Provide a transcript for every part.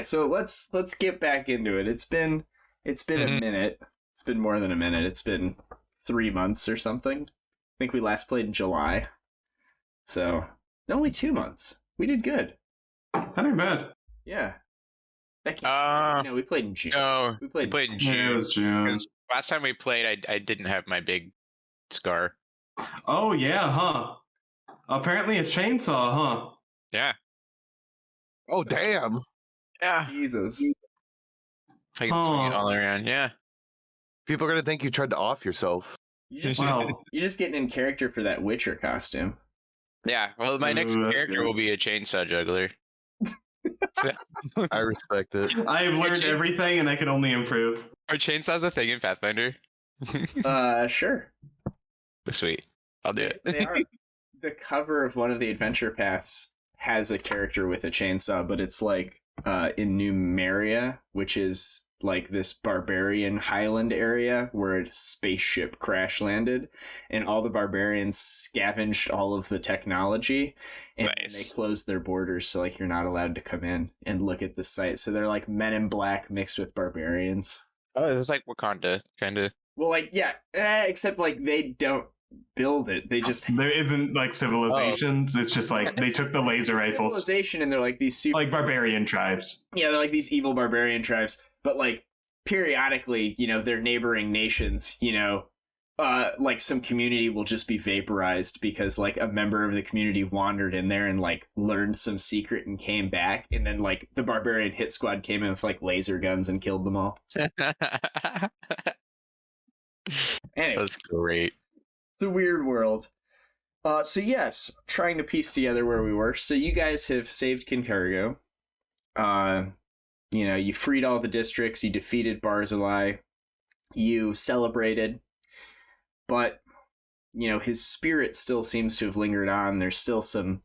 so let's get back into it. It's been a minute. It's been more than a minute. It's been 3 months or something. I think we last played in July. So, only 2 months. We did good. That ain't bad. Yeah. We played in June. No, we played in June. Yeah, it was June. Because last time we played, I didn't have my big scar. Oh, yeah, huh? Apparently a chainsaw, huh? Yeah. Oh, damn. Yeah. Jesus. If I can swing it all around, yeah. People are going to think you tried to off yourself. You're just getting in character for that Witcher costume. Yeah, well, my next character will be a chainsaw juggler. I respect it. I have learned everything, and I can only improve. Are chainsaws a thing in Pathfinder? Sure. Sweet. I'll do it. They are. The cover of one of the adventure paths has a character with a chainsaw, but it's like in Numeria, which is like this barbarian highland area where a spaceship crash landed, and all the barbarians scavenged all of the technology, and they closed their borders, so like you're not allowed to come in and look at the site. So they're like Men in Black mixed with barbarians. Oh, it was like Wakanda, kind of. Well, like except like they don't build it. They just there isn't like civilizations. It's just like they took the laser rifles. Civilization, and they're like these super like barbarian tribes. Yeah, they're like these evil barbarian tribes. But like periodically, their neighboring nations, like some community will just be vaporized because like a member of the community wandered in there and like learned some secret and came back, and then like the barbarian hit squad came in with like laser guns and killed them all. Anyway, that's great. It's a weird world. So yes, trying to piece together where we were. So you guys have saved Kintargo. You freed all the districts. You defeated Barzillai. You celebrated. But, his spirit still seems to have lingered on. There's still some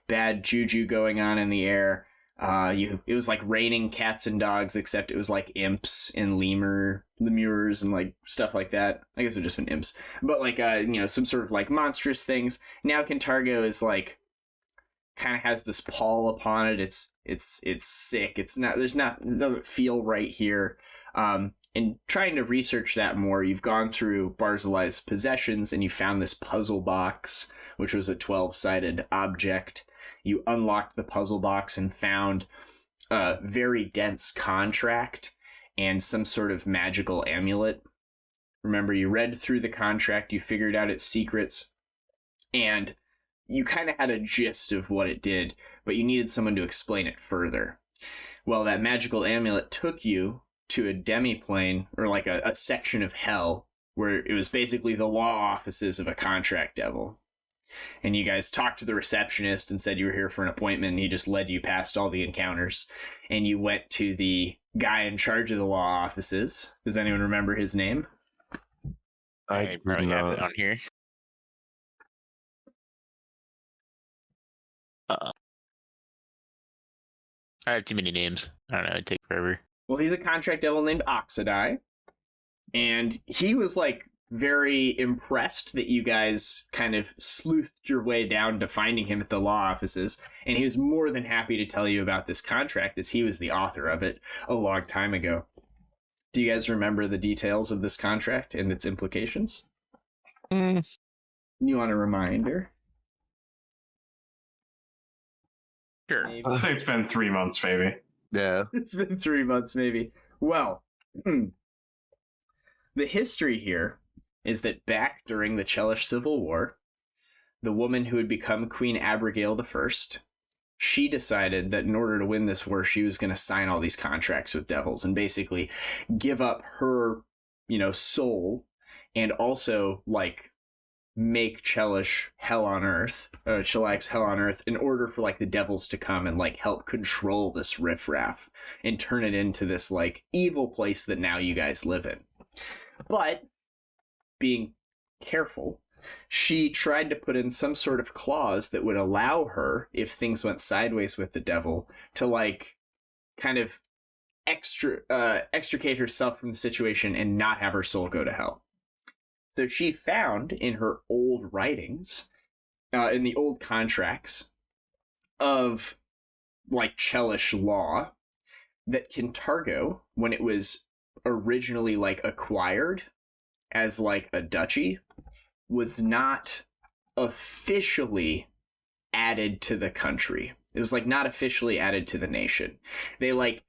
bad juju going on in the air. It was like raining cats and dogs, except it was like imps and lemurs and like stuff like that. I guess it would just been imps, but like some sort of like monstrous things. Now Kintargo is like kind of has this pall upon it. It's sick. It doesn't feel right here. And trying to research that more, you've gone through Barzillai's possessions and you found this puzzle box, which was a 12-sided object. You unlocked the puzzle box and found a very dense contract and some sort of magical amulet. Remember, you read through the contract, you figured out its secrets, and you kind of had a gist of what it did, but you needed someone to explain it further. Well, that magical amulet took you to a demiplane, or like a section of hell, where it was basically the law offices of a contract devil. And you guys talked to the receptionist and said you were here for an appointment, and he just led you past all the encounters. And you went to the guy in charge of the law offices. Does anyone remember his name? I probably have it on here. I have too many names. I don't know, it'd take forever. Well, he's a contract devil named Oxidai. And he was like very impressed that you guys kind of sleuthed your way down to finding him at the law offices, and he was more than happy to tell you about this contract as he was the author of it a long time ago. Do you guys remember the details of this contract and its implications? You want a reminder? Sure. Maybe. I'd say it's been 3 months, maybe. Yeah. It's been 3 months, maybe. Well, the history here is that back during the Chelish Civil War, the woman who had become Queen Abigail I, she decided that in order to win this war, she was going to sign all these contracts with devils and basically give up her, soul, and also, like, make Chelish hell on earth, Cheliax hell on earth, in order for, like, the devils to come and, like, help control this riffraff and turn it into this, like, evil place that now you guys live in. But, being careful, she tried to put in some sort of clause that would allow her, if things went sideways with the devil, to, like, kind of extricate herself from the situation and not have her soul go to hell. So she found in her old writings, in the old contracts of, like, Chelish law, that Kintargo, when it was originally like acquired as like a duchy, was not officially added to the country. It was like not officially added to the nation. They like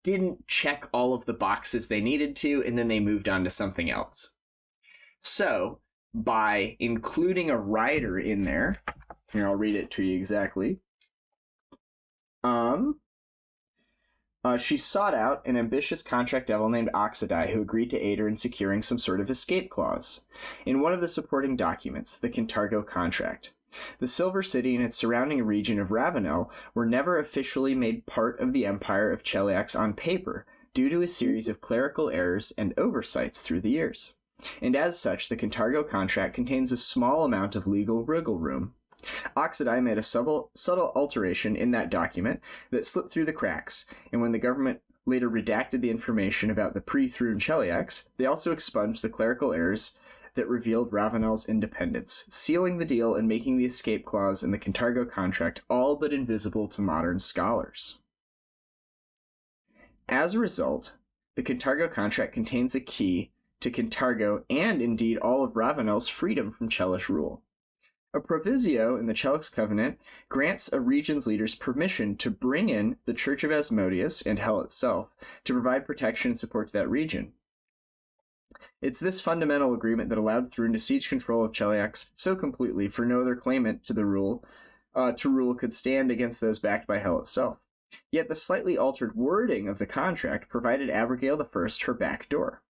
didn't check all of the boxes they needed to, and then they moved on to something else. So by including a rider in there, here I'll read it to you exactly. She sought out an ambitious contract devil named Oxidai who agreed to aid her in securing some sort of escape clause. In one of the supporting documents, the Kintargo Contract, the Silver City and its surrounding region of Ravounel were never officially made part of the Empire of Cheliax on paper, due to a series of clerical errors and oversights through the years. And as such, the Kintargo Contract contains a small amount of legal wriggle room. Oxidai made a subtle alteration in that document that slipped through the cracks, and when the government later redacted the information about the pre-Thrune Cheliax, they also expunged the clerical errors that revealed Ravounel's independence, sealing the deal and making the escape clause in the Kintargo Contract all but invisible to modern scholars. As a result, the Kintargo Contract contains a key to Kintargo and indeed all of Ravounel's freedom from Chelish rule. A proviso in the Cheliax Covenant grants a region's leaders permission to bring in the Church of Asmodeus and Hell itself to provide protection and support to that region. It's this fundamental agreement that allowed Thrune to siege control of Cheliax so completely for no other claimant to rule could stand against those backed by Hell itself. Yet the slightly altered wording of the contract provided Abigail I her back door.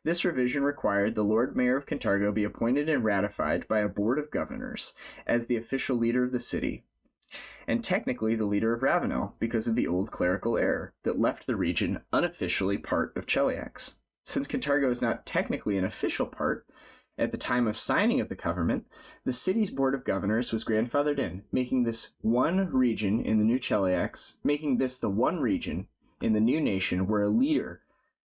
This revision required the Lord-Mayor of Kintargo be appointed and ratified by a Board of Govenors as the official leader of the city, and technically the leader of Ravounel because of the old clerical error that left the region unofficially part of Cheliax. Since Kintargo is not technically an official part, at the time of signing of the covenant, the city's Board of Govenors was grandfathered in, making this the one region in the new nation where a leader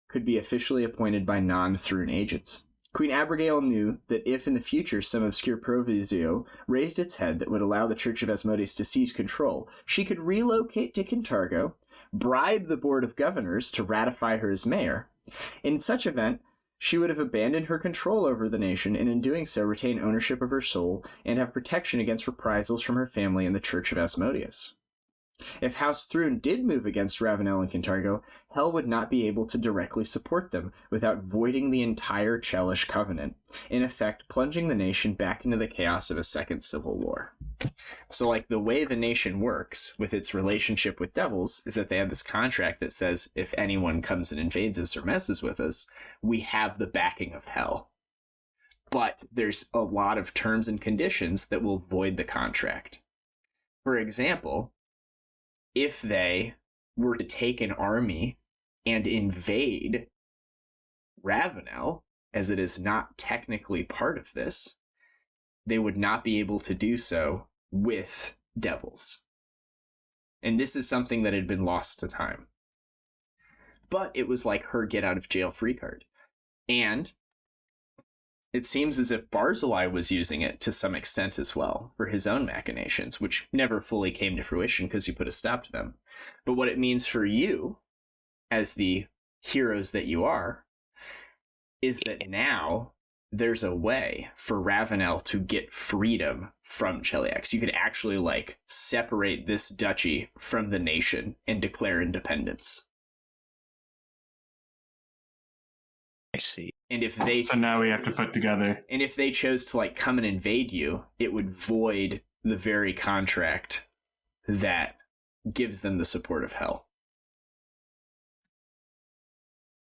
could be officially appointed by non-Thrune agents. Queen Abigail knew that if in the future some obscure proviso raised its head that would allow the Church of Asmodeus to seize control, she could relocate to Kintargo, bribe the Board of Govenors to ratify her as mayor. In such event, she would have abandoned her control over the nation and in doing so retain ownership of her soul and have protection against reprisals from her family and the Church of Asmodeus. If House Thrune did move against Ravounel and Kintargo, Hell would not be able to directly support them without voiding the entire Chelish covenant, in effect plunging the nation back into the chaos of a second civil war. So, like, the way the nation works with its relationship with devils is that they have this contract that says if anyone comes and invades us or messes with us, we have the backing of Hell. But there's a lot of terms and conditions that will void the contract. For example, if they were to take an army and invade Ravounel, as it is not technically part of this, they would not be able to do so with devils. And this is something that had been lost to time. But it was like her get out of jail free card. And it seems as if Barzillai was using it to some extent as well for his own machinations, which never fully came to fruition because he put a stop to them. But what it means for you, as the heroes that you are, is that now there's a way for Ravounel to get freedom from Cheliax. You could actually, like, separate this duchy from the nation and declare independence. I see. And if they So now we have to put together. And if they chose to, like, come and invade you, it would void the very contract that gives them the support of Hell.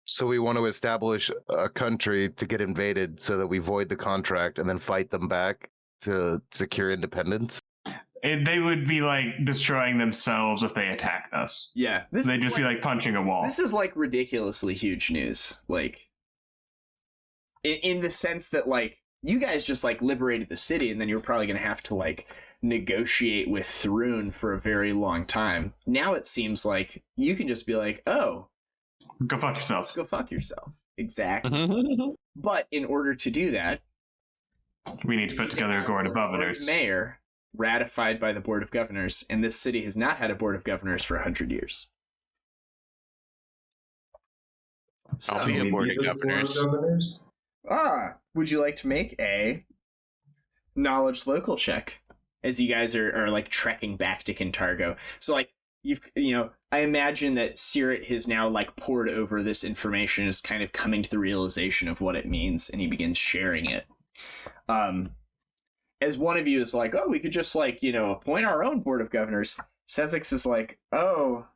So we want to establish a country to get invaded so that we void the contract and then fight them back to secure independence? They would be like destroying themselves if they attacked us. Yeah. They'd just be like punching a wall. This is like ridiculously huge news. Like, in the sense that, like, you guys just, like, liberated the city and then you're probably going to have to, like, negotiate with Thrune for a very long time. Now it seems like you can just be like, oh, Go fuck yourself. go fuck yourself. Exactly. But in order to do that, We need to put together a Board of Govenors. Mayor ratified by the Board of Govenors, and this city has not had a Board of Govenors for 100 years. I'll So, be a we Board be of the Board of Governors. Governors? would you like to make a knowledge local check as you guys are like trekking back to Kintargo? So like I imagine that Caerrat has now like poured over this information, is kind of coming to the realization of what it means, and he begins sharing it. As one of you is like, oh, we could just like, appoint our own Board of Governors. Sezzix is like, oh,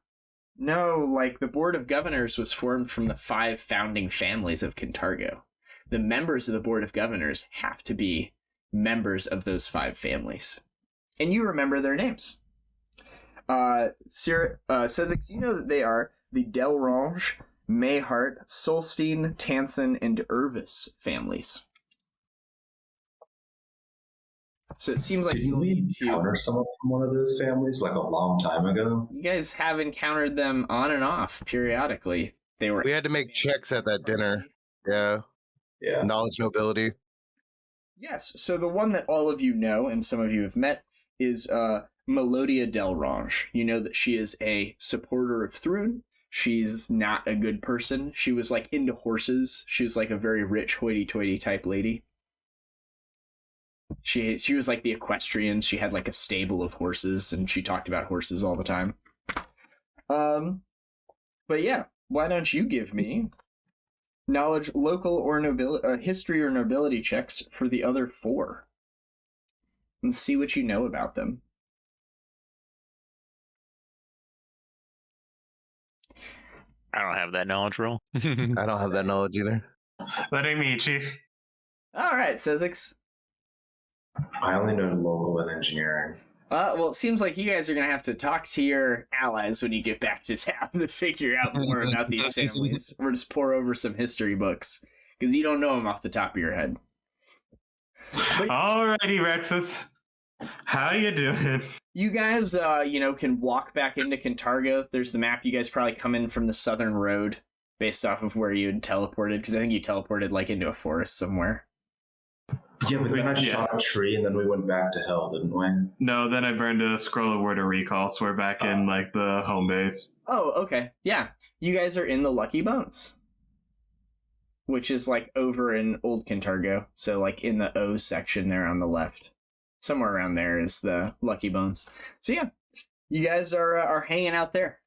no, like the Board of Governors was formed from the 5 founding families of Kintargo. The members of the Board of Governors have to be members of those 5 families. And you remember their names. Sezzix, you know that they are the Delrange, Mayhart, Solstein, Tansen, and Irvis families. So it seems like Didn't we encounter someone from one of those families like a long time ago? you guys have encountered them on and off periodically. We had to make checks at that dinner. Yeah. Yeah. Knowledge nobility. Yes, so the one that all of you know, and some of you have met, is Melodia Delrange. You know that she is a supporter of Thrun. She's not a good person. She was like into horses. She was like a very rich hoity-toity type lady. She was like the equestrian. She had like a stable of horses, and she talked about horses all the time. But yeah, why don't you give me knowledge, local or nobility, history or nobility checks for the other 4, and see what you know about them. I don't have that knowledge roll. I don't have that knowledge either. That ain't me, Chief. All right, Sezzix. I only know local and engineering. Well, it seems like you guys are going to have to talk to your allies when you get back to town to figure out more about these families. Or just pour over some history books, because you don't know them off the top of your head. Alrighty, Rexus. How you doing? You guys, can walk back into Kintargo. There's the map. You guys probably come in from the southern road based off of where you had teleported, because I think you teleported, like, into a forest somewhere. Yeah, but then I shot a tree and then we went back to hell, didn't we? No, then I burned a scroll of word of recall, so we're back in, like, the home base. Oh, okay. Yeah. You guys are in the Lucky Bones, which is, like, over in Old Kintargo. So, like, in the O section there on the left. Somewhere around there is the Lucky Bones. So, yeah. You guys are hanging out there.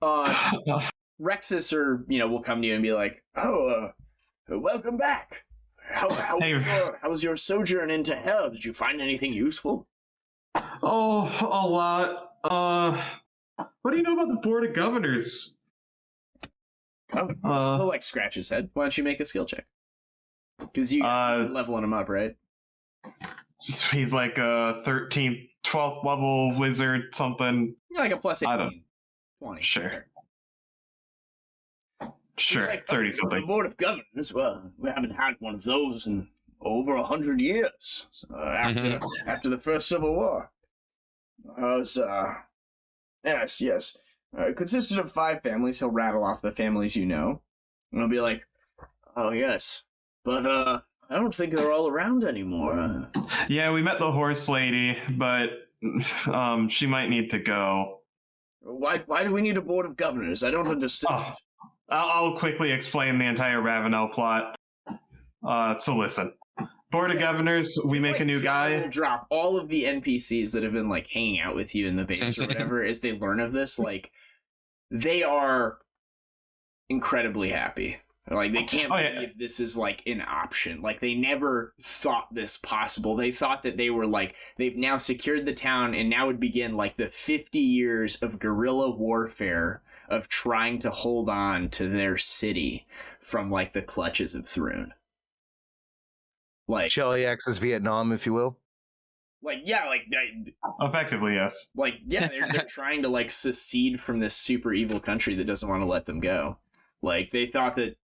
Rexus will come to you and be like, oh, welcome back. How was your sojourn into hell? Did you find anything useful? Oh, a lot. What do you know about the Board of Governors? He'll like scratch his head. Why don't you make a skill check? Because you're leveling him up, right? He's like a 13th, 12th level wizard, something. You're like a plus 18. I don't. 20. Sure, Like, 30 something. The Board of Govenors, well, we haven't had one of those in over 100 years. So after the first Civil War. Yes. It consisted of 5 families. He'll rattle off the families you know. And he'll be like, oh, yes. But, I don't think they're all around anymore. Yeah, we met the horse lady, but she might need to go. Why do we need a Board of Governors? I don't understand. I'll quickly explain the entire Ravounel plot. So listen. Board of Governors, we make a new guy. Drop all of the NPCs that have been like hanging out with you in the base or whatever as they learn of this. Like, they are incredibly happy. Like, they can't believe this is like an option. Like, they never thought this possible. They thought that they were like, they've now secured the town and now would begin like the 50 years of guerrilla warfare of trying to hold on to their city from like the clutches of Thrun. Like Cheliax is Vietnam, if you will. Like, yeah, like effectively, yes. Like, yeah, they're trying to like secede from this super evil country that doesn't want to let them go. Like, they thought that,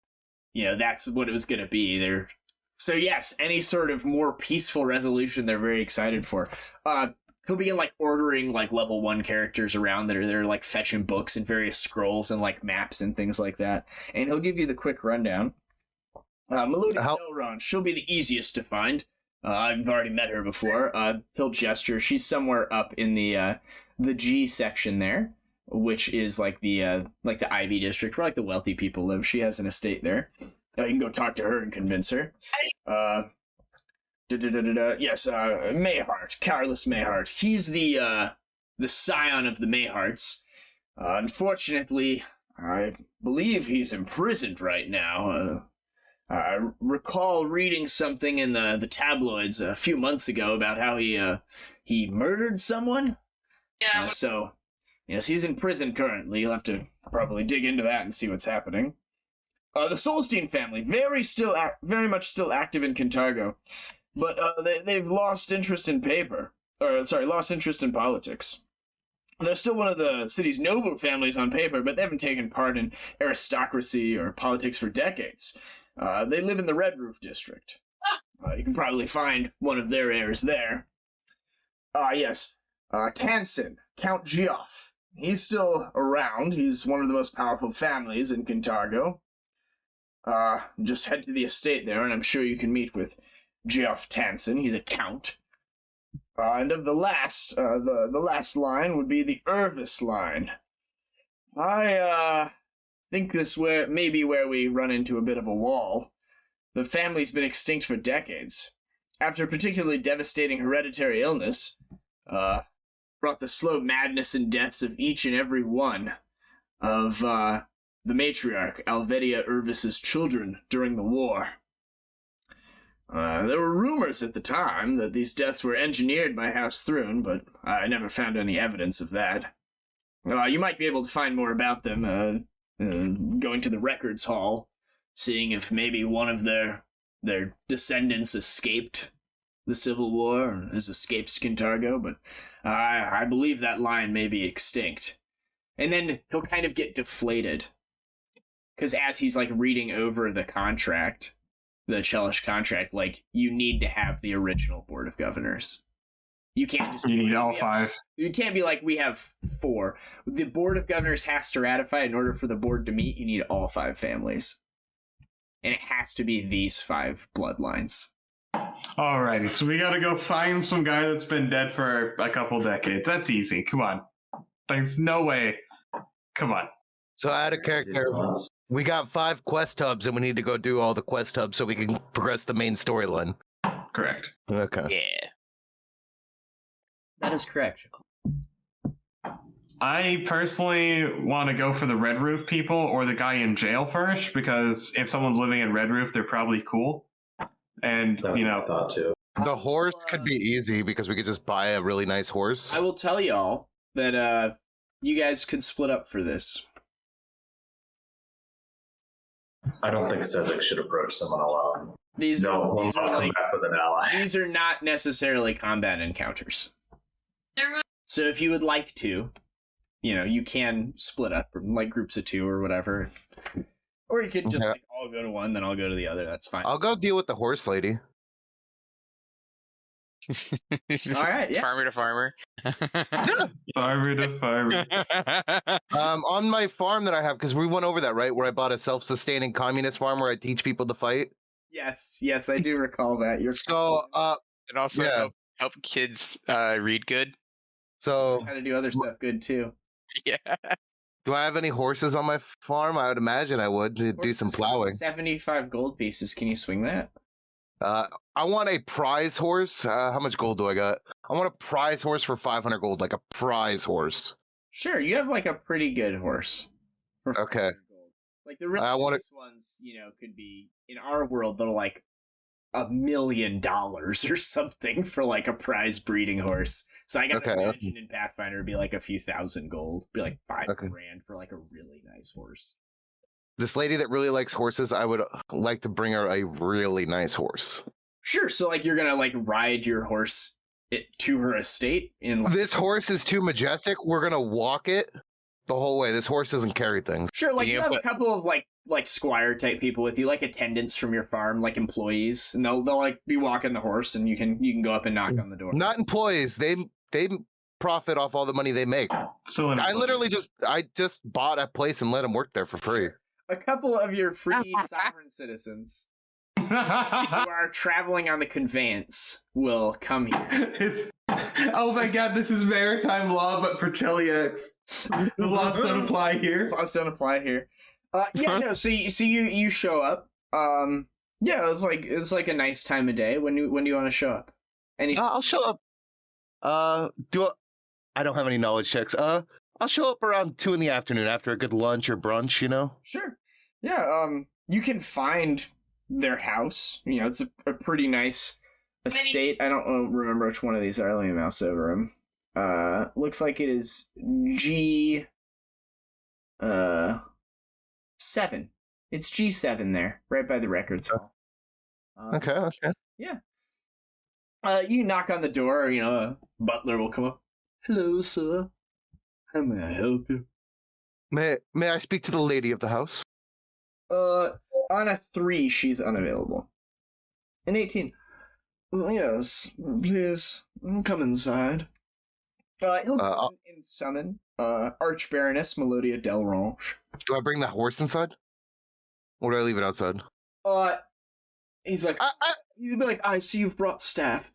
that's what it was going to be. So yes, any sort of more peaceful resolution they're very excited for. He'll begin like ordering like level 1 characters around that are like fetching books and various scrolls and like maps and things like that. And he'll give you the quick rundown. Melodia Delron, she'll be the easiest to find. I've already met her before. He'll gesture. She's somewhere up in the G section there. which is like the Ivy district where like the wealthy people live. She has an estate there. You can go talk to her and convince her. Yes, Mayhart, Careless Mayhart. He's the scion of the Mayharts. Unfortunately, I believe he's imprisoned right now. I recall reading something in the tabloids a few months ago about how he murdered someone. Yeah. So, yes, he's in prison currently. You'll have to probably dig into that and see what's happening. The Solstein family, very much still active in Kintargo, but they've lost interest in lost interest in politics. They're still one of the city's noble families on paper, but they haven't taken part in aristocracy or politics for decades. They live in the Red Roof district. You can probably find one of their heirs there. Yes. Tansen, Count Geoff. He's still around. He's one of the most powerful families in Kintargo. Just head to the estate there, and I'm sure you can meet with Geoff Tansen. He's a count. And of the last line would be the Irvis line. I think this may be where we run into a bit of a wall. The family's been extinct for decades. After a particularly devastating hereditary illness, brought the slow madness and deaths of each and every one of the matriarch Alvedia Irvis's children during the war. There were rumors at the time that these deaths were engineered by House Thrune, but I never found any evidence of that. You might be able to find more about them going to the records hall, seeing if maybe one of their descendants escaped the Civil War or has escaped Kintargo, but I believe that line may be extinct. And then he'll kind of get deflated, because as he's like reading over the contract, the Cheliax contract, like, you need to have the original Board of Governors. You can't just... You need all 5. You can't be like, we have 4. The Board of Governors has to ratify. In order for the board to meet, you need all 5 families. And it has to be these 5 bloodlines. Alrighty, so we gotta go find some guy that's been dead for a couple decades. That's easy. Come on. There's no way. Come on. So out of character, we got 5 quest hubs, and we need to go do all the quest hubs so we can progress the main storyline. Correct. Okay. Yeah. That is correct. I personally want to go for the Red Roof people or the guy in jail first, because if someone's living in Red Roof, they're probably cool. And, That's what I thought too. The horse could be easy because we could just buy a really nice horse. I will tell y'all that you guys could split up for this. I don't think Sezzix should approach someone alone. These We'll are not come like, back with an ally. these are not necessarily combat encounters. So if you would like to, you can split up, like groups of 2 or whatever. Or you could just like, all go to one, then I'll go to the other. That's fine. I'll go deal with the horse lady. All right, yeah. Farmer to farmer. Farmer to farmer. On my farm that I have, because we went over that, right? Where I bought a self-sustaining communist farm where I teach people to fight. Yes, I do recall that. So, And also yeah. help kids read good. So, How to do other stuff good too. Yeah. do I have any horses on my farm? I would imagine I would to do some plowing. 75 gold pieces. Can you swing that? I want a prize horse. How much gold do I got? I want a prize horse for 500 gold, like a prize horse. Sure, you have like a pretty good horse. For Okay. 500 gold. Like the really I wanna- nice ones, could be in our world. They're like $1 million or something for like a prize breeding horse. So I got to imagine in Pathfinder it'd be like a few thousand gold, be like $5,000 for like a really nice horse. This lady that really likes horses, I would like to bring her a really nice horse. Sure, so like you're gonna like ride your horse to her estate in. This horse is too majestic. We're gonna walk it the whole way. This horse doesn't carry things. Sure, like You you have put- a couple of like squire type people with you, like attendants from your farm, like employees, and they'll like be walking the horse, and you can go up and knock on the door. Not employees. They profit off all the money they make. So I just bought a place and let them work there for free. A couple of your free sovereign citizens. are traveling on the conveyance will come here. Oh my god, this is maritime law, but for Cheliax. The laws don't apply here. Laws don't apply here. So you show up. It's like a nice time of day. When do you want to show up? I'll show up. I don't have any knowledge checks. I'll show up around 2 PM after a good lunch or brunch, you know? Sure. Yeah, you can find their house. You know, it's a pretty nice estate. I don't remember which one of these are. Let me mouse over them. Looks like it is G7. It's G7 there, right by the records hall. Okay. Yeah. You knock on the door, you know, a butler will come up. Hello, sir. How may I help you? May I speak to the lady of the house? On a 3, she's unavailable. An 18. Well, yes, please, come inside. He'll go and summon, Archbaroness Melodia Delrange. Do I bring the horse inside? Or do I leave it outside? He's like, he'll be like, I see you've brought staff.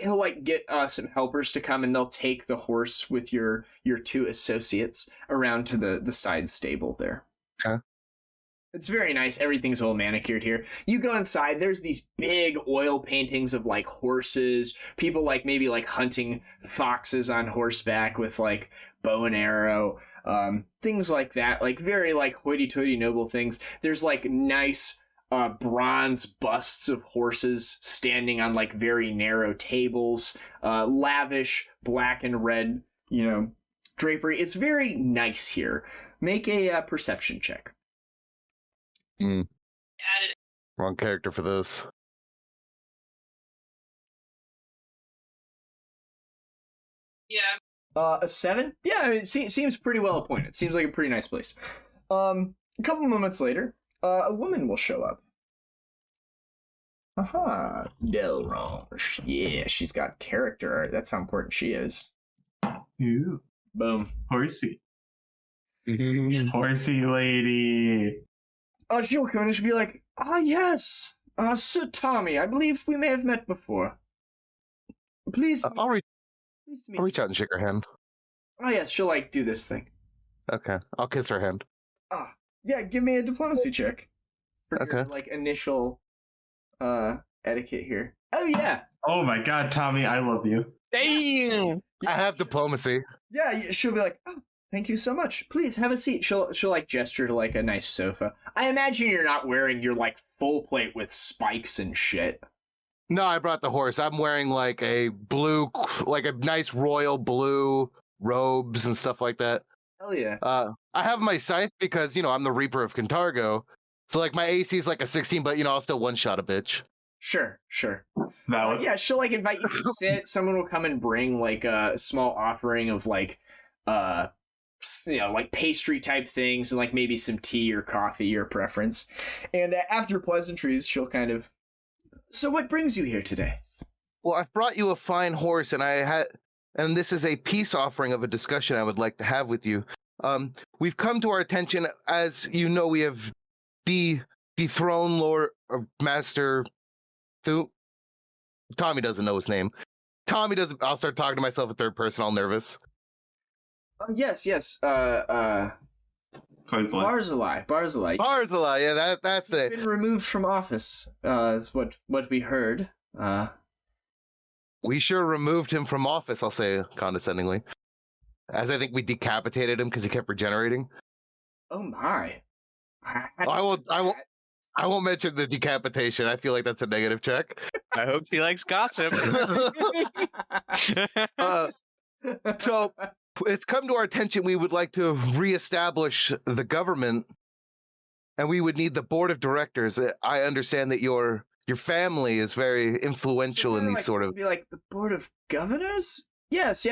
He'll like get some helpers to come, and they'll take the horse with your 2 associates around to the side stable there. Okay. It's very nice. Everything's all manicured here. You go inside, there's these big oil paintings of like horses, people like maybe like hunting foxes on horseback with like bow and arrow, things like that, like very like hoity-toity noble things. There's like nice bronze busts of horses standing on like very narrow tables, lavish black and red, you know, drapery. It's very nice here. Make a perception check. Wrong character for this. Yeah. A 7? Yeah, I mean, it seems pretty well appointed. Seems like a pretty nice place. A couple moments later, a woman will show up. Aha, Delrange. Yeah, she's got character art. That's how important she is. Ooh. Boom. Horsey. Horsey lady. She'll come and she'll be like, yes, Sir Tommy, I believe we may have met before. Please. I'll reach Pleased to meet out and shake her hand. you. Oh, yes, she'll like do this thing. Okay, I'll kiss her hand. Yeah, give me a diplomacy check. For Okay. your, like, initial etiquette here. Oh, yeah. Oh my god, Tommy, I love you. Damn! I have diplomacy. Yeah, she'll be like, oh, thank you so much. Please have a seat. She'll like gesture to like a nice sofa. I imagine you're not wearing your like full plate with spikes and shit. No, I brought the horse. I'm wearing like a blue, like a nice royal blue robes and stuff like that. Hell yeah. I have my scythe because, you know, I'm the Reaper of Kintargo. So like my AC is like a 16, but you know, I'll still one-shot a bitch. Sure. Valid. Yeah, she'll like invite you to sit. Someone will come and bring like a small offering of like like pastry type things and like maybe some tea or coffee, your preference. And after pleasantries, she'll kind of, so what brings you here today? Well, I've brought you a fine horse, and this is a peace offering of a discussion I would like to have with you. We've come to our attention, as you know, we have dethroned Lord of Master Tommy doesn't know his name. Tommy doesn't. I'll start talking to myself in third person. All nervous. Yes. Barzillai. Barzillai, yeah, that's He's been removed from office, is what we heard. We sure removed him from office, I'll say condescendingly. As I think we decapitated him because he kept regenerating. Oh my. I won't mention the decapitation. I feel like that's a negative check. I hope she likes gossip. So it's come to our attention we would like to reestablish the government, and we would need the board of directors. I understand that your family is very influential in these sort of... Be like the Board of Govenors? Yes,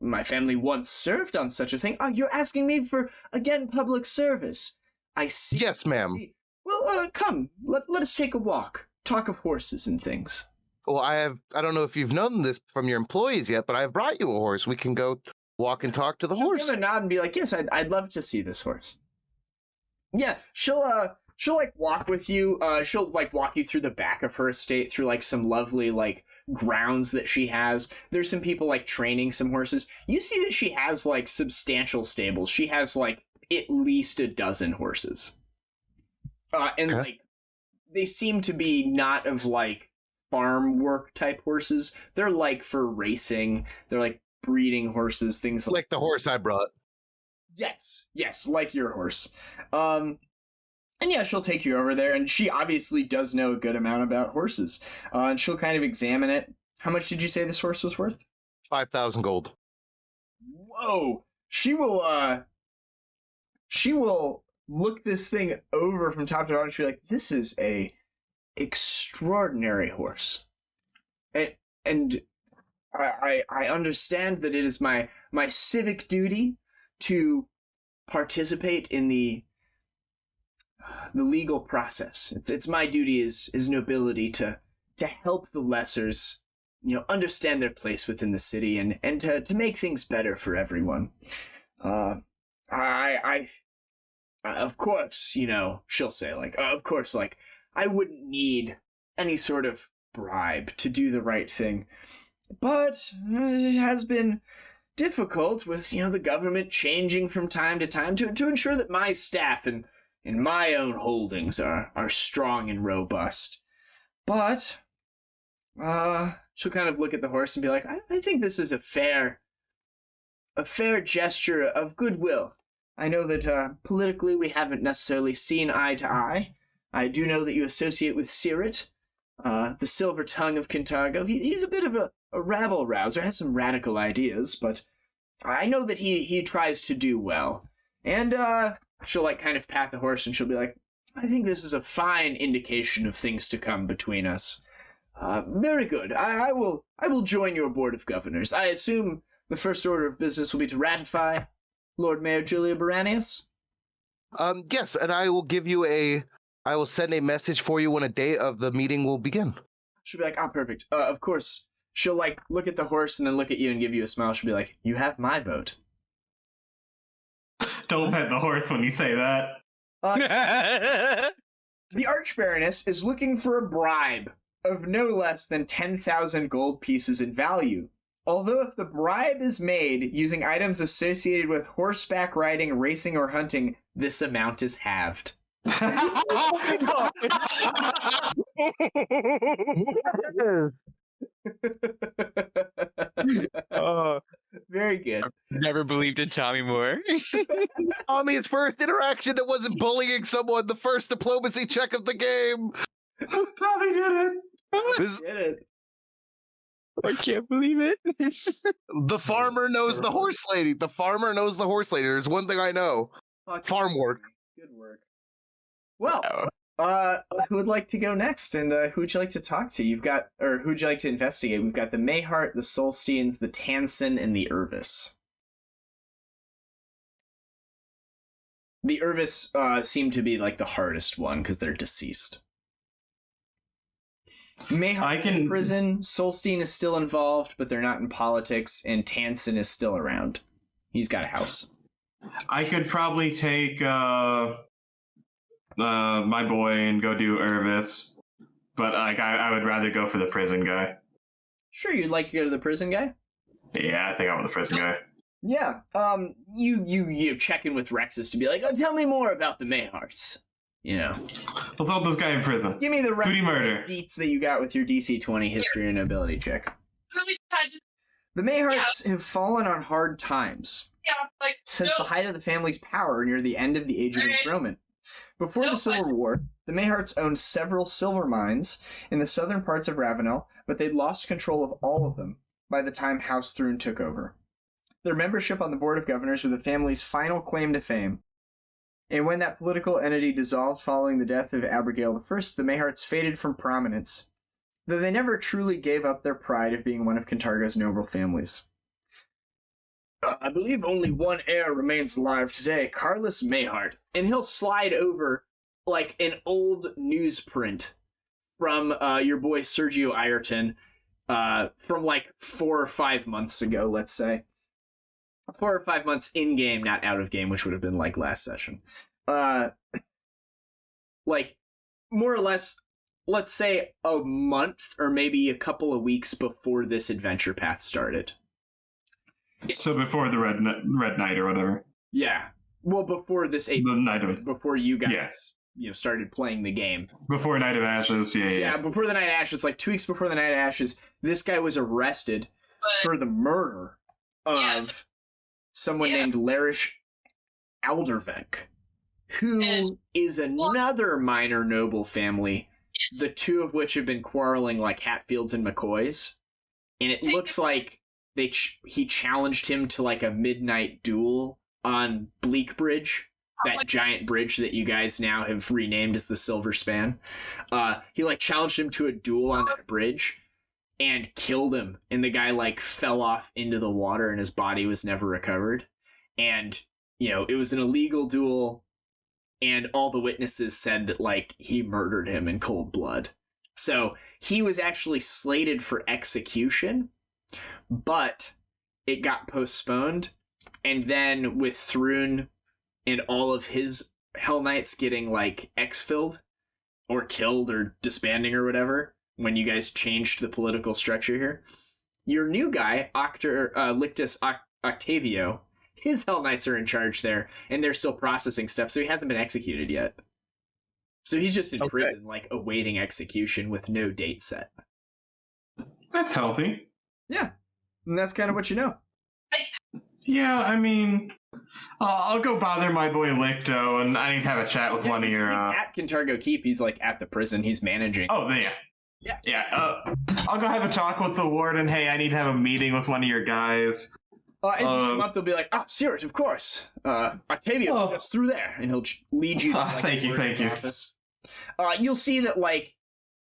my family once served on such a thing. Oh, you're asking me for, again, public service. I see. Yes, ma'am. Well, come, let us take a walk. Talk of horses and things. Well, I don't know if you've known this from your employees yet, but I've brought you a horse. We can go walk and talk to the horse. Give a nod and be like, yes, I'd love to see this horse. Yeah, she'll she'll like walk with you. She'll like walk you through the back of her estate, through like some lovely like grounds that she has. There's some people like training some horses. You see that she has like substantial stables. She has like at least a dozen horses. And like they seem to be not of like farm work type horses. They're like for racing. They're like breeding horses, things like the horse I brought. Yes, like your horse. And yeah, she'll take you over there, and she obviously does know a good amount about horses. And she'll kind of examine it. How much did you say this horse was worth? 5,000 gold. Whoa! She will look this thing over from top to bottom, and she'll be like, this is a extraordinary horse. And I understand that it is my civic duty to participate in the legal process. It's my duty as nobility to help the lessers, understand their place within the city and to make things better for everyone. I of course, she'll say like, of course, like I wouldn't need any sort of bribe to do the right thing, but it has been difficult with the government changing from time to time to ensure that my staff and my own holdings are strong and robust. But she'll kind of look at the horse and be like, I think this is a fair gesture of goodwill. I know that politically we haven't necessarily seen eye to eye. I do know that you associate with Caerrat, the silver tongue of Kintargo. He's a bit of a rabble rouser, has some radical ideas, but I know that he tries to do well. And she'll like kind of pat the horse and she'll be like, I think this is a fine indication of things to come between us. Very good. I will join your Board of Govenors. I assume the first order of business will be to ratify Lord-Mayor Jilia Baranius? Yes, and I will send a message for you when a date of the meeting will begin. She'll be like, perfect. Of course. She'll like look at the horse and then look at you and give you a smile. She'll be like, you have my vote. Don't pet the horse when you say that. The Archbaroness is looking for a bribe of no less than 10,000 gold pieces in value. Although if the bribe is made using items associated with horseback riding, racing, or hunting, this amount is halved. Very good. I've never believed in Tommy more. Tommy's first interaction that wasn't bullying someone, the first diplomacy check of the game. Tommy did it. Did it. I can't believe it. The farmer knows the horse lady. The farmer knows the horse lady. There's one thing I know. Farm work. Good work. Well, who would like to go next, and who would you like to talk to? Who would you like to investigate? We've got the Mayhart, the Solsteins, the Tansen, and the Irvis. The Irvis seem to be like the hardest one because they're deceased. Mayhart's in prison, Solstein is still involved, but they're not in politics, and Tansen is still around. He's got a house. I could probably take my boy and go do Irvis, but like I would rather go for the prison guy. Sure, you'd like to go to the prison guy? Yeah, I think I want the prison guy. Yeah. You check in with Rexus to be like, tell me more about the Mayharts. Let's hold this guy in prison. Give me the rest of the murder deets that you got with your DC 20 history and ability check. The Mayharts have fallen on hard times since the height of the family's power near the end of the Age of Enthronement. Before the Civil War, the Mayharts owned several silver mines in the southern parts of Ravounel, but they'd lost control of all of them by the time House Thrune took over. Their membership on the Board of Govenors were the family's final claim to fame. And when that political entity dissolved following the death of Abigail I, the Mayharts faded from prominence, though they never truly gave up their pride of being one of Kintargo's noble families. I believe only one heir remains alive today, Carlos Mayhart. And he'll slide over, like, an old newsprint from your boy Sergio Ireton from, like, 4 or 5 months ago, let's say. 4 or 5 months in-game, not out of game, which would have been like last session. like, more or less, let's say a month or maybe a couple of weeks before this adventure path started. So before the Red Night or whatever. Yeah. Well, before this before you guys, started playing the game. Before Night of Ashes, Yeah, before the Night of Ashes, like 2 weeks before the Night of Ashes, this guy was arrested for the murder of someone named Larish Aldervenk, who is another minor noble family, the two of which have been quarreling like Hatfields and McCoys. And it looks like he challenged him to like a midnight duel on Bleak Bridge, that giant bridge that you guys now have renamed as the Silver Span. He like challenged him to a duel on that bridge and killed him, and the guy like fell off into the water and his body was never recovered. And it was an illegal duel, and all the witnesses said that like he murdered him in cold blood. So he was actually slated for execution, but it got postponed. And then with Thrun and all of his Hell Knights getting like exfilled or killed or disbanding or whatever, when you guys changed the political structure here, your new guy, Lictus Octavio, his Hell Knights are in charge there, and they're still processing stuff, so he hasn't been executed yet. So he's just in prison, like awaiting execution with no date set. That's healthy. Yeah, and that's kind of what you know. Yeah, I mean, I'll go bother my boy Licto, and I need to have a chat with one of your... He's at Kintargo Keep. He's like at the prison. He's managing. Oh, yeah. I'll go have a talk with the warden. Hey, I need to have a meeting with one of your guys. As you come up, they'll be like, Seerot, of course. Octavio, just through there. And he'll lead you to thank you. office. You'll see that, like,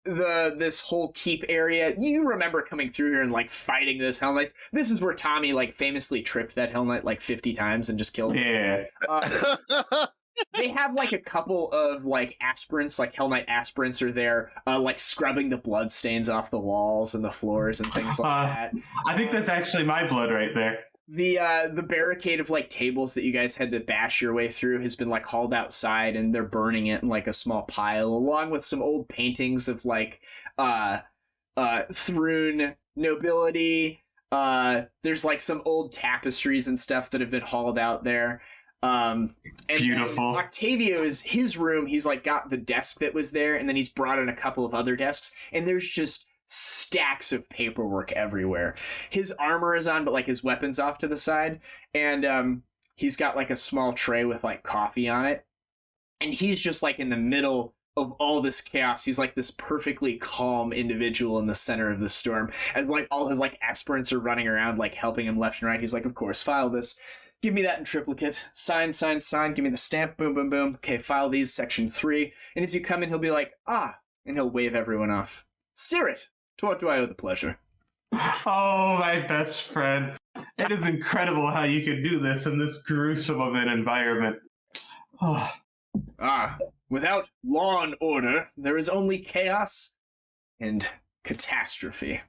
this whole keep area, you remember coming through here and, like, fighting those Hell Knights. This is where Tommy, like, famously tripped that Hell Knight, like, 50 times and just killed him. Yeah. They have, like, a couple of, like, aspirants, like, Hell Knight aspirants are there, like, scrubbing the blood stains off the walls and the floors and things like that. I think that's actually my blood right there. The barricade of like tables that you guys had to bash your way through has been like hauled outside, and they're burning it in like a small pile, along with some old paintings of like Thrun nobility. There's like some old tapestries and stuff that have been hauled out there. And beautiful. Octavio is his room. He's like got the desk that was there, and then he's brought in a couple of other desks, and there's just stacks of paperwork everywhere. His armor is on, but like his weapon's off to the side, and he's got like a small tray with like coffee on it, and he's just like in the middle of all this chaos. He's like this perfectly calm individual in the center of the storm, as like all his like aspirants are running around like helping him left and right. He's like, of course, file this, give me that in triplicate, sign, give me the stamp, boom, boom, boom, okay, file these, section 3. And as you come in, he'll be like, and he'll wave everyone off. Seerot, to what do I owe the pleasure? Oh, my best friend. It is incredible how you can do this in this gruesome of an environment. Without law and order, there is only chaos and catastrophe.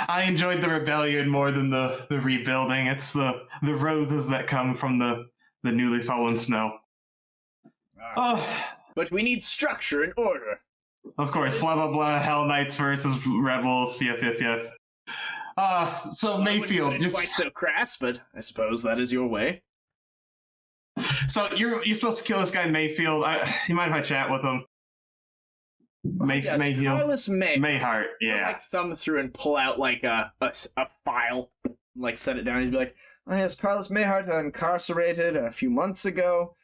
I enjoyed the rebellion more than the rebuilding. It's the roses that come from the newly fallen snow. But we need structure and order. Of course, blah, blah, blah, Hell Knights versus Rebels, yes. So Mayfield, just... Quite so crass, but I suppose that is your way. So you're supposed to kill this guy in Mayfield. You mind if I chat with him? Yes, Mayfield? Carlos Mayhart, yeah. He'll, like, thumb through and pull out, like, a file, like, set it down. He'd be like, yes, Carlos Mayhart incarcerated a few months ago.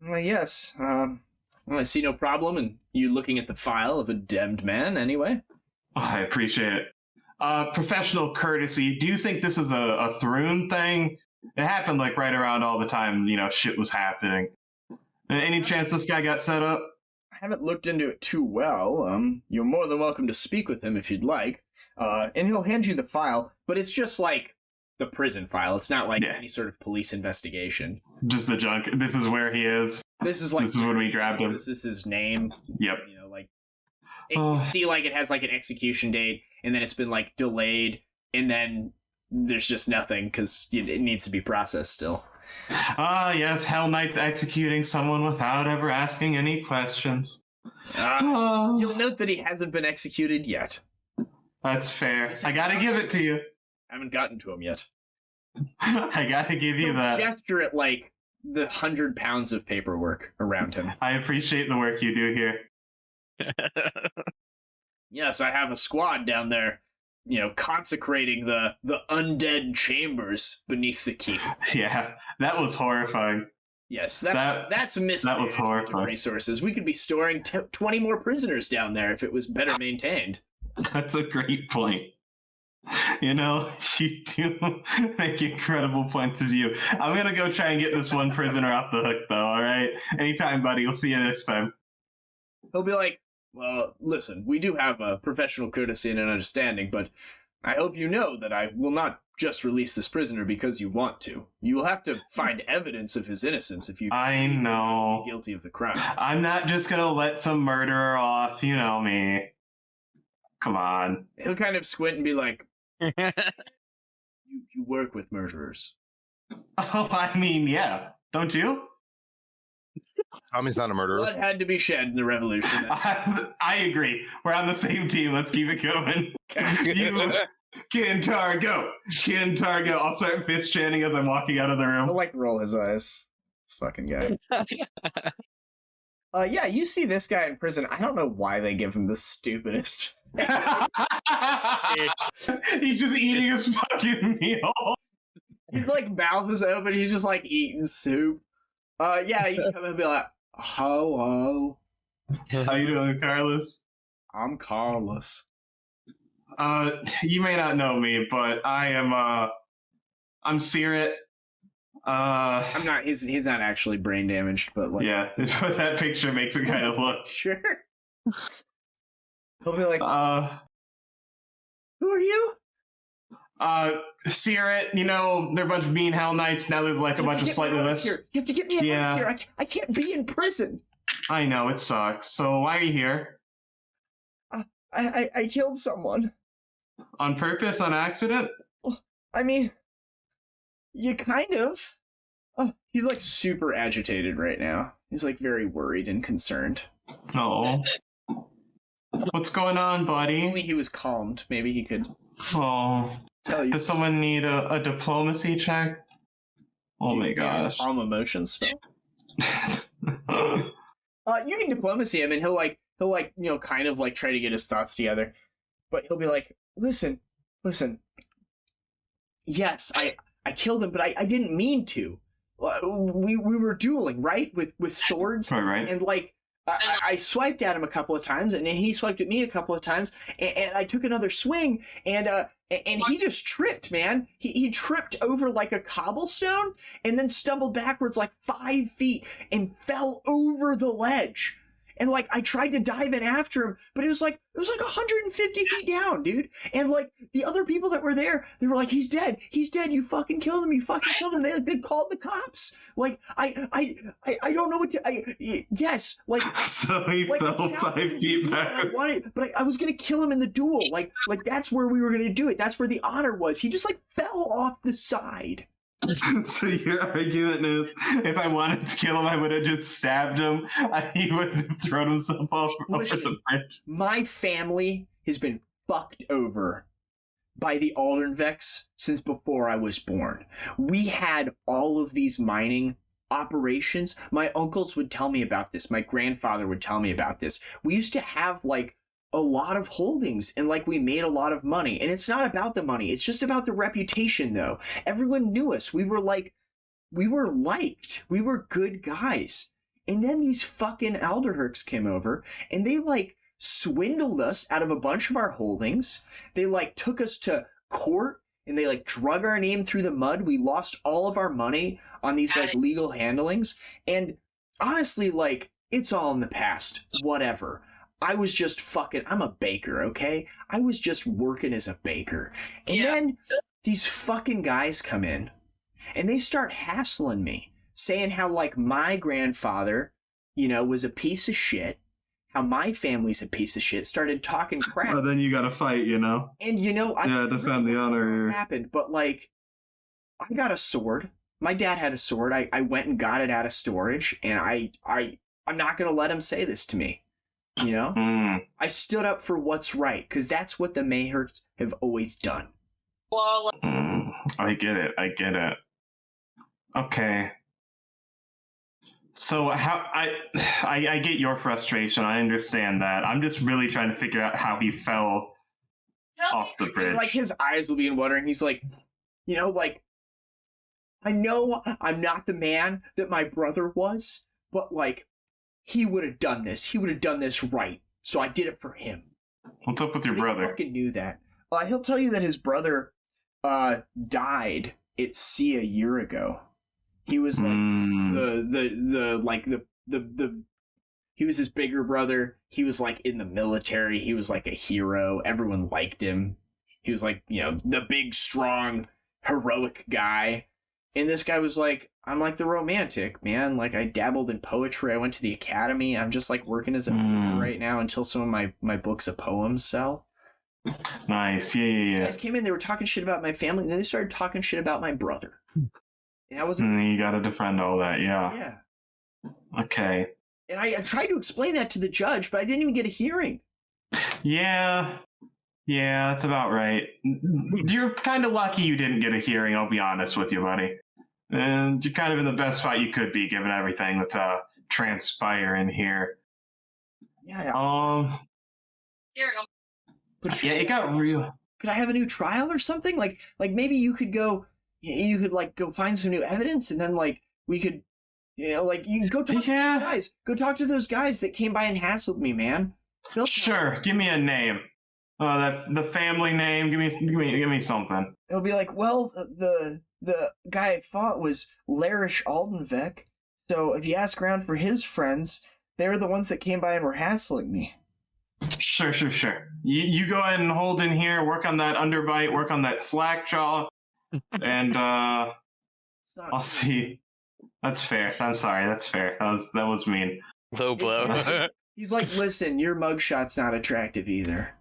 Yes, well, I see no problem in you looking at the file of a damned man, anyway. I appreciate it. Professional courtesy. Do you think this is a Thrun thing? It happened like right around all the time, shit was happening. Any chance this guy got set up? I haven't looked into it too well. You're more than welcome to speak with him if you'd like. And he'll hand you the file, but it's just like the prison file. It's not like any sort of police investigation. Just the junk. This is where he is. This is when we grabbed him. This is his name. Yep. You see, like, it has like an execution date, and then it's been like delayed, and then there's just nothing because it needs to be processed still. Ah, yes, Hell Knight's executing someone without ever asking any questions. You'll note that he hasn't been executed yet. That's fair. I gotta give it to you. I haven't gotten to him yet. I gotta give you that. Gesture at, like, the 100 pounds of paperwork around him. I appreciate the work you do here. Yes, I have a squad down there, consecrating the undead chambers beneath the keep. Yeah, that was horrifying. Yes, that's mismanagement of resources. We could be storing 20 more prisoners down there if it was better maintained. That's a great point. You do make incredible points of view. I'm gonna go try and get this one prisoner off the hook, though, alright? Anytime, buddy. We'll see you next time. He'll be like, well, listen, we do have a professional courtesy and an understanding, but I hope you know that I will not just release this prisoner because you want to. You will have to find evidence of his innocence if you know guilty of the crime. I'm not just gonna let some murderer off, you know me. Come on. He'll kind of squint and be like, you work with murderers. Oh, I mean, yeah. Don't you? Tommy's not a murderer. Blood had to be shed in the revolution. I agree. We're on the same team. Let's keep it going. You, Kintargo. I'll start fist chanting as I'm walking out of the room. He'll, like, roll his eyes. This fucking guy. Yeah, you see this guy in prison. I don't know why they give him the stupidest. He's just eating his fucking meal. His, like, mouth is open. He's just, like, eating soup. Yeah, you can come and be like, hello. How you doing, Carlos? I'm Carlos. You may not know me, but I'm Caerrat. I'm not. He's not actually brain damaged, but like, yeah, but that picture makes it kind of look. Sure. He'll be like, who are you? Caerrat. They're a bunch of mean Hell Knights. Now there's like a bunch of slightly less. You have to get me out of here. I can't be in prison. I know it sucks. So why are you here? I killed someone. On purpose? On accident? I mean, you kind of. Oh, he's like super agitated right now. He's like very worried and concerned. Oh. What's going on, buddy? If only he was calmed. Maybe he could tell you. Does someone need a diplomacy check? Oh my gosh. Calm emotion spell. You can diplomacy him and he'll kind of like try to get his thoughts together. But he'll be like, listen. Yes, I killed him, but I didn't mean to. We were dueling, right? With swords. Right. And like, I swiped at him a couple of times, and then he swiped at me a couple of times, and I took another swing, and he just tripped, man. He tripped over like a cobblestone, and then stumbled backwards like 5 feet, and fell over the ledge. And like, I tried to dive in after him, but it was like 150 feet down, dude. And like, the other people that were there, they were like, he's dead, you fucking killed him, They called the cops. Like, I don't know what to, yes, like. So he fell 5 feet back. But I was gonna kill him in the duel. Like that's where we were gonna do it. That's where the honor was. He just like fell off the side. So your argument is, if I wanted to kill him, I would have just stabbed him. He wouldn't have thrown himself over the bridge. My family has been fucked over by the Aldernvex since before I was born. We had all of these mining operations. My uncles would tell me about this. My grandfather would tell me about this. We used to have like a lot of holdings and like we made a lot of money, and it's not about the money, it's just about the reputation though. Everyone knew us. We were liked, we were good guys. And then these fucking Alderherks came over and they like swindled us out of a bunch of our holdings. They like took us to court and they like drug our name through the mud. We lost all of our money on these like legal handlings, and honestly, like, it's all in the past. Whatever. I was just I'm a baker, okay? I was just working as a baker. And then these fucking guys come in and they start hassling me, saying how like my grandfather, was a piece of shit, how my family's a piece of shit, started talking crap. Well, then you gotta fight, And I defend the honor here. happened, but like, I got a sword. my dad had a sword. I went and got it out of storage, and I'm not going to let him say this to me. You know? I stood up for what's right, because that's what the Mayherts have always done. I get it. Okay. So how I get your frustration. I understand that. I'm just really trying to figure out how he fell off the bridge. Like, his eyes will be watering. He's like, you know, like, I know I'm not the man that my brother was, but, like, he would have done this. He would have done this right. So I did it for him. What's up with your brother? I fucking knew that. He'll tell you that his brother died at sea a year ago. He was like he was his bigger brother. He was like in the military. He was like a hero. Everyone liked him. He was like, you know, the big, strong, heroic guy. And this guy was like, I'm like the romantic, man. Like, I dabbled in poetry. I went to the academy. I'm just like working as a poet right now until some of my books of poems sell. Nice. Yeah. These guys came in, they were talking shit about my family, and then they started talking shit about my brother. And I wasn't. You gotta defend all that, yeah. Yeah. Okay. And I tried to explain that to the judge, but I didn't even get a hearing. Yeah, that's about right. You're kind of lucky you didn't get a hearing, I'll be honest with you, buddy. And you're kind of in the best spot you could be, given everything that's transpiring here. Yeah. Yeah, it got real. Could I have a new trial or something? Like maybe you could go find some new evidence, and then like we could, you know, like you can go talk to those guys. Go talk to those guys that came by and hassled me, man. Sure, give me a name. The family name. Give me something. They'll be like, well, the guy I fought was Larish Aldenvec. So if you ask around for his friends, they were the ones that came by and were hassling me. Sure. You go ahead and hold in here, work on that underbite, work on that slack jaw, and I'll see. That's fair. I'm sorry, that's fair. That was mean. Low blow. He's like, listen, your mugshot's not attractive either.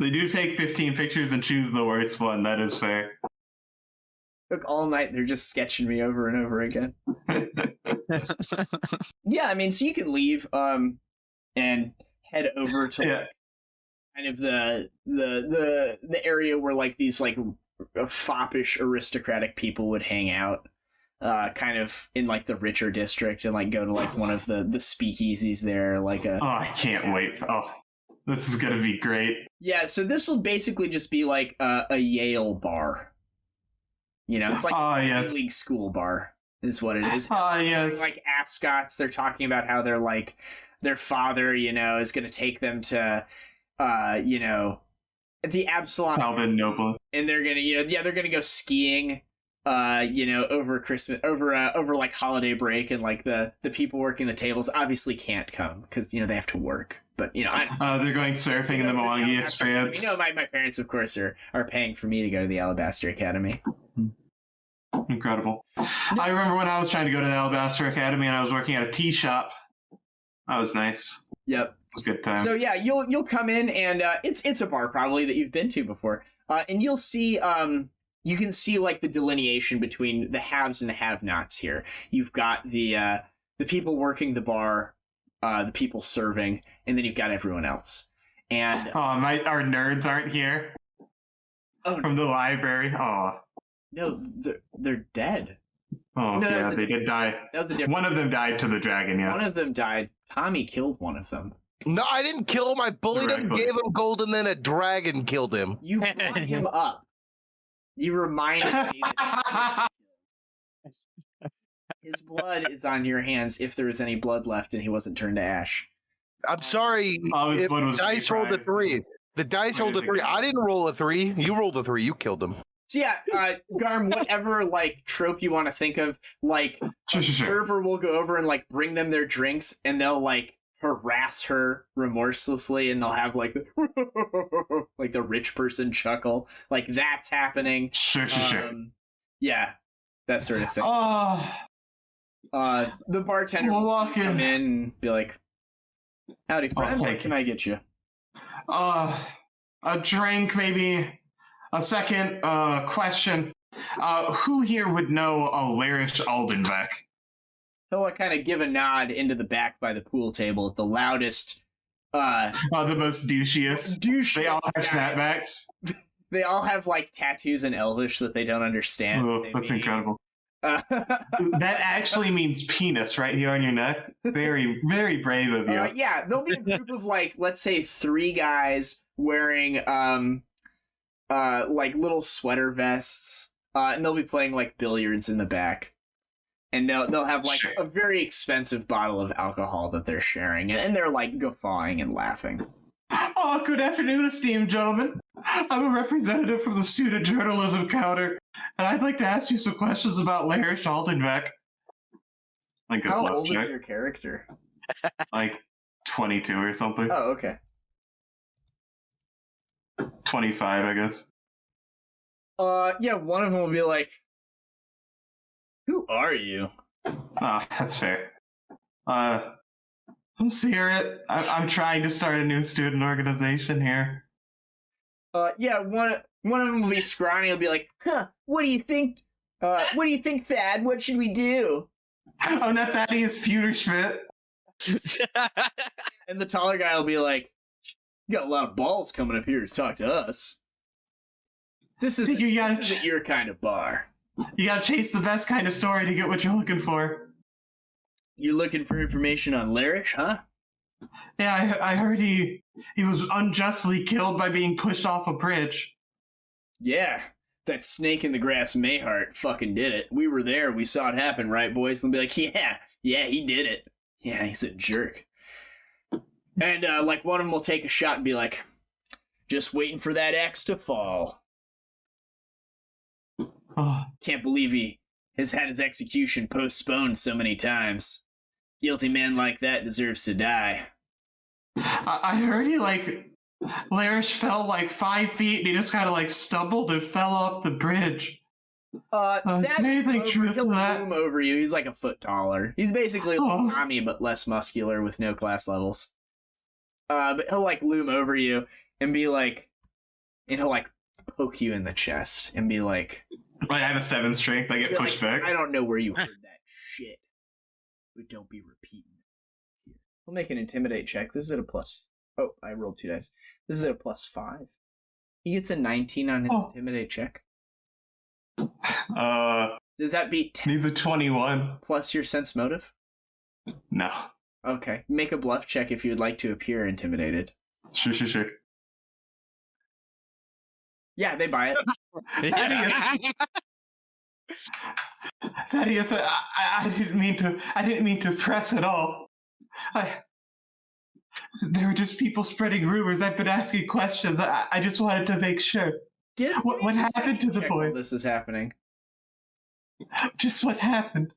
They do take 15 pictures and choose the worst one. That is fair. Look, all night they're just sketching me over and over again. Yeah, I mean, so you can leave and head over to kind of the area where like these like foppish aristocratic people would hang out, kind of in like the richer district, and like go to like one of the speakeasies there, like a. Oh, I can't wait! Oh, this is gonna be great. Yeah, so this will basically just be like a Yale bar. You know, it's like a league school bar is what it is. Yes. Like ascots, they're talking about how they're like their father, you know, is going to take them to, you know, the Absalom. Alvin Noble. And they're going to, you know, they're going to go skiing, you know, over Christmas, over like holiday break, and like the people working the tables obviously can't come because, you know, they have to work. But, you know, they're going surfing in the Milani Expanse. You know, my parents, of course, are paying for me to go to the Alabaster Academy. Incredible. I remember when I was trying to go to the Alabaster Academy and I was working at a tea shop. That was nice. Yep. It was a good time. So yeah, you'll come in, and it's a bar probably that you've been to before. And you'll see you can see like the delineation between the haves and the have-nots here. You've got the people working the bar, the people serving, and then you've got everyone else. And our nerds aren't here. Oh, from the library. Oh. No, they're dead. Oh, no, yeah, they did die. That was a different. One of them died to the dragon, yes. One of them died. Tommy killed one of them. No, I didn't kill him. I bullied him, gave him gold, and then a dragon killed him. You brought him up. You reminded me that his blood is on your hands if there was any blood left and he wasn't turned to ash. I'm sorry. The dice rolled a 3. The dice rolled a 3. I didn't roll a 3. You rolled a 3. You killed him. So yeah, Garm, whatever like trope you want to think of, like a server will go over and like bring them their drinks, and they'll like harass her remorselessly, and they'll have like the like the rich person chuckle, like that's happening. Sure. Yeah, that sort of thing. The bartender will come in and be like, "Howdy, friend. What can I get you?" A drink, maybe. A second question. Who here would know a Larish Aldenbeck? He'll kind of give a nod into the back by the pool table at the loudest. The most douchiest. They all have snapbacks. They all have like tattoos in Elvish that they don't understand. Oh, that's incredible. That actually means penis right here on your neck. Very, very brave of you. Yeah, there'll be a group of like, let's say 3 guys wearing like little sweater vests, and they'll be playing like billiards in the back. And they'll have like a very expensive bottle of alcohol that they're sharing, and they're like guffawing and laughing. Oh, good afternoon, esteemed gentlemen. I'm a representative from the Student Journalism Counter, and I'd like to ask you some questions about Larish Aldenbeck. How old is your character? Like 22 or something. Oh, okay. 25, I guess. Yeah, one of them will be like, "Who are you?" Oh, that's fair. I'm Caerrat. I'm trying to start a new student organization here. Yeah, one of them will be scrawny. He'll be like, "Huh? What do you think? What do you think, Thad? What should we do?" Oh, not Thaddeus Pewterschmidt. And the taller guy will be like, "You got a lot of balls coming up here to talk to us. This isn't your kind of bar. You gotta chase the best kind of story to get what you're looking for." You're looking for information on Larish, huh? Yeah, I heard he was unjustly killed by being pushed off a bridge. Yeah, that snake in the grass Mayhart fucking did it. We were there, we saw it happen, right, boys? And they'll be like, yeah, he did it. Yeah, he's a jerk. And, like, one of them will take a shot and be like, "Just waiting for that axe to fall." Oh. Can't believe he has had his execution postponed so many times. Guilty man like that deserves to die. I heard he, like, Larish fell, like, 5 feet, and he just kind of, like, stumbled and fell off the bridge. Is there anything truth to that? He'll loom over you. He's like a foot taller. He's basically like Tommy, but less muscular with no class levels. But he'll, like, loom over you and be like... And he'll, like, poke you in the chest and be like... I have a 7 strength, I get pushed back. I don't know where you heard that shit. But don't be repeating it. We'll make an intimidate check. This is at a plus... Oh, I rolled 2 dice. This is at a +5. He gets a 19 on his intimidate check. Does that beat 10? Needs a 21. Plus your sense motive? No. Okay. Make a bluff check if you would like to appear intimidated. Sure. Yeah, they buy it. Thaddeus, I didn't mean to press at all. There were just people spreading rumors. I've been asking questions. I just wanted to make sure. What happened to the boy? This is happening. Just what happened?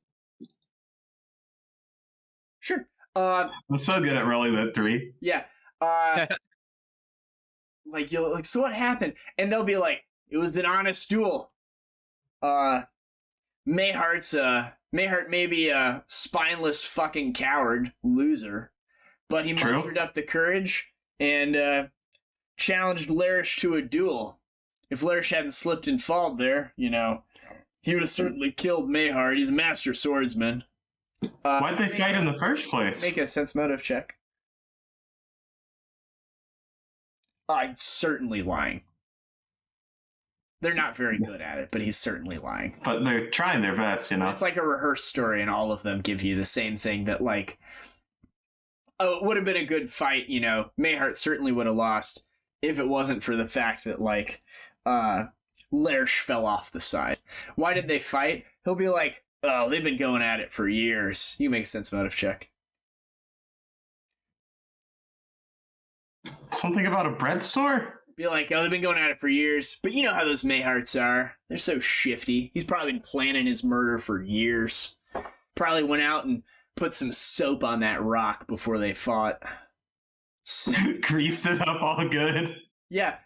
Sure. I'm so good at rolling that 3. Yeah. Like, you'll like, so what happened? And they'll be like, it was an honest duel. Mayhart may be a spineless fucking coward loser, but he mustered up the courage and challenged Larish to a duel. If Larish hadn't slipped and fallen there, he would have certainly killed Mayhart. He's a master swordsman. Why'd they fight in the first place? Make a sense motive check. Certainly lying. They're not very good at it, but he's certainly lying. But they're trying their best, It's like a rehearsed story, and all of them give you the same thing that, like, it would have been a good fight, Mayhart certainly would have lost if it wasn't for the fact that, like, Larish fell off the side. Why did they fight? He'll be like, oh, they've been going at it for years. You make a sense motive check. Something about a bread store? Be like, oh, they've been going at it for years. But you know how those Mayharts are. They're so shifty. He's probably been planning his murder for years. Probably went out and put some soap on that rock before they fought. Greased it up all good. Yeah.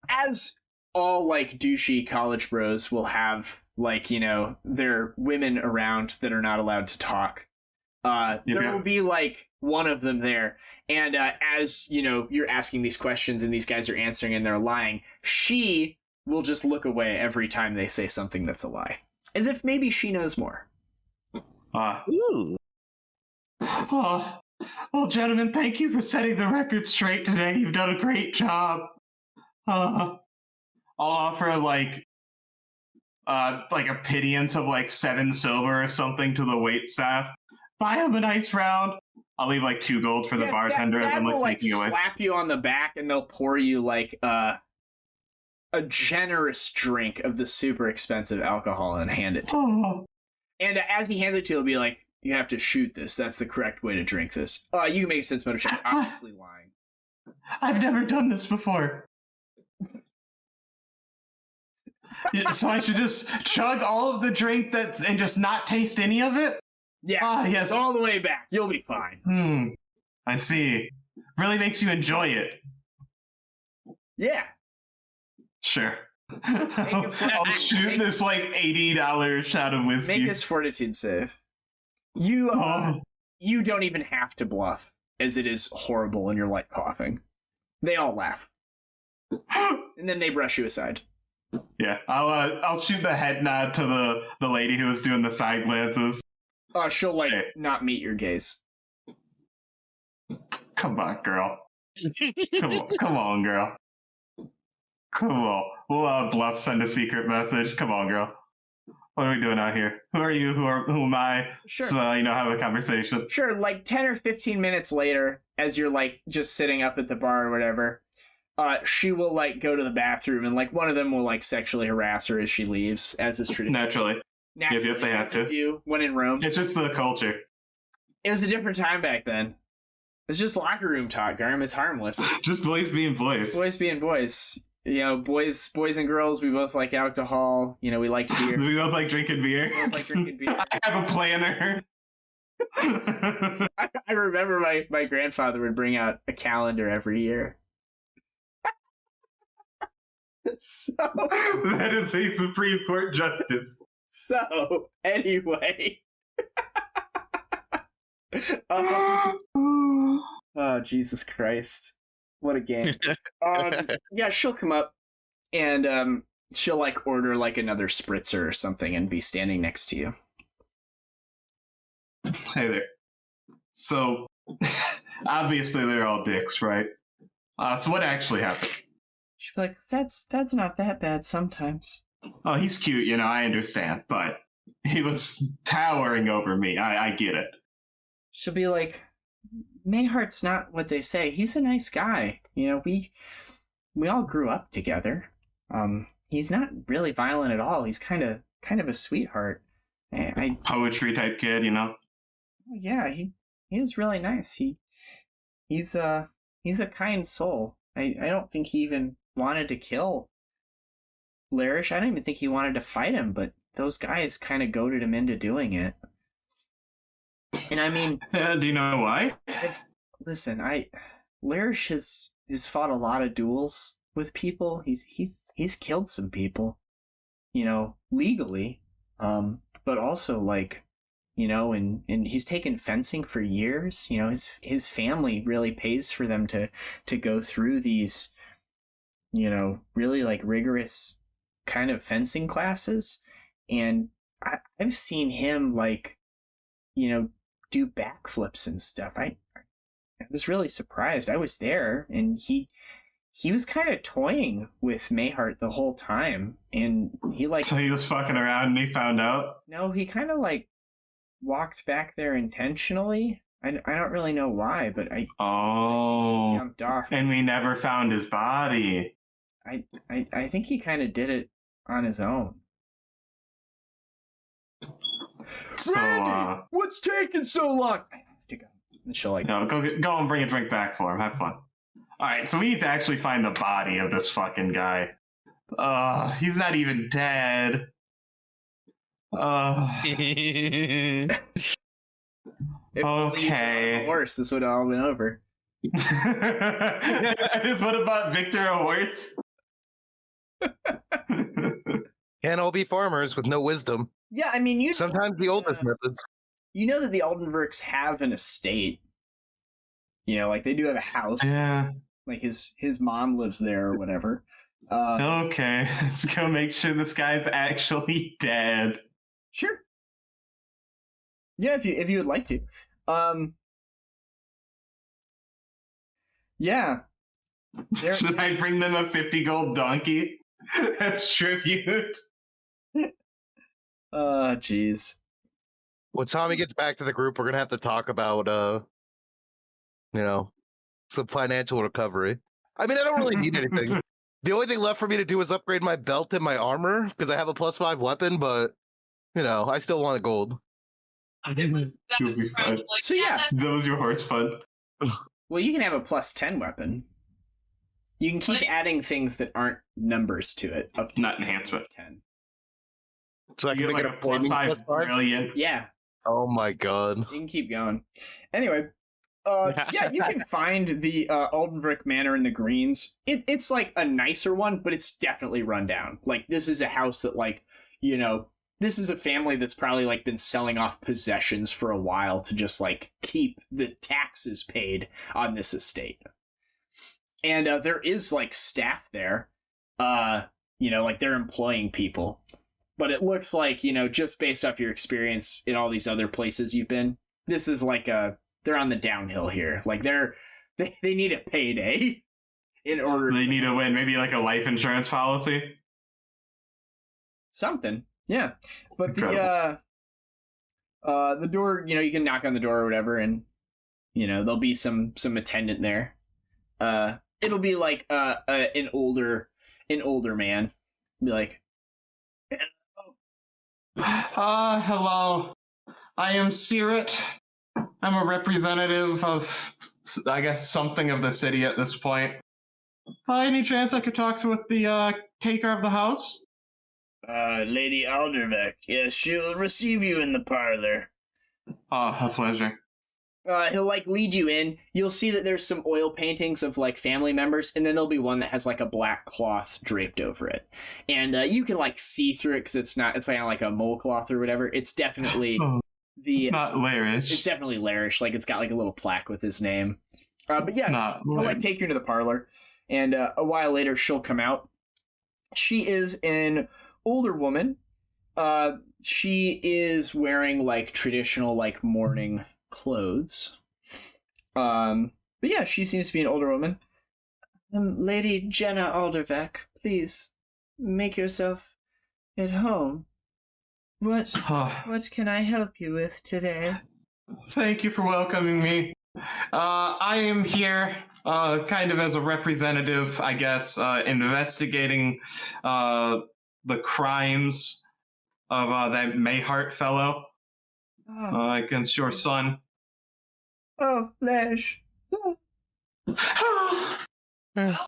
As all, like, douchey college bros will have, like, their women around that are not allowed to talk. There will be, like, one of them there, and as, you're asking these questions and these guys are answering and they're lying, she will just look away every time they say something that's a lie. As if maybe she knows more. Ooh. Well, gentlemen, thank you for setting the record straight today. You've done a great job. I'll offer like a pittance of like 7 silver or something to the waitstaff. Buy him a nice round. I'll leave like 2 gold for the bartender as I'm like sneaking away. Slap you on the back and they'll pour you like a generous drink of the super expensive alcohol and hand it to you. And as he hands it to you, he'll be like, "You have to shoot this. That's the correct way to drink this." You can make sense motor check. Obviously lying. I've never done this before. So I should just chug all of the drink and just not taste any of it? Yeah, yes. All the way back. You'll be fine. I see. Really makes you enjoy it. Yeah. Sure. I'll shoot this like $80 shot of whiskey. Make his fortitude save. You don't even have to bluff, as it is horrible and you're like coughing. They all laugh. And then they brush you aside. Yeah, I'll shoot the head nod to the lady who was doing the side glances. She'll not meet your gaze. Come on, girl. Come on, girl. Come on. We'll bluff send a secret message. Come on, girl. What are we doing out here? Who are you? Who am I? Sure. So, have a conversation. Sure, like 10 or 15 minutes later, as you're like just sitting up at the bar or whatever, she will like go to the bathroom and like one of them will like sexually harass her as she leaves, as is tradition. Naturally. Yep, they have to. Do when in Rome. It's just the culture. It was a different time back then. It's just locker room talk, Garm. It's harmless. Just boys being boys. Just boys being boys. Boys and girls, we both like alcohol. We like beer. We both like drinking beer. I have a planner. I remember my grandfather would bring out a calendar every year. So that is a Supreme Court justice. So anyway. Oh, Jesus Christ. What a game. Yeah, she'll come up and she'll like order like another spritzer or something and be standing next to you. Hey there. So, obviously they're all dicks, right? So what actually happened? She'll be like, that's not that bad sometimes. Oh, he's cute, I understand, but he was towering over me. I get it. She'll be like, Mayhart's not what they say. He's a nice guy. We all grew up together. He's not really violent at all. He's kind of a sweetheart. Poetry type kid, Yeah, he was really nice. He's a kind soul. I don't think he even wanted to kill Larish. I don't even think he wanted to fight him, but those guys kind of goaded him into doing it. And I mean, do you know why? Listen, Larish has fought a lot of duels with people. He's killed some people, legally, but also and he's taken fencing for years. His family really pays for them to go through these, really rigorous kind of fencing classes, and I've seen him do backflips and stuff. I was really surprised. I was there, and he was kind of toying with Mayhart the whole time, and So he was fucking around and he found out? No, he kind of walked back there intentionally. I don't really know why, but he jumped off. And we never found his body. I think he kind of did it on his own. So, Randy, what's taking so long? I have to go. And she'll go and bring a drink back for him. Have fun. All right, so we need to actually find the body of this fucking guy. He's not even dead. Okay. Horse, this would have all been over. I just would have bought Victor a horse. Can't all be farmers with no wisdom. Yeah, I mean, sometimes the oldest methods. You know that the Oldenburgs have an estate. They do have a house. Yeah. His mom lives there or whatever. Okay, let's go make sure this guy's actually dead. Sure. Yeah, if you would like to. Yeah. Should I bring them a 50 gold donkey? That's tribute. Jeez. When Tommy gets back to the group, we're gonna have to talk about some financial recovery. I mean, I don't really need anything. The only thing left for me to do is upgrade my belt and my armor because I have a +5 weapon, but I still want gold. You'll be fine. So yeah, That was your horse fun. well, you can have a +10 weapon. You can keep adding things that aren't numbers to it up to Not enhancement. 10. So I can You make get it like a a flaming +5. +5? Brilliant. Yeah, Oh my god. you can keep going. Anyway, yeah, you can find the Aldenbrick Manor in the Greens. It's like a nicer one, but it's definitely run down. Like, this is a house that, like, this is a family that's probably, like, been selling off possessions for a while to just, like, keep the taxes paid on this estate. And there is, like, staff there. Like, they're employing people. But it looks like, just based off your experience in all these other places you've been, this is like they're on the downhill here. Like, they need a payday in order. They need a win. Maybe like a life insurance policy. Something. Yeah. But Incredible. the door, you can knock on the door or whatever, and there'll be some attendant there. It'll be like an older man. Be like, hello. I am Caerrat. I'm a representative of, I guess, something of the city at this point. Any chance I could talk with the taker of the house? Lady Alderbeck. Yes, she'll receive you in the parlor. A pleasure. He'll like lead you in. You'll see that there's some oil paintings of like family members, and then there'll be one that has like a black cloth draped over it, and you can like see through it because it's like a mole cloth or whatever. It's definitely Not Larish. It's definitely Larish. Like, it's got like a little plaque with his name. But yeah, Not he'll like take you into the parlor, and a while later she'll come out. She is an older woman. She is wearing like traditional like mourning clothes. But yeah, she seems to be an older woman. Lady Jenna Alderbeck, please make yourself at home. What can I help you with today? Thank you for welcoming me. I am here kind of as a representative, I guess, investigating the crimes of that Mayhart fellow against your son. Oh, Lesh. I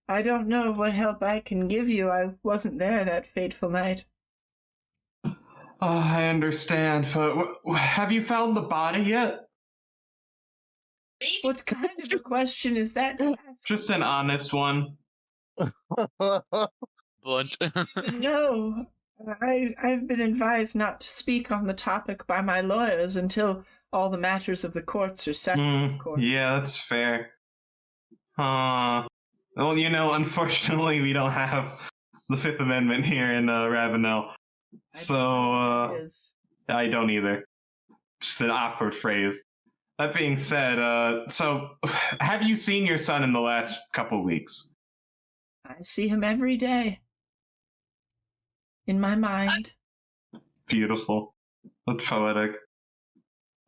don't know what help I can give you. I wasn't there that fateful night. I understand, but have you found the body yet? What kind of a question is that to ask? Just an honest one. Blunt. No, I've been advised not to speak on the topic by my lawyers until all the matters of the courts are settled in court. Yeah, that's fair. Well, unfortunately, we don't have the Fifth Amendment here in Ravounel. So, I don't either. Just an awkward phrase. That being said, so, have you seen your son in the last couple weeks? I see him every day. In my mind. Beautiful. That's poetic.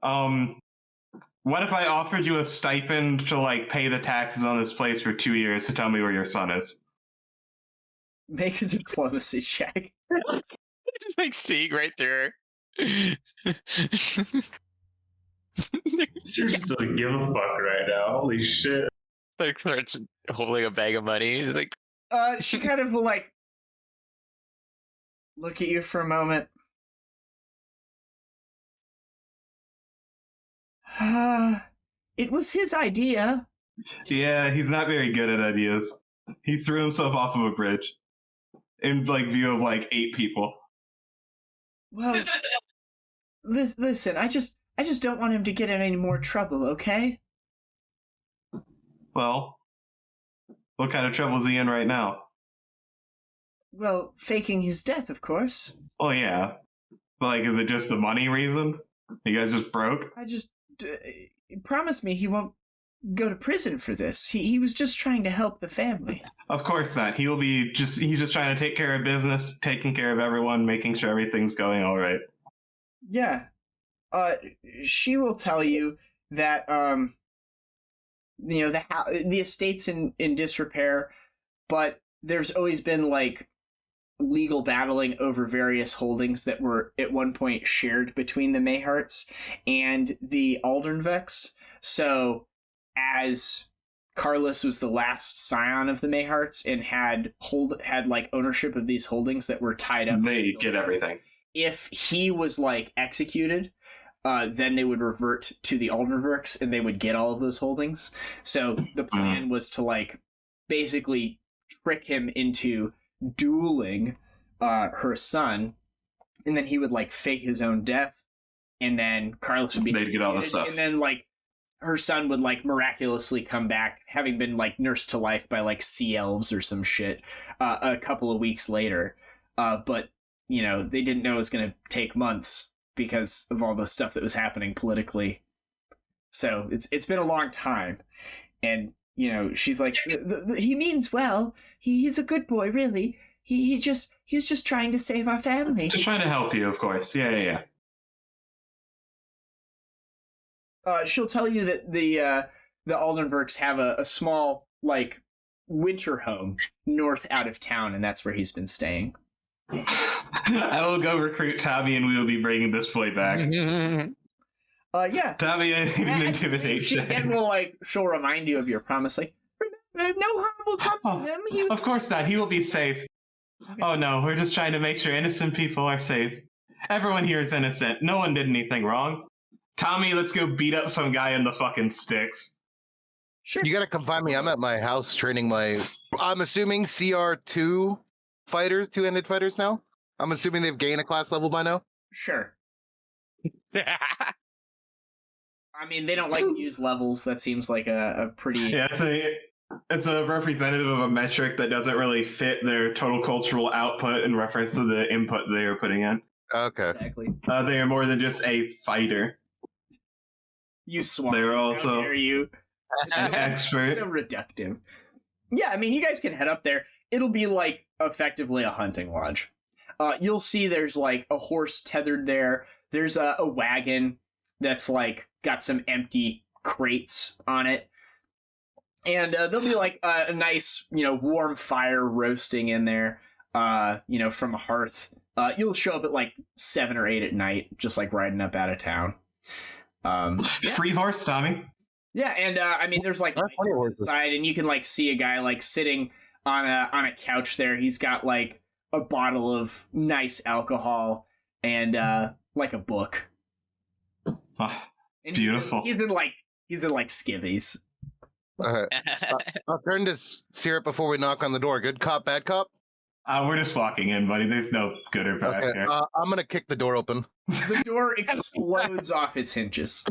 What if I offered you a stipend to, like, pay the taxes on this place for 2 years to tell me where your son is? Make a diplomacy check. Just like seeing right through her. Seriously doesn't give a fuck right now. Holy shit. Like starts holding a bag of money. Like, She kind of will like look at you for a moment. It was his idea. Yeah, he's not very good at ideas. He threw himself off of a bridge in like view of like 8 people. Well, listen, I just don't want him to get in any more trouble, okay? Well, What kind of trouble is he in right now? Well, faking his death, of course. Oh, yeah. Like, is it just the money reason? You guys just broke? I just... promise me he won't go to prison for this. He was just trying to help the family. Of course not. He's just trying to take care of business, taking care of everyone, making sure everything's going all right. Yeah. She will tell you that, the estate's in disrepair, but there's always been, like, legal battling over various holdings that were at one point shared between the Mayharts and the Aldernvex. So, as Carlos was the last scion of the Mayharts and had like ownership of these holdings that were tied up, they get everything. If he was like executed, then they would revert to the Aldernvex and they would get all of those holdings. So the plan was to like basically trick him into dueling her son, and then he would like fake his own death, and then Carlos would be they'd get all the stuff, and then like her son would like miraculously come back, having been like nursed to life by like sea elves or some shit a couple of weeks later. But they didn't know it was going to take months because of all the stuff that was happening politically. So it's been a long time, and she's like, he means well. He's a good boy, really. He was just trying to save our family. Just trying to help you, of course. Yeah. She'll tell you that the Aldernvex have a small like winter home north out of town, and that's where he's been staying. I will go recruit Tommy, and we will be bringing this boy back. Yeah. Tommy, I need an intimidation. And she'll remind you of your promise, like, no harm will come to him. Of course not. He will be safe. Okay. Oh no, we're just trying to make sure innocent people are safe. Everyone here is innocent. No one did anything wrong. Tommy, let's go beat up some guy in the fucking sticks. Sure. You gotta come find me. I'm at my house training I'm assuming CR2 fighters, two-handed fighters now? I'm assuming they've gained a class level by now? Sure. I mean, they don't like to use levels. That seems like a pretty... Yeah, it's a representative of a metric that doesn't really fit their total cultural output in reference to the input they are putting in. Okay. Exactly. They are more than just a fighter. You swap. They're also an expert. So reductive. Yeah, I mean, you guys can head up there. It'll be like effectively a hunting lodge. You'll see there's like a horse tethered there. There's a wagon that's like got some empty crates on it. And there'll be like a nice, warm fire roasting in there, from a hearth. You'll show up at like 7 or 8 at night, just like riding up out of town. Free horse, Tommy. Yeah, and I mean, there's like inside, and you can like see a guy like sitting on a couch there. He's got like a bottle of nice alcohol and like a book. Oh, and beautiful. He's in skivvies. I'll turn to Syrup before we knock on the door. Good cop, bad cop? We're just walking in, buddy. There's no good or bad here. I'm going to kick the door open. The door explodes off its hinges.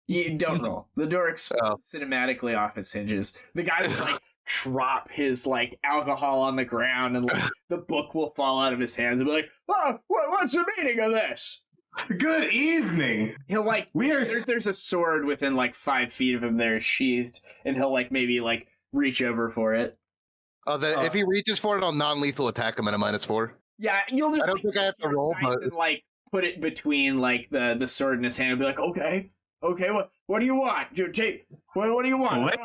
You don't roll. The door explodes cinematically off its hinges. The guy will like drop his like alcohol on the ground, and like the book will fall out of his hands and be like, "Oh, what's the meaning of this?" Good evening. He'll like there's a sword within like 5 feet of him there sheathed, and he'll like maybe like reach over for it. If he reaches for it, I'll non-lethal attack him at a -4. Yeah, you'll just. I don't think I have to roll, but and, like put it between like the sword in his hand and be like, okay, what do you want? What do you want?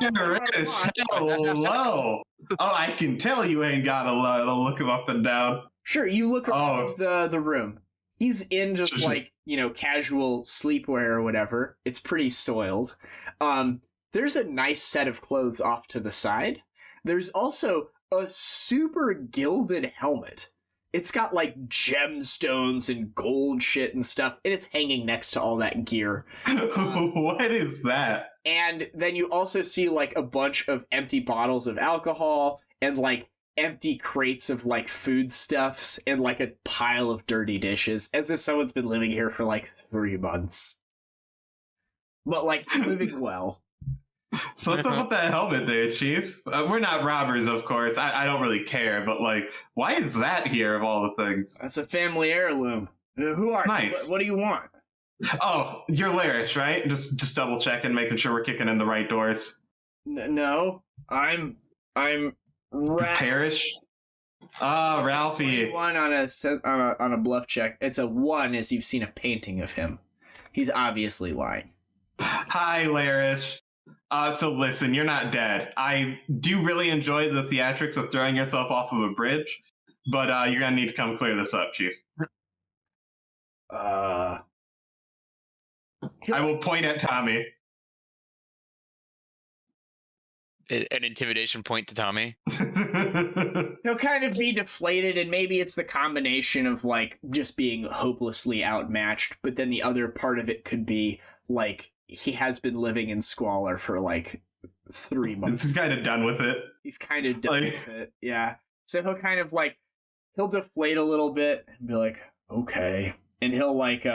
Hello. Oh, I can tell you ain't got a look him up and down. Sure, you look around the room. He's in just like, casual sleepwear or whatever. It's pretty soiled. There's a nice set of clothes off to the side. There's also a super gilded helmet. It's got like gemstones and gold shit and stuff, and it's hanging next to all that gear. What is that? And then you also see like a bunch of empty bottles of alcohol and like empty crates of like foodstuffs and like a pile of dirty dishes, as if someone's been living here for like 3 months. But like living well. So what's up with that helmet there, Chief? We're not robbers, of course. I don't really care, but like, why is that here of all the things? That's a family heirloom. Who are Nice. you? What do you want? Oh, you're Larish, right? Just double checking, making sure we're kicking in the right doors. No, I'm Parish. Ah, Ralphie. 1 on a bluff check. It's a 1 as you've seen a painting of him. He's obviously lying. Hi, Larish. So listen, you're not dead. I do really enjoy the theatrics of throwing yourself off of a bridge, but you're gonna need to come clear this up, Chief. I will point at Tommy. An intimidation point to Tommy. He'll kind of be deflated, and maybe it's the combination of like just being hopelessly outmatched, but then the other part of it could be like he has been living in squalor for like 3 months. He's kind of done with it. He's kind of done with it, yeah. So he'll kind of like he'll deflate a little bit and be like, okay, and he'll like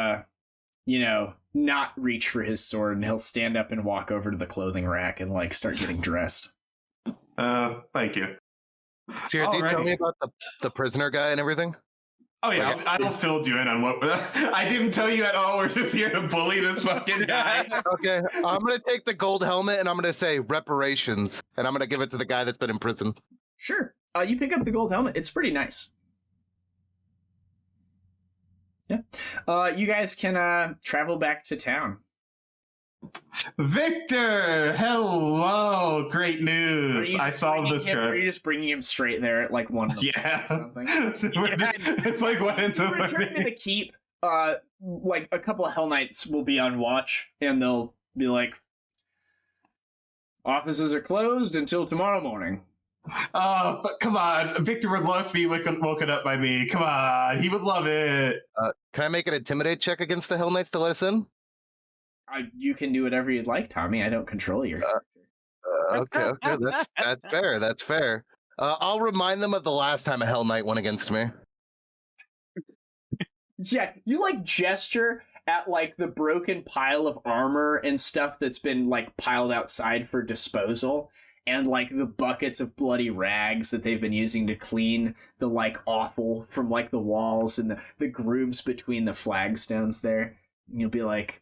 not reach for his sword, and he'll stand up and walk over to the clothing rack and like start getting dressed. Thank you. Sierra, do you tell me about the prisoner guy and everything? Oh yeah, I'll fill you in on what I didn't tell you at all. We're just here to bully this fucking guy. Okay, I'm gonna take the gold helmet and I'm gonna say reparations, and I'm gonna give it to the guy that's been in prison. Sure. You pick up the gold helmet. It's pretty nice. Yeah. You guys can travel back to town. Victor, hello! Great news. I solved this crime. Are you just bringing him straight there at like 1 Yeah. or something? It's like what in the return to the keep. Like a couple of Hell Knights will be on watch, and they'll be like, "Offices are closed until tomorrow morning." Oh, come on. Victor would love to be woken up by me. Come on. He would love it. Can I make an intimidate check against the Hell Knights to let us in? You can do whatever you'd like, Tommy. I don't control your character. Okay. That's fair. I'll remind them of the last time a Hell Knight went against me. Yeah, you like gesture at like the broken pile of armor and stuff that's been like piled outside for disposal, and like the buckets of bloody rags that they've been using to clean the like offal from like the walls and the grooves between the flagstones there. And you'll be like,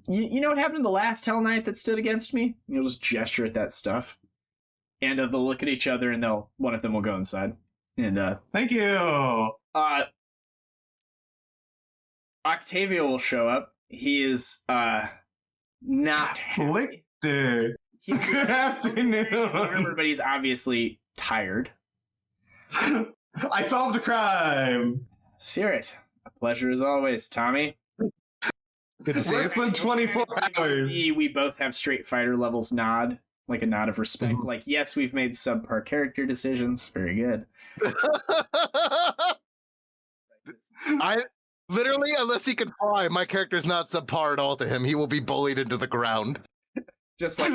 you know what happened to the last Hell Knight that stood against me? And you'll just gesture at that stuff. And they'll look at each other, and one of them will go inside. And thank you. Octavio will show up. He is not happy. Victor. Good afternoon. But he's obviously tired. I solved a crime. Seerrit, a pleasure as always, Tommy. Good to see you. Less than 24 hours. We both have Straight Fighter levels nod, like a nod of respect. Mhm. Like, yes, we've made subpar character decisions. Very good. I literally, unless he can fly, my character's not subpar at all to him. He will be bullied into the ground. Just like,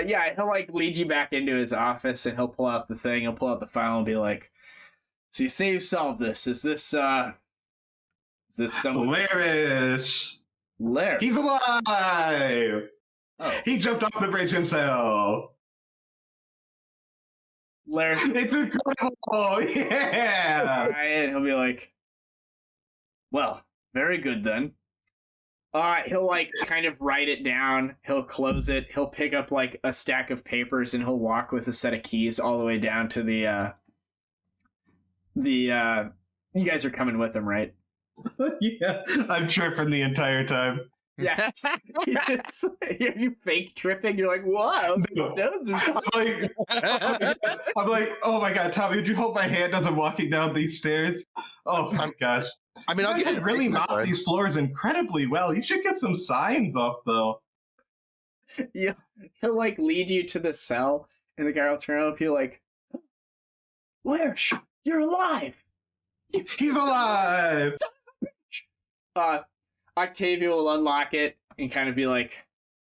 yeah, he'll like lead you back into his office, and he'll pull out the thing. He'll pull out the file and be like, "So you say you solved this? Is this someone?" Larish. Larish. He's alive. Oh. He jumped off the bridge himself. Larish. It's incredible. Yeah. And he'll be like, "Well, very good then." He'll like kind of write it down. He'll close it. He'll pick up like a stack of papers, and he'll walk with a set of keys all the way down to the. You guys are coming with him, right? Yeah, I'm tripping the entire time. Yeah. You fake tripping. You're like, "Whoa, the stones are so." I'm like, oh my god, Tommy, would you hope my hand doesn't walking down these stairs? Oh my gosh. I mean, You guys had really mapped these floors incredibly well. You should get some signs up, though. Yeah, he'll like lead you to the cell, and the guy will turn up. He'll like, "Larish, you're alive." He's alive. Octavia will unlock it and kind of be like,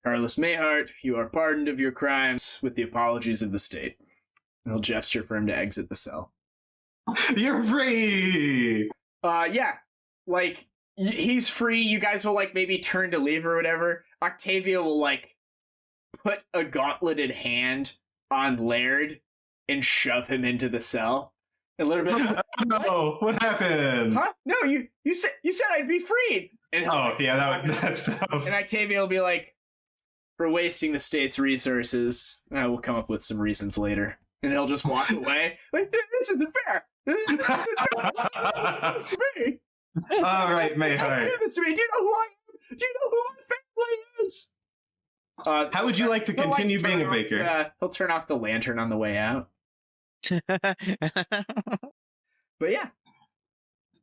"Carlos Mayhart, you are pardoned of your crimes with the apologies of the state." And he'll gesture for him to exit the cell. You're free. Yeah, like he's free. You guys will like maybe turn to leave or whatever. Octavia will like put a gauntleted hand on Laird and shove him into the cell. A little bit. No, what happened? Huh? No, you said I'd be freed. And that's tough. And Octavia will be like, for wasting the state's resources. We'll come up with some reasons later. And he'll just walk away. Like, this isn't fair. This isn't fair. This to me. All right, Mayheart. This to me. Do you know who I am? Do you know who my family is? How would you like to continue being a baker? He'll turn off the lantern on the way out. But yeah.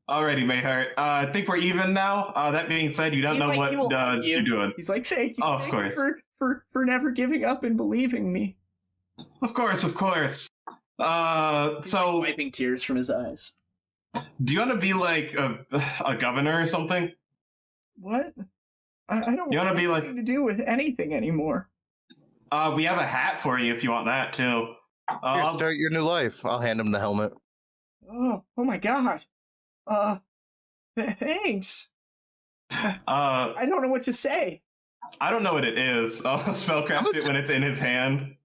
Alrighty, Mayheart. I think we're even now. That being said, you don't know what you're doing. He's like, thank you. Oh, of course. For never giving up and believing me. Of course. He's So wiping tears from his eyes. Do you want to be like a governor or something? What? I don't you want to be like to do with anything anymore. We have a hat for you if you want that too. Here, start your new life. I'll hand him the helmet. Oh my god. Thanks. I don't know what to say. I don't know what it is. I'll spellcraft it when it's in his hand.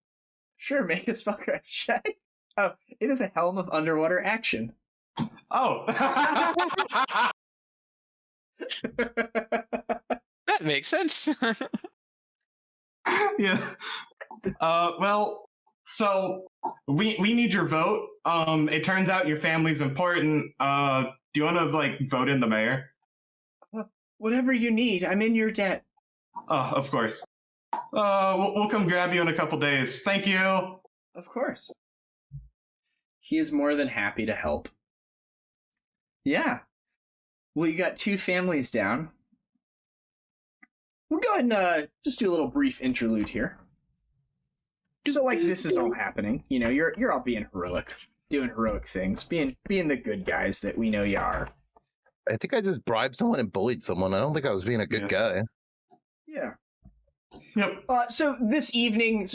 Sure, make a spellcraft check. Oh, it is a helm of underwater action. Oh. That makes sense. Yeah. Well, so we need your vote. It turns out your family's important. Do you want to like vote in the mayor? Whatever you need. I'm in your debt. Oh, of course. We'll come grab you in a couple days. Thank you. Of course. He is more than happy to help. Yeah. Well, you got 2 families down. We'll go ahead and just do a little brief interlude here. So, like, this is all happening. You know, you're all being heroic, doing heroic things, being the good guys that we know you are. I think I just bribed someone and bullied someone. I don't think I was being a good guy. Yeah. Yep. So this evening,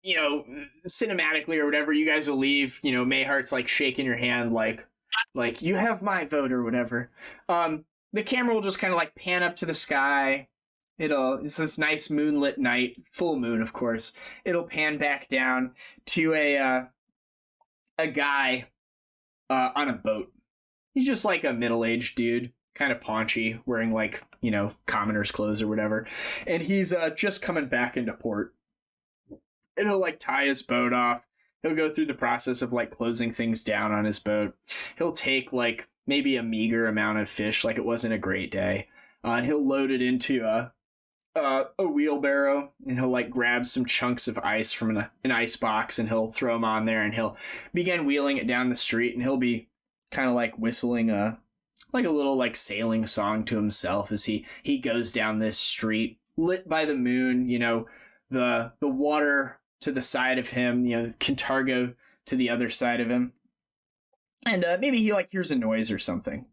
you know, cinematically or whatever, you guys will leave. You know, Mayheart's like shaking your hand, like you have my vote or whatever. The camera will just kind of like pan up to the sky. It's this nice moonlit night, full moon, of course. It'll pan back down to a guy on a boat. He's just like a middle-aged dude, kind of paunchy, wearing like, you know, commoner's clothes or whatever. And he's just coming back into port. And he'll like tie his boat off. He'll go through the process of like closing things down on his boat. He'll take like maybe a meager amount of fish, like it wasn't a great day. And he'll load it into a wheelbarrow, and he'll like grab some chunks of ice from an ice box, and he'll throw them on there, and he'll begin wheeling it down the street, and he'll be kind of like whistling a little like sailing song to himself as he goes down this street lit by the moon. You know, the water to the side of him, you know, Kintargo to the other side of him, and maybe he like hears a noise or something.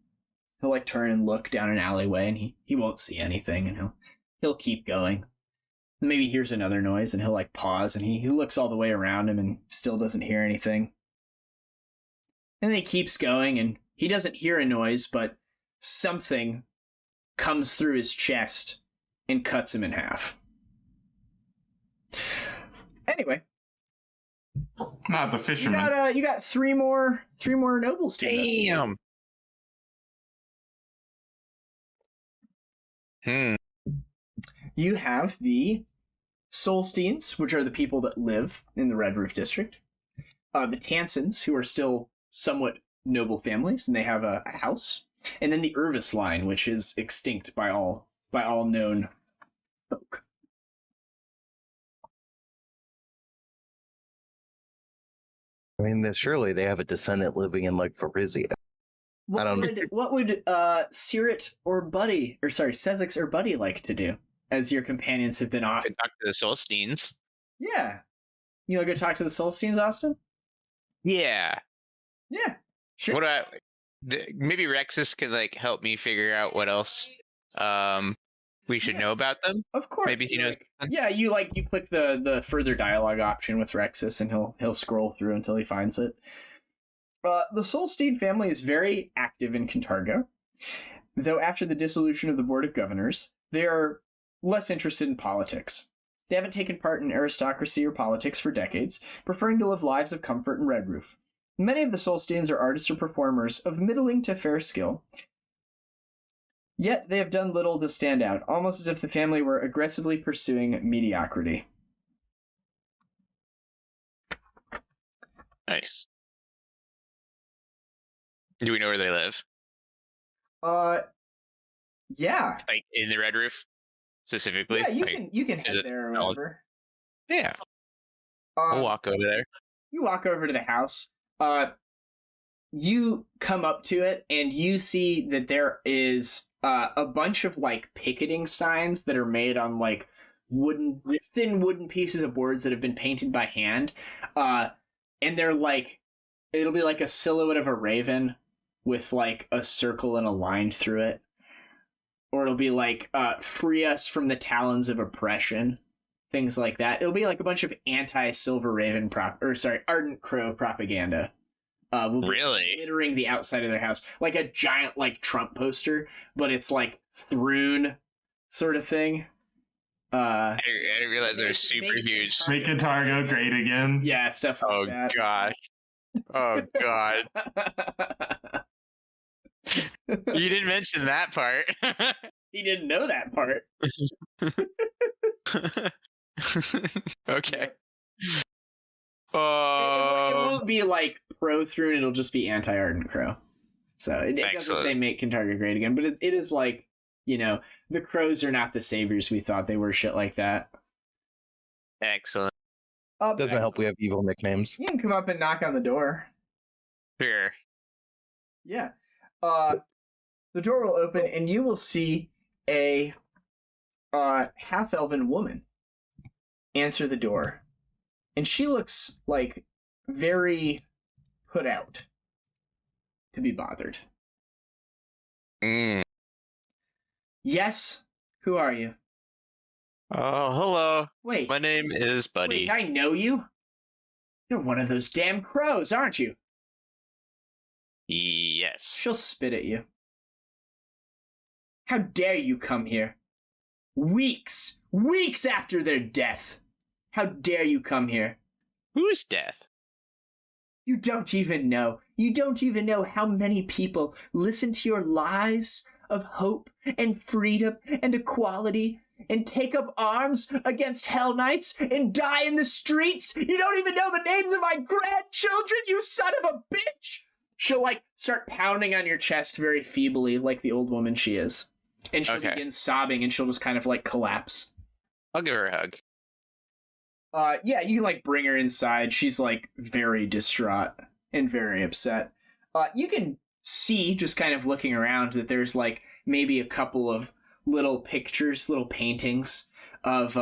He'll like turn and look down an alleyway, and he won't see anything, and he'll keep going. Maybe hears another noise, and he'll like pause, and he looks all the way around him and still doesn't hear anything. And then he keeps going, and he doesn't hear a noise, but something comes through his chest and cuts him in half. Anyway. Not the fisherman. You got three more nobles to investigate. Damn. You have the Solsteins, which are the people that live in the Red Roof District. The Tansons, who are still somewhat noble families, and they have a house. And then the Irvis line, which is extinct by all known folk. I mean, surely they have a descendant living in like Varizia. What would Caerrat or Buddy, or sorry, Sezzix or Buddy like to do, as your companions have been off? Talk to the Solsteins. Yeah. You want to go talk to the Solsteins, Austin? Yeah. Yeah. Sure. Maybe Rexus could like help me figure out what else we should know about them. Of course. Maybe he knows. Yeah, you click the further dialogue option with Rexus, and he'll scroll through until he finds it. The Solstein family is very active in Kintargo, though after the dissolution of the Board of Governors, they are less interested in politics. They haven't taken part in aristocracy or politics for decades, preferring to live lives of comfort and red roof. Many of the Solsteins are artists or performers of middling to fair skill. Yet they have done little to stand out, almost as if the family were aggressively pursuing mediocrity. Nice. Do we know where they live? Yeah. Like in the Red Roof, specifically? Yeah, Like, you can head it there or whatever. yeah. We'll walk over there. You walk over to the house. You come up to it, and you see that there is a bunch of like picketing signs that are made on like thin wooden pieces of boards that have been painted by hand. And they're like, it'll be like a silhouette of a raven with like a circle and a line through it. Or it'll be like, free us from the talons of oppression. Things like that. It'll be like a bunch of anti-Silver Raven Ardent Crow propaganda. Will be Really? littering the outside of their house. Like a giant like Trump poster, but it's like Thrune sort of thing. I didn't realize they're super huge. Make Kintargo great again. Yeah, stuff like Oh that. gosh. Oh god. You didn't mention that part. He didn't know that part. Okay. It won't be like pro Thrune, it'll just be anti-Ardent Crow. So it doesn't Excellent. say make Kintargo great again, but it is like, you know, the crows are not the saviors we thought they were, shit like that. Excellent. Doesn't help we have evil nicknames. You can come up and knock on the door. Sure. Yeah. The door will open and you will see a half-elven woman answer the door. And she looks like very put out to be bothered. Mm. Yes? Who are you? Oh, hello. Wait. My name is Buddy. Wait, I know you? You're one of those damn crows, aren't you? Yes. She'll spit at you. How dare you come here? Weeks after their death. How dare you come here? Who's death? You don't even know. You don't even know how many people listen to your lies of hope and freedom and equality and take up arms against Hell Knights and die in the streets. You don't even know the names of my grandchildren, you son of a bitch! She'll, like, start pounding on your chest very feebly, like the old woman she is. And she'll begin sobbing, and she'll just kind of, like, collapse. I'll give her a hug. Yeah, you can, like, bring her inside. She's, like, very distraught and very upset. You can see, just kind of looking around, that there's, like, maybe a couple of little pictures, little paintings of,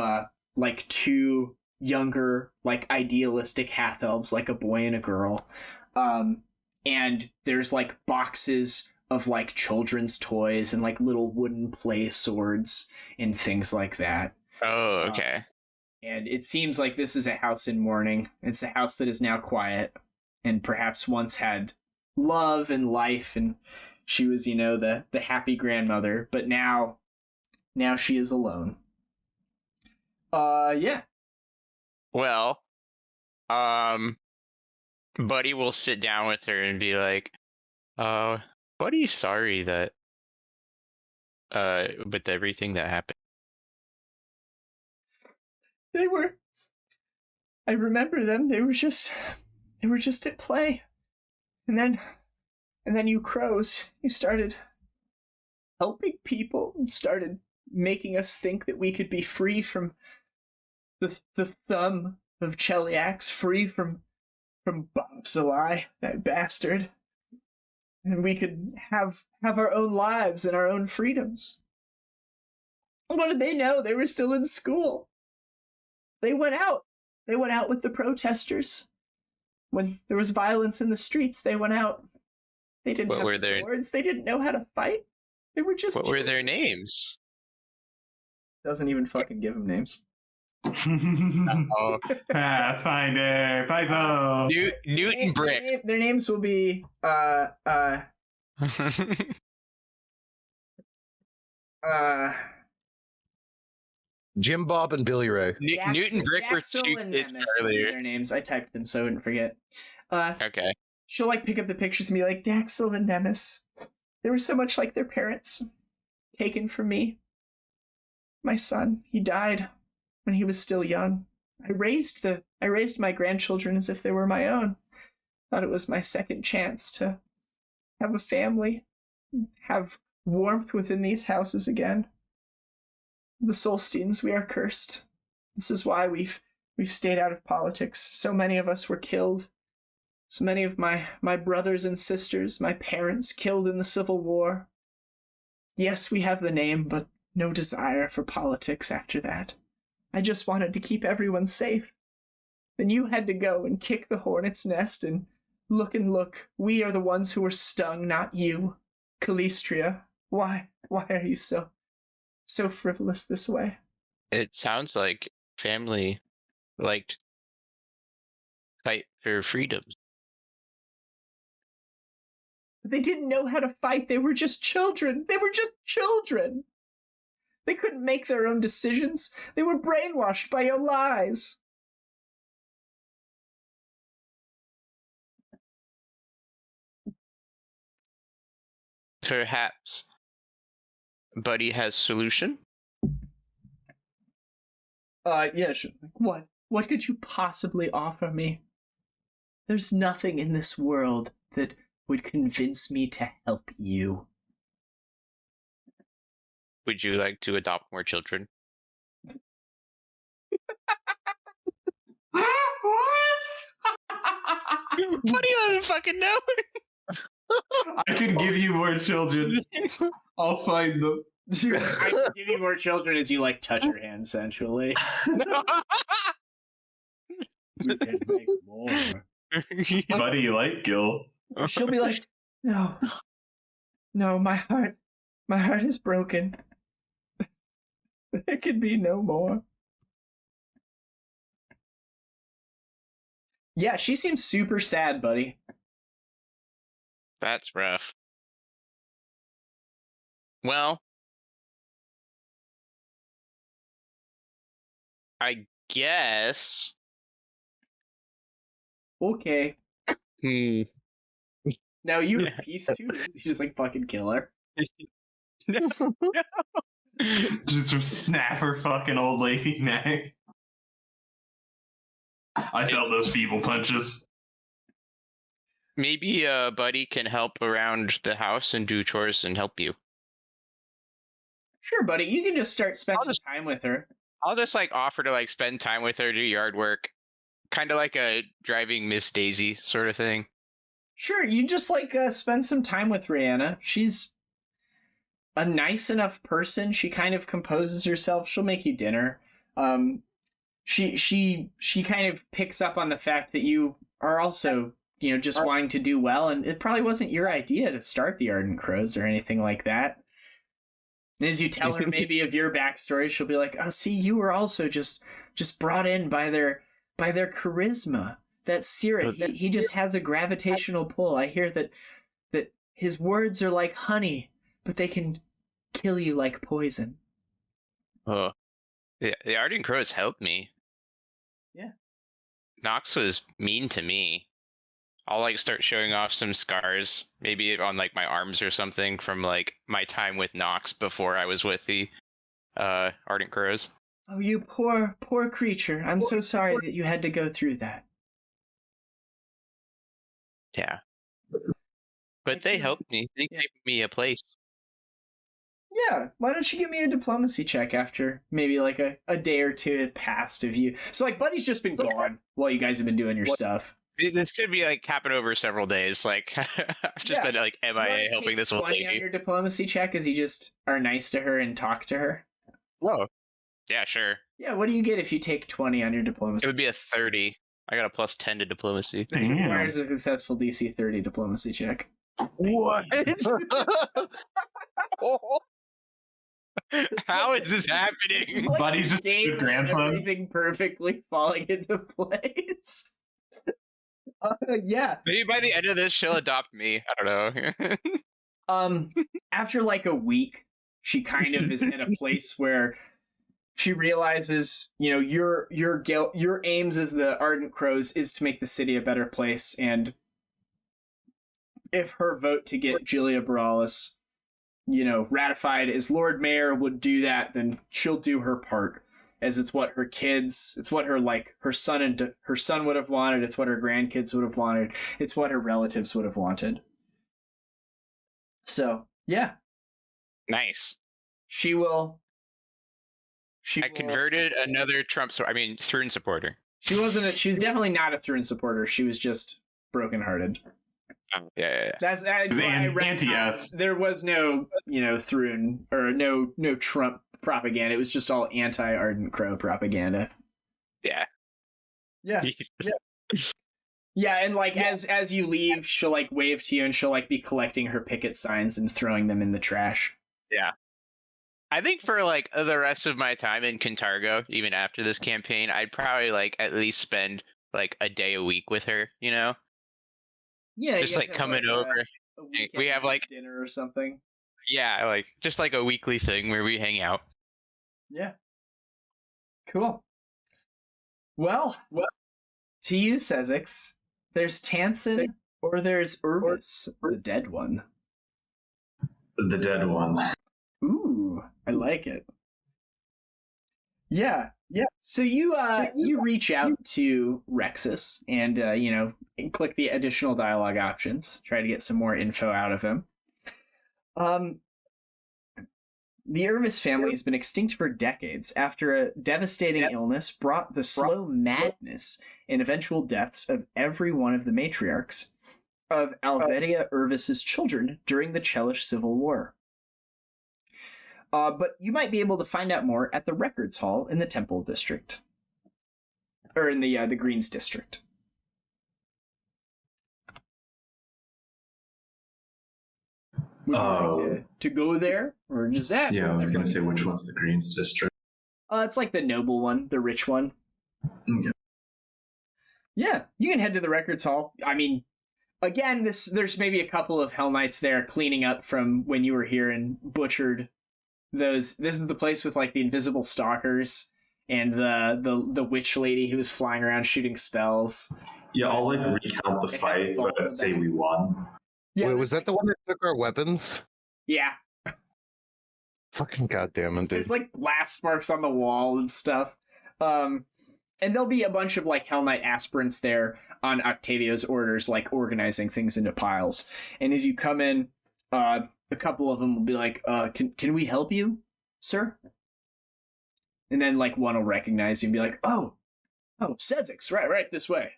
like, two younger, like, idealistic half-elves, like a boy and a girl. And there's, like, boxes of, like, children's toys and, like, little wooden play swords and things like that. Oh, okay. And it seems like this is a house in mourning. It's a house that is now quiet and perhaps once had love and life, and she was, you know, the happy grandmother, but now she is alone. Yeah. Well, Buddy will sit down with her and be like, Buddy's sorry that, with everything that happened. I remember them, they were just at play. And then you crows, you started helping people and started making us think that we could be free from the thumb of Cheliax, free from Bobsalai, that bastard. And we could have our own lives and our own freedoms. What did they know? They were still in school. They went out. They went out with the protesters. When there was violence in the streets, they went out. They didn't have swords. They didn't know how to fight. They were just... What were their names? Doesn't even fucking give them names. Oh. Pathfinder, Paizo. Newton Brick. Their names will be Jim Bob and Billy Ray. Newton Brick were Daxel two and kids Nemes would be earlier. their names. I typed them so I wouldn't forget. Okay. She'll like pick up the pictures and be like, Daxel and Nemes. They were so much like their parents. Taken from me. My son, he died when he was still young. I raised my grandchildren as if they were my own. Thought it was my second chance to have a family, have warmth within these houses again. The Solsteins, we are cursed. This is why we've stayed out of politics. So many of us were killed. So many of my brothers and sisters, my parents, killed in the Civil War. Yes, we have the name, but no desire for politics after that. I just wanted to keep everyone safe. Then you had to go and kick the hornet's nest and look. We are the ones who were stung, not you. Calistria, why are you so frivolous this way? It sounds like family liked fight for freedoms. They didn't know how to fight. They were just children. They couldn't make their own decisions. They were brainwashed by your lies. Perhaps Buddy has solution? Yeah, sure. What could you possibly offer me? There's nothing in this world that would convince me to help you. Would you like to adopt more children? What? Buddy doesn't fucking know. I can give you more children. I'll find them. I can give you more children as you like touch her hand sensually. We can make more. Buddy, you like Gil? She'll be like, no, my heart is broken. There can be no more. Yeah, she seems super sad, buddy. That's rough. Well, I guess. Okay. Now you at peace too? You just like fucking kill her. Just snap her fucking old lady neck. I felt those feeble punches. Maybe Buddy can help around the house and do chores and help you. Sure, buddy. You can just start spending time with her. I'll just like offer to like spend time with her, do yard work, kind of like a driving Miss Daisy sort of thing. Sure, you just like spend some time with Rihanna. She's a nice enough person. She kind of composes herself. She'll make you dinner. She kind of picks up on the fact that you are also, just wanting to do well, and it probably wasn't your idea to start the Ardent Crows or anything like that. And as you tell her maybe of your backstory, she'll be like, "Oh, see, you were also just brought in by their charisma. That Caerrat, he just has a gravitational pull. I hear that his words are like honey, but they can kill you like poison." Oh, yeah, the Ardent Crows helped me. Yeah. Nox was mean to me. I'll like start showing off some scars, maybe on like my arms or something from like my time with Nox before I was with the Ardent Crows. Oh, you poor creature. I'm so sorry that you had to go through that. Yeah. But they helped me. They gave me a place. Yeah, why don't you give me a diplomacy check after maybe like a day or two had passed of you. So like Buddy's just been gone while you guys have been doing your stuff. This could be like happen over several days. Like I've just been like MIA helping this old 20 on lady. your diplomacy check as you just are nice to her and talk to her. Whoa. Yeah, sure. Yeah, what do you get if you take 20 on your diplomacy? It would be a 30. I got a plus 10 to diplomacy. This requires a successful DC 30 diplomacy check. What? How is this happening? Like Buddy's just a good grandson. Everything perfectly falling into place. Yeah. Maybe by the end of this, she'll adopt me. I don't know. After like a week, she kind of is in a place where she realizes, your aims as the Ardent Crows is to make the city a better place, and if her vote to get Jilia Baralis, ratified as Lord Mayor would do that, then she'll do her part, as it's what her kids, it's what her son would have wanted, it's what her grandkids would have wanted, it's what her relatives would have wanted. So, yeah. Nice. She will. Converted another Thrun supporter. She was definitely not a Thrun supporter. She was just brokenhearted. Oh, yeah. That's anti-us. There was no, Thrun or no Trump propaganda. It was just all anti-Ardent Crow propaganda. Yeah. Yeah. Yeah, and as you leave, she'll wave to you, and she'll be collecting her picket signs and throwing them in the trash. Yeah. I think for the rest of my time in Kintargo, even after this campaign, I'd probably at least spend a day a week with her, Yeah, just coming over. We have dinner or something. Yeah, just a weekly thing where we hang out. Yeah. Cool. Well, to you, Sezzix, there's Tansin or there's Urvis, the dead one. The dead one. Ooh, I like it. Yeah. So you reach out to Rexus and click the additional dialogue options, try to get some more info out of him. The Urvis family has been extinct for decades after a devastating illness brought the slow madness and eventual deaths of every one of the matriarchs of Alvedia Urvis's children during the Chelish Civil War. But you might be able to find out more at the Records Hall in the Temple District. Or in the Greens District. Would you like to go there? Or just that? Yeah, I was going to say, which one's the Greens District? It's the noble one, the rich one. Okay. Yeah, you can head to the Records Hall. I mean, again, there's maybe a couple of Hell Knights there cleaning up from when you were here and butchered those. This is the place with the invisible stalkers and the witch lady who was flying around shooting spells. Yeah, I'll recount the fight, but say we won. Yeah. Wait, was that the one that took our weapons? Yeah. Fucking goddamn it, dude. There's blast marks on the wall and stuff. And there'll be a bunch of Hell Knight aspirants there on Octavio's orders, organizing things into piles. And as you come in, a couple of them will be can we help you, sir? And then one will recognize you and be like, oh, Sezzix, right this way.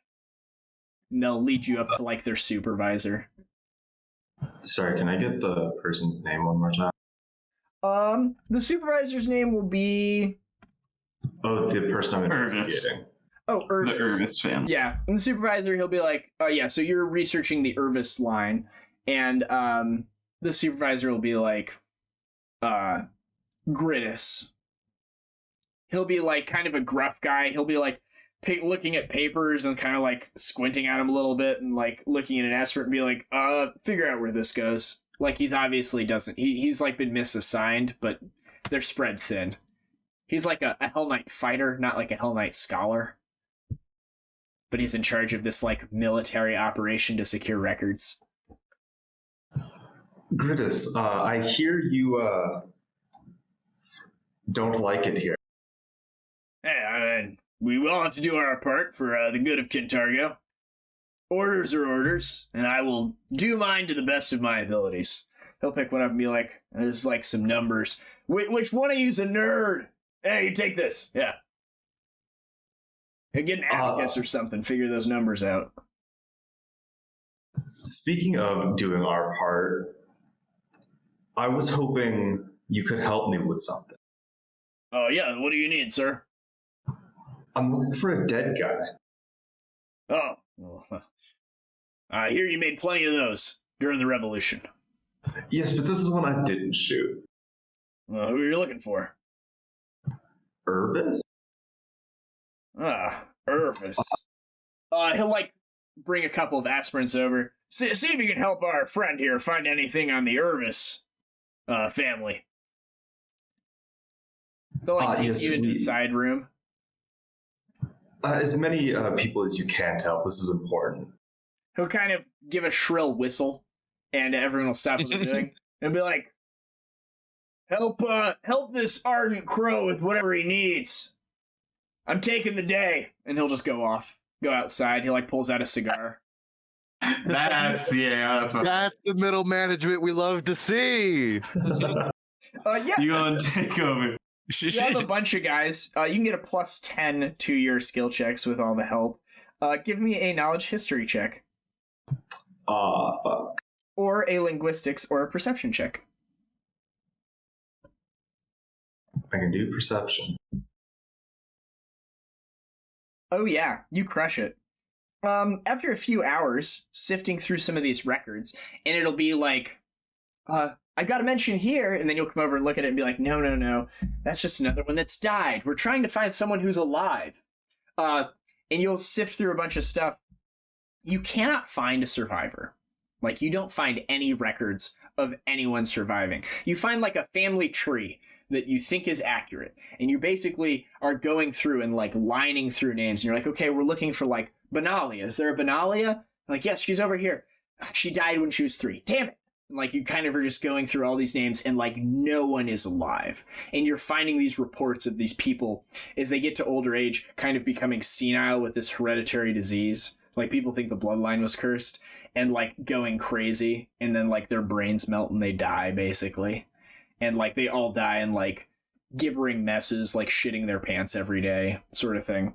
And they'll lead you up to their supervisor. Sorry, can I get the person's name one more time? The supervisor's name will be... Oh, the person I'm investigating. Oh, Urvis. The Urvis family. Yeah, and the supervisor, he'll be like, oh yeah, so you're researching the Urvis line, and the supervisor will be like, Grittis. He'll be kind of a gruff guy. He'll be looking at papers and kind of squinting at him a little bit and looking at an aspirant and be like, figure out where this goes. He's obviously doesn't. He's been misassigned, but they're spread thin. He's a Hell Knight fighter, not a Hell Knight scholar. But he's in charge of this military operation to secure records. Grittis, I hear you don't like it here. Hey, we will have to do our part for the good of Kintargo. Orders are orders, and I will do mine to the best of my abilities. He'll pick one up and be like, there's some numbers. Which one of you's a nerd? Hey, you take this. Yeah. Hey, get an abacus or something. Figure those numbers out. Speaking of doing our part, I was hoping you could help me with something. Oh, yeah. What do you need, sir? I'm looking for a dead guy. Oh. Well, I hear you made plenty of those during the revolution. Yes, but this is one I didn't shoot. Who are you looking for? Urvis? Urvis. He'll bring a couple of aspirants over. See if you can help our friend here find anything on the Urvis family. They'll like take yes, you into the side room. As many people as you can to help. This is important. He'll kind of give a shrill whistle, and everyone will stop what they're doing and be like, help this ardent crow with whatever he needs. I'm taking the day. And he'll just go outside. He like pulls out a cigar. That's what That's the middle management we love to see. Yeah. you gonna take over. You have a bunch of guys. You can get a +10 to your skill checks with all the help. Give me a knowledge history check. Fuck. Or a linguistics or a perception check. I can do perception. Oh yeah, you crush it. After a few hours sifting through some of these records, and it'll be like, I got to mention here, and then you'll come over and look at it and be like, no, that's just another one that's died. We're trying to find someone who's alive. And you'll sift through a bunch of stuff. You cannot find a survivor. Like, you don't find any records of anyone surviving. You find like a family tree that you think is accurate, and you basically are going through and like lining through names, and you're like, okay, we're looking for like Benalia. Is there a Benalia? Like, yes, she's over here. She died when she was 3. Damn it. And like, you kind of are just going through all these names, and like no one is alive. And you're finding these reports of these people as they get to older age kind of becoming senile with this hereditary disease. Like, people think the bloodline was cursed and like going crazy, and then like their brains melt and they die basically. And like they all die in like gibbering messes, like shitting their pants every day sort of thing.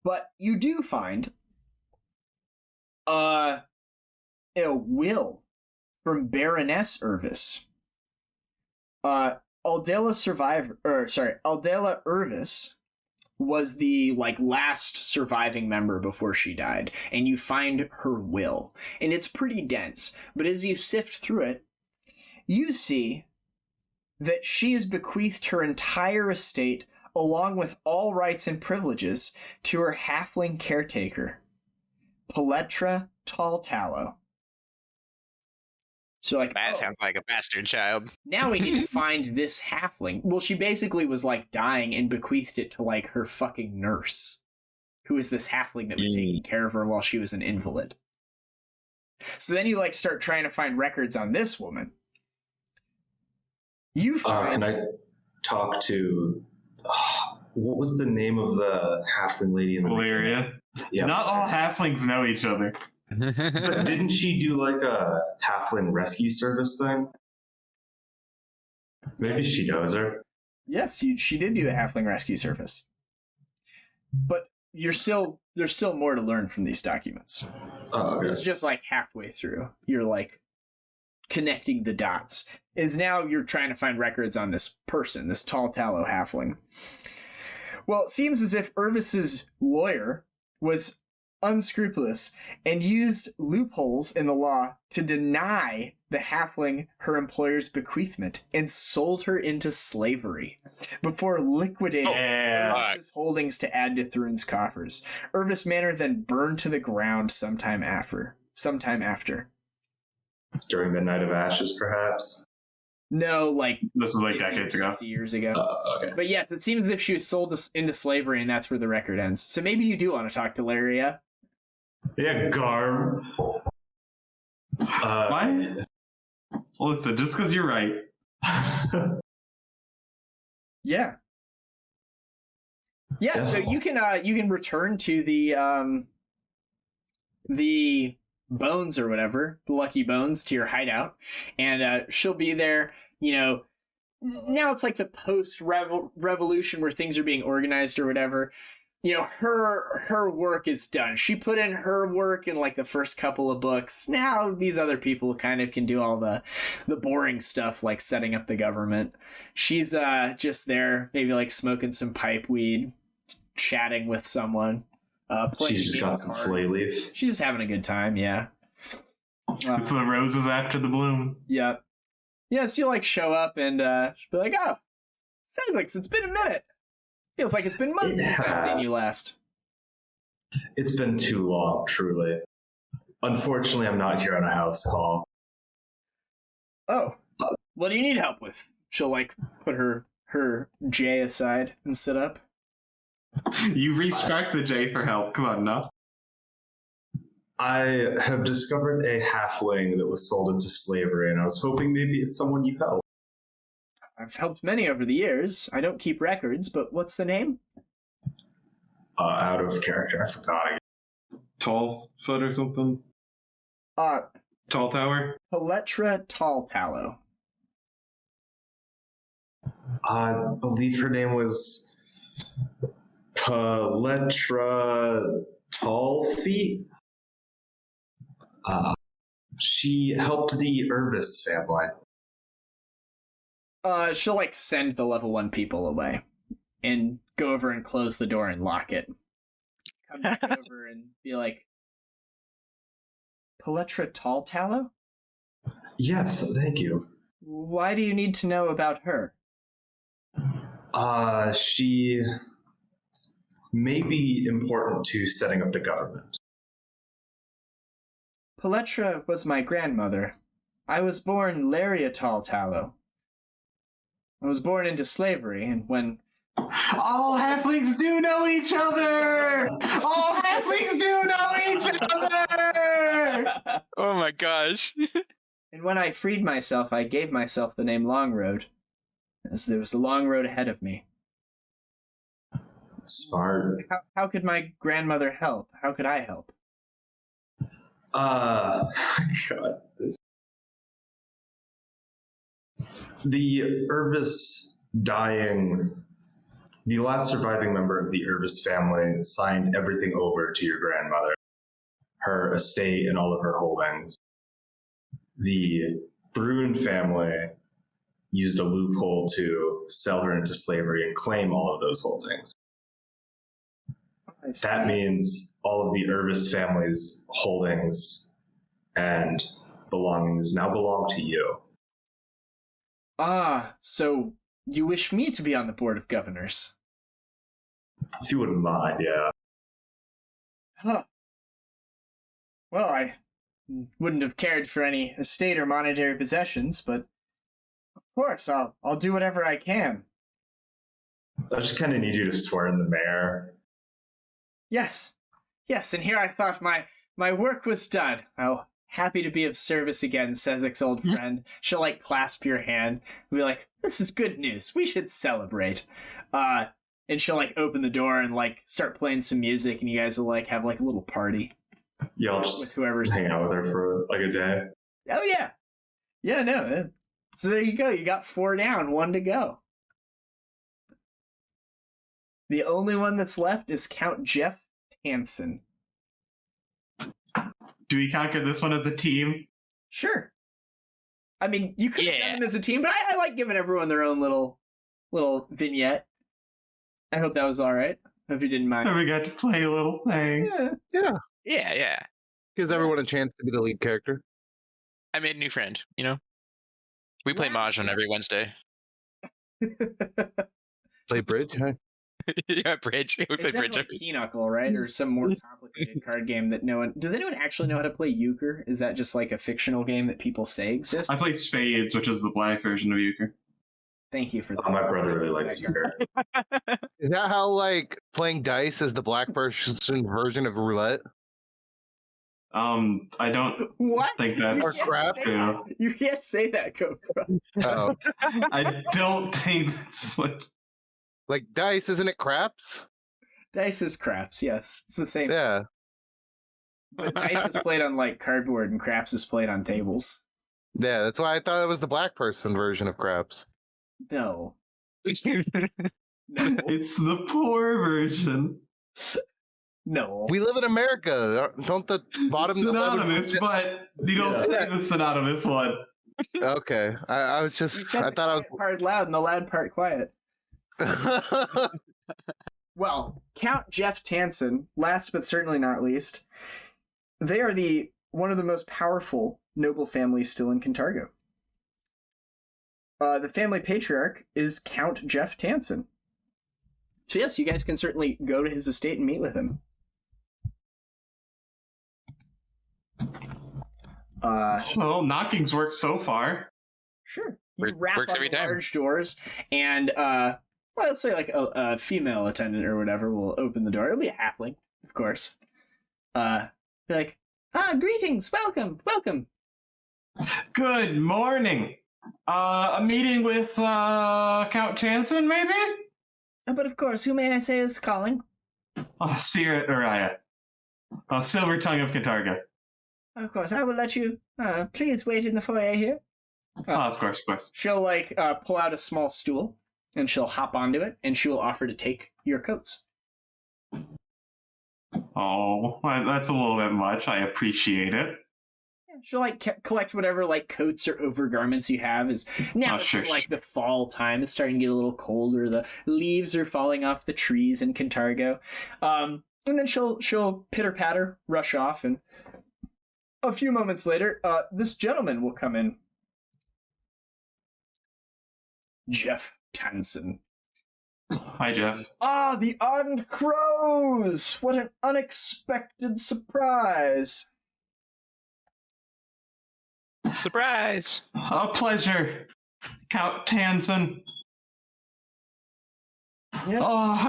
But you do find a will from Baroness Irvis. Aldela Irvis was the like last surviving member before she died, and you find her will, and it's pretty dense. But as you sift through it, you see that she's bequeathed her entire estate, along with all rights and privileges, to her halfling caretaker, Paletra Talltallow. So like, That sounds like a bastard child. now we need to find this halfling. Well, she basically was like dying and bequeathed it to like her fucking nurse, who was this halfling that was taking care of her while she was an invalid. So then you like start trying to find records on this woman. You find... Can I talk to... what was the name of the halfling lady in the Valeria. Yeah. Not all halflings know each other. But didn't she do like a halfling rescue service thing? Maybe she knows her. Yes, she did do the halfling rescue service. But there's still more to learn from these documents. Oh, okay. It's just like halfway through. You're like connecting the dots. Is now you're trying to find records on this person, this Talltallow halfling. Well, it seems as if Irvis's lawyer was unscrupulous and used loopholes in the law to deny the halfling her employer's bequeathment and sold her into slavery before liquidating Irvis's holdings to add to Thrun's coffers. Irvis Manor then burned to the ground sometime after. During the Night of Ashes, perhaps? No, like... This is like 50 or decades ago. 60 years ago. Okay. But yes, it seems as if she was sold into slavery, and that's where the record ends. So maybe you do want to talk to Laria. Yeah, Garm. Why? Listen, just because you're right. Yeah. Yeah, so you can return to the bones or whatever, the lucky bones, to your hideout, and she'll be there. You know, now it's like the post-revolution where things are being organized or whatever. You know, her work is done. She put in her work in like the first couple of books. Now these other people kind of can do all the boring stuff, like setting up the government. She's just there, maybe like smoking some pipe weed, chatting with someone. She's just got some flay leaf. She's just having a good time, yeah. It's the roses after the bloom. Yeah. Yeah, so you like show up and she'll be like, oh, Sezzix, it's been a minute. Feels like it's been months since I've seen you last. It's been too long, truly. Unfortunately, I'm not here on a house call. Oh, what do you need help with? She'll like put her her J aside and sit up. You respect the J for help. Come on, no. I have discovered a halfling that was sold into slavery, and I was hoping maybe it's someone you help. I've helped many over the years. I don't keep records, but what's the name? Out of character, I forgot again. 12 foot or something? Tall tower? Paletra Talltallow. I believe her name was Paletra Tallfeet. She helped the Irvis family. She'll like send the level 1 people away and go over and close the door and lock it. Come back over and be like, Paletra Talltallow? Yes, thank you. Why do you need to know about her? She may be important to setting up the government. Paletra was my grandmother. I was born Laria Talltallow. I was born into slavery, and when... All halflings do know each other! All halflings do know each other! Oh my gosh. And when I freed myself, I gave myself the name Long Road, as there was a long road ahead of me. Smart. How could my grandmother help? How could I help? God. The Irvis dying, the last surviving member of the Irvis family signed everything over to your grandmother, her estate and all of her holdings. The Thrun family used a loophole to sell her into slavery and claim all of those holdings. That means all of the Irvis family's holdings and belongings now belong to you. Ah, so you wish me to be on the Board of Govenors? If you wouldn't mind, yeah. Huh. Well, I wouldn't have cared for any estate or monetary possessions, but of course, I'll do whatever I can. I just kind of need you to swear in the mayor. Yes, and here I thought my work was done. Oh, happy to be of service again, Sezzix, old friend. She'll, like, clasp your hand and be like, this is good news. We should celebrate. And she'll, like, open the door and, like, start playing some music, and you guys will, like, have, like, a little party. Yeah, I'll just with whoever's hang out with her for, like, a day. Oh, yeah. Yeah, no. So there you go. You got 4 down, 1 to go. The only one that's left is Count Jeff Tansen. Do we conquer this one as a team? Sure. I mean, you could have done them as a team, but I like giving everyone their own little vignette. I hope that was all right. Hope you didn't mind. We got to play a little thing. Yeah. Gives everyone a chance to be the lead character. I made a new friend, you know? We play Mahjong every Wednesday. Play bridge, huh? Yeah, bridge. We play bridge. Like Pinochle, right? Or some more complicated card game that no one... Does anyone actually know how to play euchre? Is that just like a fictional game that people say exists? I play Spades, which is the black version of euchre. Thank you for that. My brother really likes euchre. Is that how, like, playing dice is the black person version of roulette? I don't think that's Or crap. You can't say that, Cobra. Oh. I don't think that's what... Like dice, isn't it craps? Dice is craps, yes. It's the same. Yeah. But dice is played on, like, cardboard, and craps is played on tables. Yeah, that's why I thought it was the black person version of craps. No. No. It's the poor version. No. We live in America. Don't the bottom... Synonymous, but you don't say the synonymous one. Okay. I was You just... said I the thought quiet part loud and the loud part quiet. Well, Count Jeff Tansen, last but certainly not least, they are one of the most powerful noble families still in Kintargo. The family patriarch is Count Jeff Tansen. So yes, you guys can certainly go to his estate and meet with him. Well, knocking's worked so far. Sure. You rap Works on every the time. large doors, and well, let's say like a female attendant or whatever will open the door. It'll be a halfling, of course. Be like, greetings, welcome. Good morning. A meeting with Count Tansen, maybe? But of course, who may I say is calling? Seer Uriah. Silver Tongue of Kintargo. Of course, I will let you. Please wait in the foyer here. Of course. She'll pull out a small stool, and she'll hop onto it, and she will offer to take your coats. Oh, that's a little bit much. I appreciate it. She'll collect whatever coats or overgarments you have. Now it's the fall time. It's starting to get a little colder. The leaves are falling off the trees in Kintargo, and then she'll pitter patter, rush off, and a few moments later, this gentleman will come in. Jeff Tansen. Hi, Jeff. The Ardent Crows! What an unexpected surprise! Surprise! A pleasure, Count Tansen. Yeah.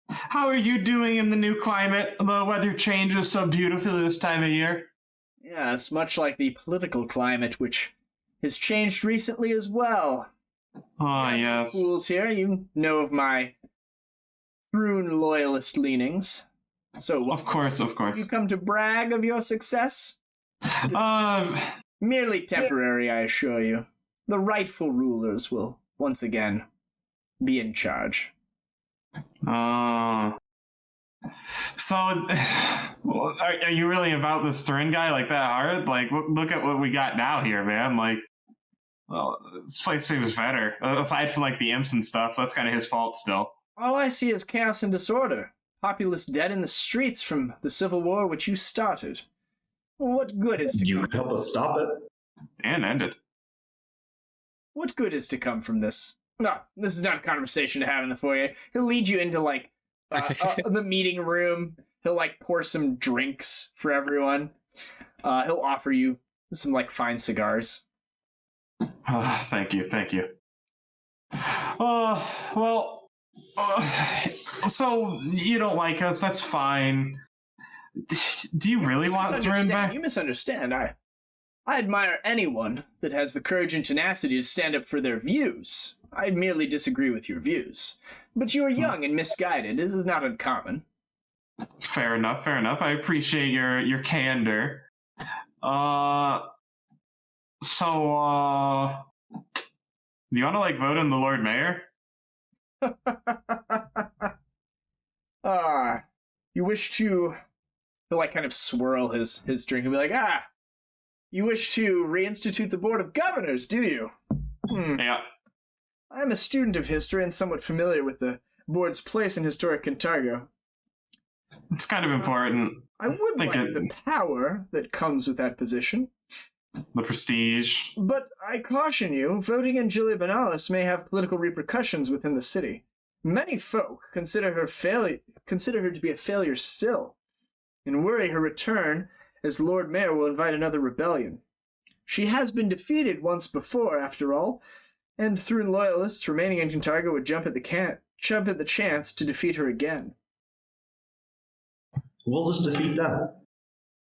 How are you doing in the new climate? The weather changes so beautifully this time of year. Yes, much like the political climate, which has changed recently as well. Yes. Fools here, you know of my Thrune loyalist leanings. So, Of course. You come to brag of your success? Merely temporary, I assure you. The rightful rulers will once again be in charge. So, are you really about this Thrun guy like that hard? Look at what we got now here, man. This place seems better. Aside from the imps and stuff, that's kind of his fault still. All I see is chaos and disorder. Populace dead in the streets from the civil war which you started. What good is to You come? could help us stop it. And ended. What good is to come from this? No, this is not a conversation to have in the foyer. He'll lead you into the meeting room. He'll pour some drinks for everyone. He'll offer you some fine cigars. Thank you. So you don't like us? That's fine. Do you really want Thrun back? You misunderstand. I admire anyone that has the courage and tenacity to stand up for their views. I merely disagree with your views. But you are young and misguided. This is not uncommon. Fair enough. I appreciate your candor. So, do you want to vote in the Lord Mayor? You wish to... He'll kind of swirl his drink and be like, you wish to reinstitute the Board of Govenors, do you? Yeah. I'm a student of history and somewhat familiar with the board's place in historic Kintargo. It's kind of important. I would like the power that comes with that position. The prestige. But I caution you, voting in Jilia Benalis may have political repercussions within the city. Many folk consider her to be a failure still, and worry her return as Lord Mayor will invite another rebellion. She has been defeated once before, after all, and Thrun loyalists remaining in Kintargo would jump at the chance to defeat her again. We'll just defeat them.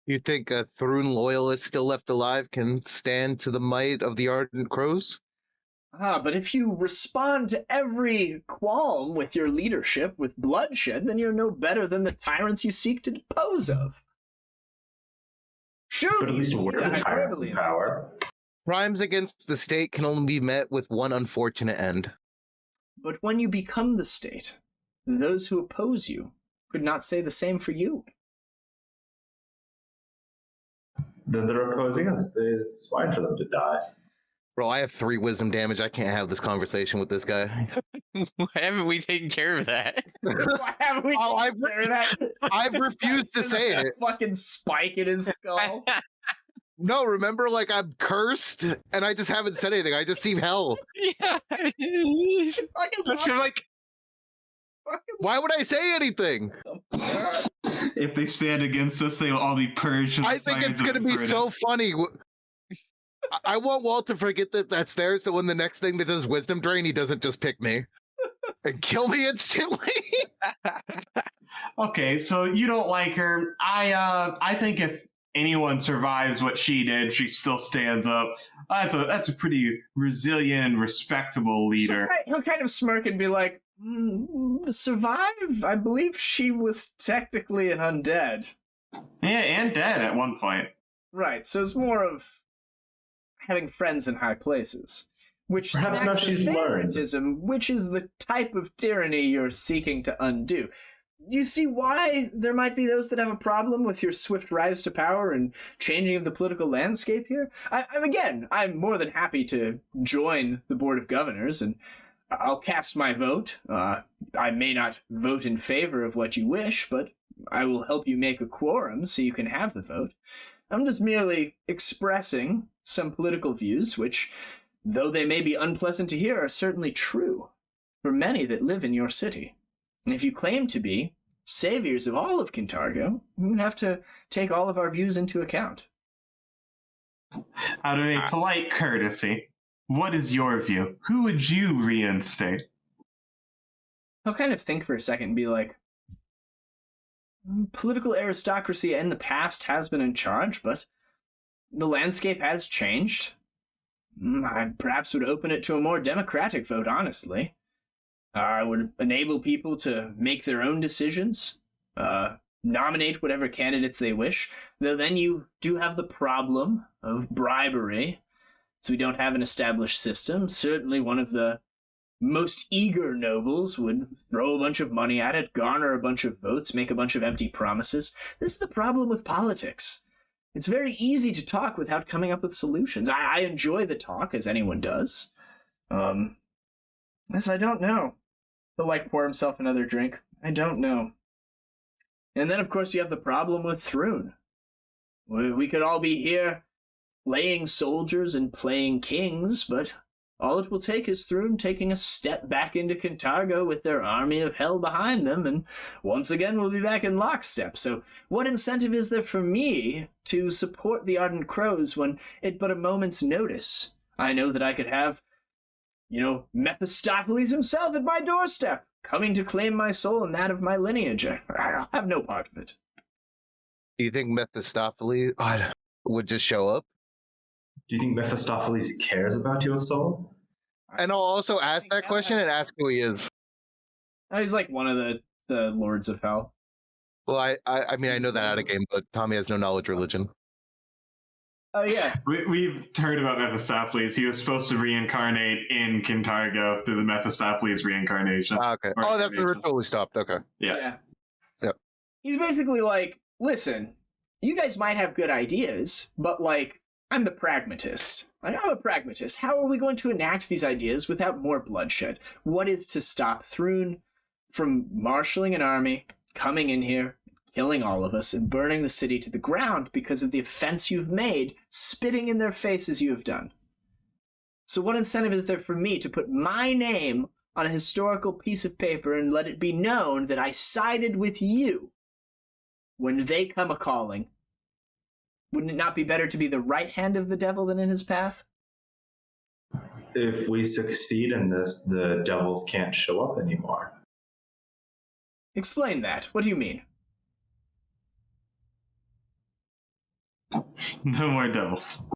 You think a Thrun loyalist still left alive can stand to the might of the Ardent Crows? But if you respond to every qualm with your leadership with bloodshed, then you're no better than the tyrants you seek to depose of. Surely, But at least we're the tyrants in power. Crimes against the state can only be met with one unfortunate end. But when you become the state, those who oppose you could not say the same for you. Then they're opposing us. It's fine for them to die. Bro, I have 3 wisdom damage. I can't have this conversation with this guy. Why haven't we taken care of that? Why haven't we I've I've refused to say it. Fucking spike in his skull. No, remember, I'm cursed, and I just haven't said anything. I just see hell. Yeah. That's Why would I say anything? If they stand against us, they will all be purged. I think it's going to be so funny. I want Walt to forget that that's there, so when the next thing that does wisdom drain, he doesn't just pick me and kill me instantly. Okay, so you don't like her. I think if anyone survives what she did, she still stands up. That's a pretty resilient and respectable leader. He'll kind of smirk and be like, survive? I believe she was technically an undead. Yeah, and dead at one point. Right, so it's more of having friends in high places. Which Perhaps now she's learned. Which is the type of tyranny you're seeking to undo. You see why there might be those that have a problem with your swift rise to power and changing of the political landscape here? I'm more than happy to join the Board of Governors, and I'll cast my vote. I may not vote in favor of what you wish, but I will help you make a quorum so you can have the vote. I'm just merely expressing some political views, which, though they may be unpleasant to hear, are certainly true for many that live in your city. And if you claim to be saviors of all of Kintargo, you have to take all of our views into account. Out of a polite courtesy, what is your view? Who would you reinstate? I'll kind of think for a second and be like, political aristocracy in the past has been in charge, but the landscape has changed. I perhaps would open it to a more democratic vote, honestly. I would enable people to make their own decisions, nominate whatever candidates they wish, though then you do have the problem of bribery, so we don't have an established system. Certainly one of the most eager nobles would throw a bunch of money at it, garner a bunch of votes, make a bunch of empty promises. This is the problem with politics. It's very easy to talk without coming up with solutions. I enjoy the talk, as anyone does. Yes, I don't know. He'll, pour himself another drink. I don't know. And then, of course, you have the problem with Thrune. We could all be here playing soldiers and playing kings, but all it will take is Thrune taking a step back into Kintargo with their army of hell behind them, and once again we'll be back in lockstep. So what incentive is there for me to support the Ardent Crows when at but a moment's notice I know that I could have, Mephistopheles himself at my doorstep, coming to claim my soul and that of my lineage? I'll have no part of it. Do you think Mephistopheles would just show up? Do you think Mephistopheles cares about your soul? And I'll also ask that question and ask who he is. He's one of the Lords of Hell. Well, I mean, I know that out of game, but Tommy has no knowledge religion. Oh, yeah. We've heard about Mephistopheles. He was supposed to reincarnate in Kintargo through the Mephistopheles reincarnation. Okay. Oh, that's the ritual we stopped. Okay. Yeah. Yep. He's basically listen, you guys might have good ideas, but, I'm the pragmatist. I'm a pragmatist. How are we going to enact these ideas without more bloodshed? What is to stop Thrune from marshalling an army, coming in here, killing all of us, and burning the city to the ground because of the offense you've made, spitting in their faces you have done? So what incentive is there for me to put my name on a historical piece of paper and let it be known that I sided with you when they come a-calling? Wouldn't it not be better to be the right hand of the devil than in his path? If we succeed in this, the devils can't show up anymore. Explain that. What do you mean? No more devils.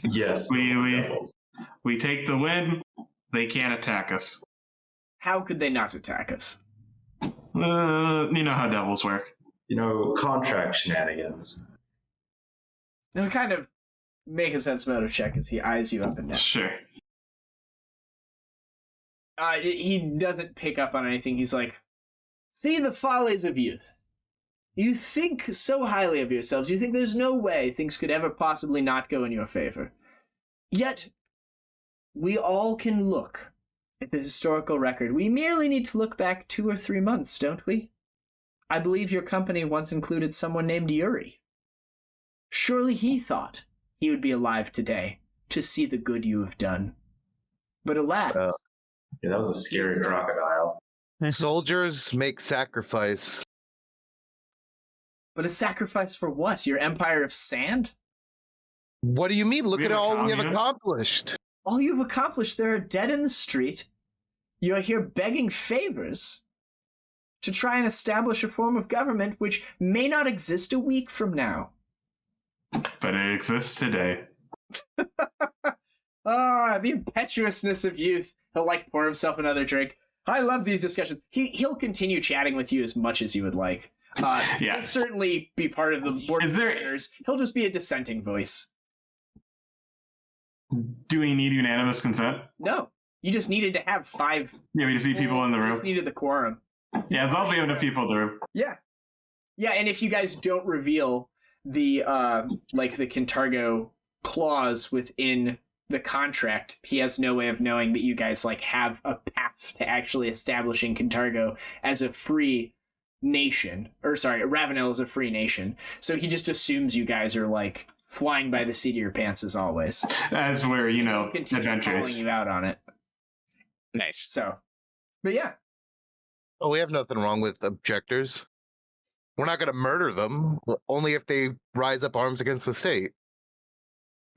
Yes, we take the win. They can't attack us. How could they not attack us? You know how devils work. Contract shenanigans. He'll kind of make a sense motive check as he eyes you up and down. Sure. He doesn't pick up on anything. He's like, see the follies of youth. You think so highly of yourselves. You think there's no way things could ever possibly not go in your favor. Yet, we all can look at the historical record. We merely need to look back 2 or 3 months, don't we? I believe your company once included someone named Yuri. Surely he thought he would be alive today to see the good you have done. But alas. Yeah, that was a scary crocodile. Soldiers make sacrifice. But a sacrifice for what? Your empire of sand? What do you mean? Look We at have a all we have commune? accomplished. All you've accomplished, there are dead in the street. You are here begging favors to try and establish a form of government which may not exist a week from now. But it exists today. Ah, the impetuousness of youth. He'll like pour himself another drink. I love these discussions. He'll continue chatting with you as much as you would like. Yeah. He'll certainly be part of the board Is of there- governors. He'll just be a dissenting voice. Do we need unanimous consent? No, you just needed to have 5. Yeah, we just need people in the You room. just needed the quorum. Yeah, as long as we have enough people in the room. Yeah. Yeah, and if you guys don't reveal the the Kintargo clause within the contract, he has no way of knowing that you guys have a path to actually establishing Kintargo as a free nation. Or sorry, Ravounel is a free nation. So he just assumes you guys are flying by the seat of your pants as always. As we're, Continue calling adventurous. you out on it. Nice. So, but yeah. Oh, we have nothing wrong with objectors. We're not going to murder them, only if they rise up arms against the state.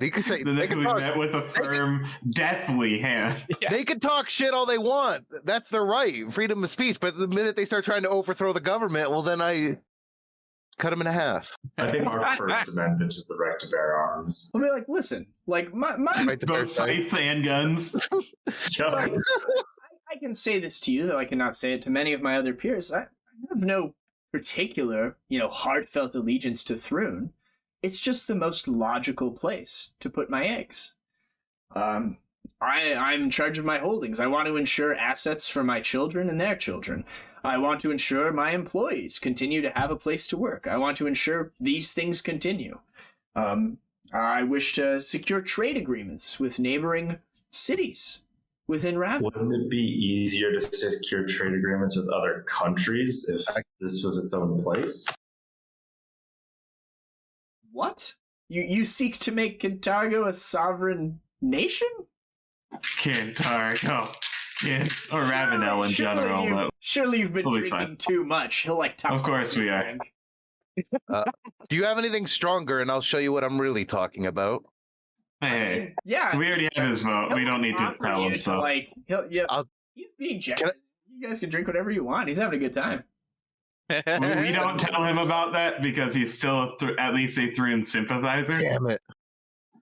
They could say Then they we can talk. met with a firm, deathly hand. Yeah. They can talk shit all they want. That's their right, freedom of speech. But the minute they start trying to overthrow the government, well, then I cut them in half. I think our First Amendment is the right to bear arms. I'll be like, listen, my Right to bear Both side. sights and guns. Yeah. I can say this to you, though I cannot say it to many of my other peers. I have no particular, heartfelt allegiance to Thrune. It's just the most logical place to put my eggs. I'm in charge of my holdings. I want to ensure assets for my children and their children. I want to ensure my employees continue to have a place to work. I want to ensure these things continue. I wish to secure trade agreements with neighboring cities within Ravounel. Wouldn't it be easier to secure trade agreements with other countries if this was its own place? What? You seek to make Kintargo a sovereign nation? Kintargo. Yeah. Or Ravounel in general. Surely you've been we'll be drinking fine. too much. He'll top Of course we are. Do you have anything stronger? And I'll show you what I'm really talking about. Hey, Yeah. we already have his vote. We don't need to offer tell you him, to, so. he's being generous. You guys can drink whatever you want. He's having a good time. We don't tell him about that because he's still at least a Thrune sympathizer. Damn it!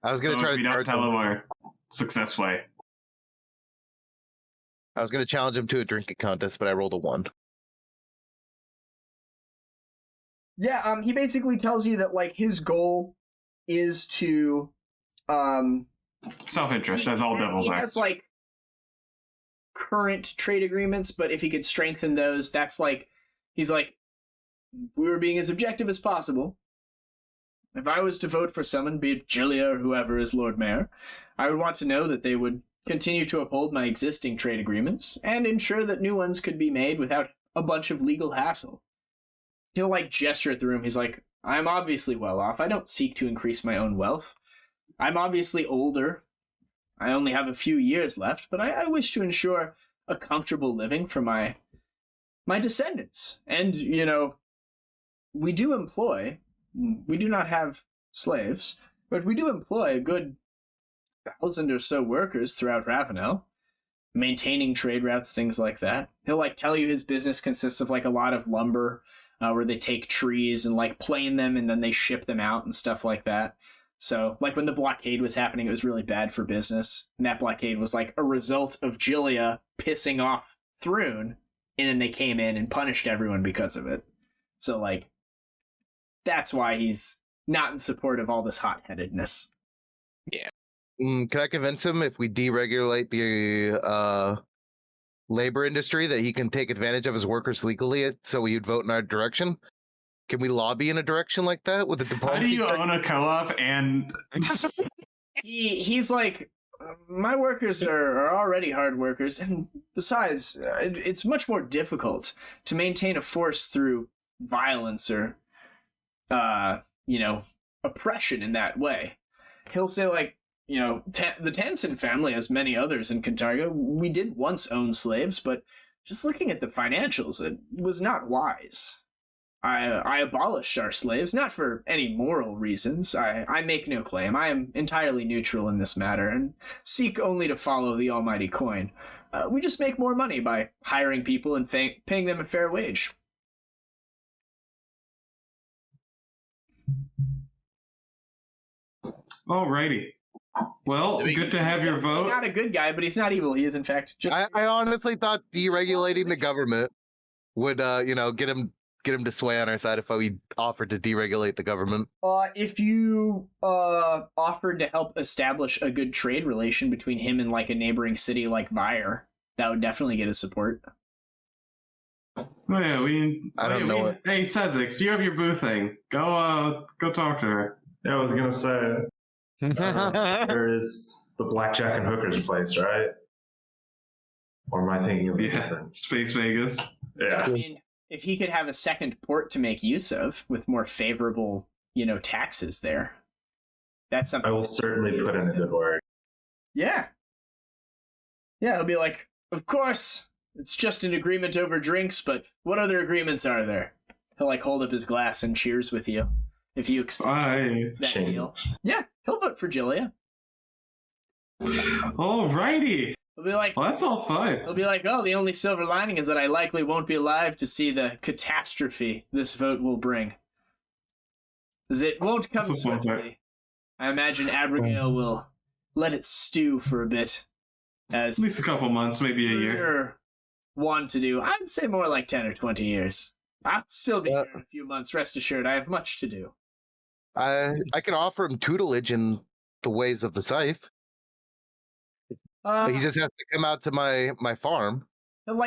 I was gonna So try if to we don't charge tell him. him our success way. I was gonna challenge him to a drinking contest, but I rolled a 1. Yeah, he basically tells you that his goal is to Self-interest, as all devils he are. has current trade agreements, but if he could strengthen those, that's he's like, if we were being as objective as possible, if I was to vote for someone, be it Jilia or whoever is Lord Mayor, I would want to know that they would continue to uphold my existing trade agreements and ensure that new ones could be made without a bunch of legal hassle. He'll gesture at the room. He's like, I'm obviously well off. I don't seek to increase my own wealth. I'm obviously older. I only have a few years left, but I wish to ensure a comfortable living for my descendants. And, we do not have slaves, but we do employ a good 1,000 or so workers throughout Ravounel, maintaining trade routes, things like that. He'll tell you his business consists of a lot of lumber, where they take trees and plane them and then they ship them out and stuff like that. So when the blockade was happening, it was really bad for business. And that blockade was a result of Jilia pissing off Thrune, and then they came in and punished everyone because of it. So that's why he's not in support of all this hot-headedness. Can I convince him if we deregulate the labor industry that he can take advantage of his workers legally, so he would vote in our direction? Can we lobby in a direction like that with the How diplomacy? do you own a co-op and He's like, my workers are already hard workers, and besides, it's much more difficult to maintain a force through violence or, oppression in that way. He'll say the Tansen family, as many others in Kintargo, we did once own slaves, but just looking at the financials, it was not wise. I abolished our slaves, not for any moral reasons. I make no claim. I am entirely neutral in this matter, and seek only to follow the almighty coin. We just make more money by hiring people and paying them a fair wage. Alrighty. Well, good to have your vote. Not a good guy, but he's not evil. He is, in fact, just... I honestly thought deregulating the government would, get him to sway on our side if we offered to deregulate the government. If you offered to help establish a good trade relation between him and like a neighboring city like Vire, that would definitely get his support. Oh yeah, I don't know it. Hey, Sezzix, do you have your boo thing? Go talk to her. Yeah, I was gonna say there is the blackjack and hookers place, right? Or am I thinking of a different? Space Vegas. Yeah. I mean, if he could have a second port to make use of with more favorable, taxes there, that's something. I will certainly put in a good word. Yeah. Yeah, he'll be like, of course, it's just an agreement over drinks, but what other agreements are there? He'll like hold up his glass and cheers with you if you accept that deal. Yeah, he'll vote for Jilia. Alrighty. He'll be like, well, that's all fine. He'll be like, oh, the only silver lining is that I likely won't be alive to see the catastrophe this vote will bring. As it won't come swiftly. I imagine Abigail will let it stew for a bit. As at least a couple months, maybe a year. Want to do. I'd say more like 10 or 20 years. I'll still be here in a few months, rest assured. I have much to do. I can offer him tutelage in the ways of the scythe. He just has to come out to my farm. He'll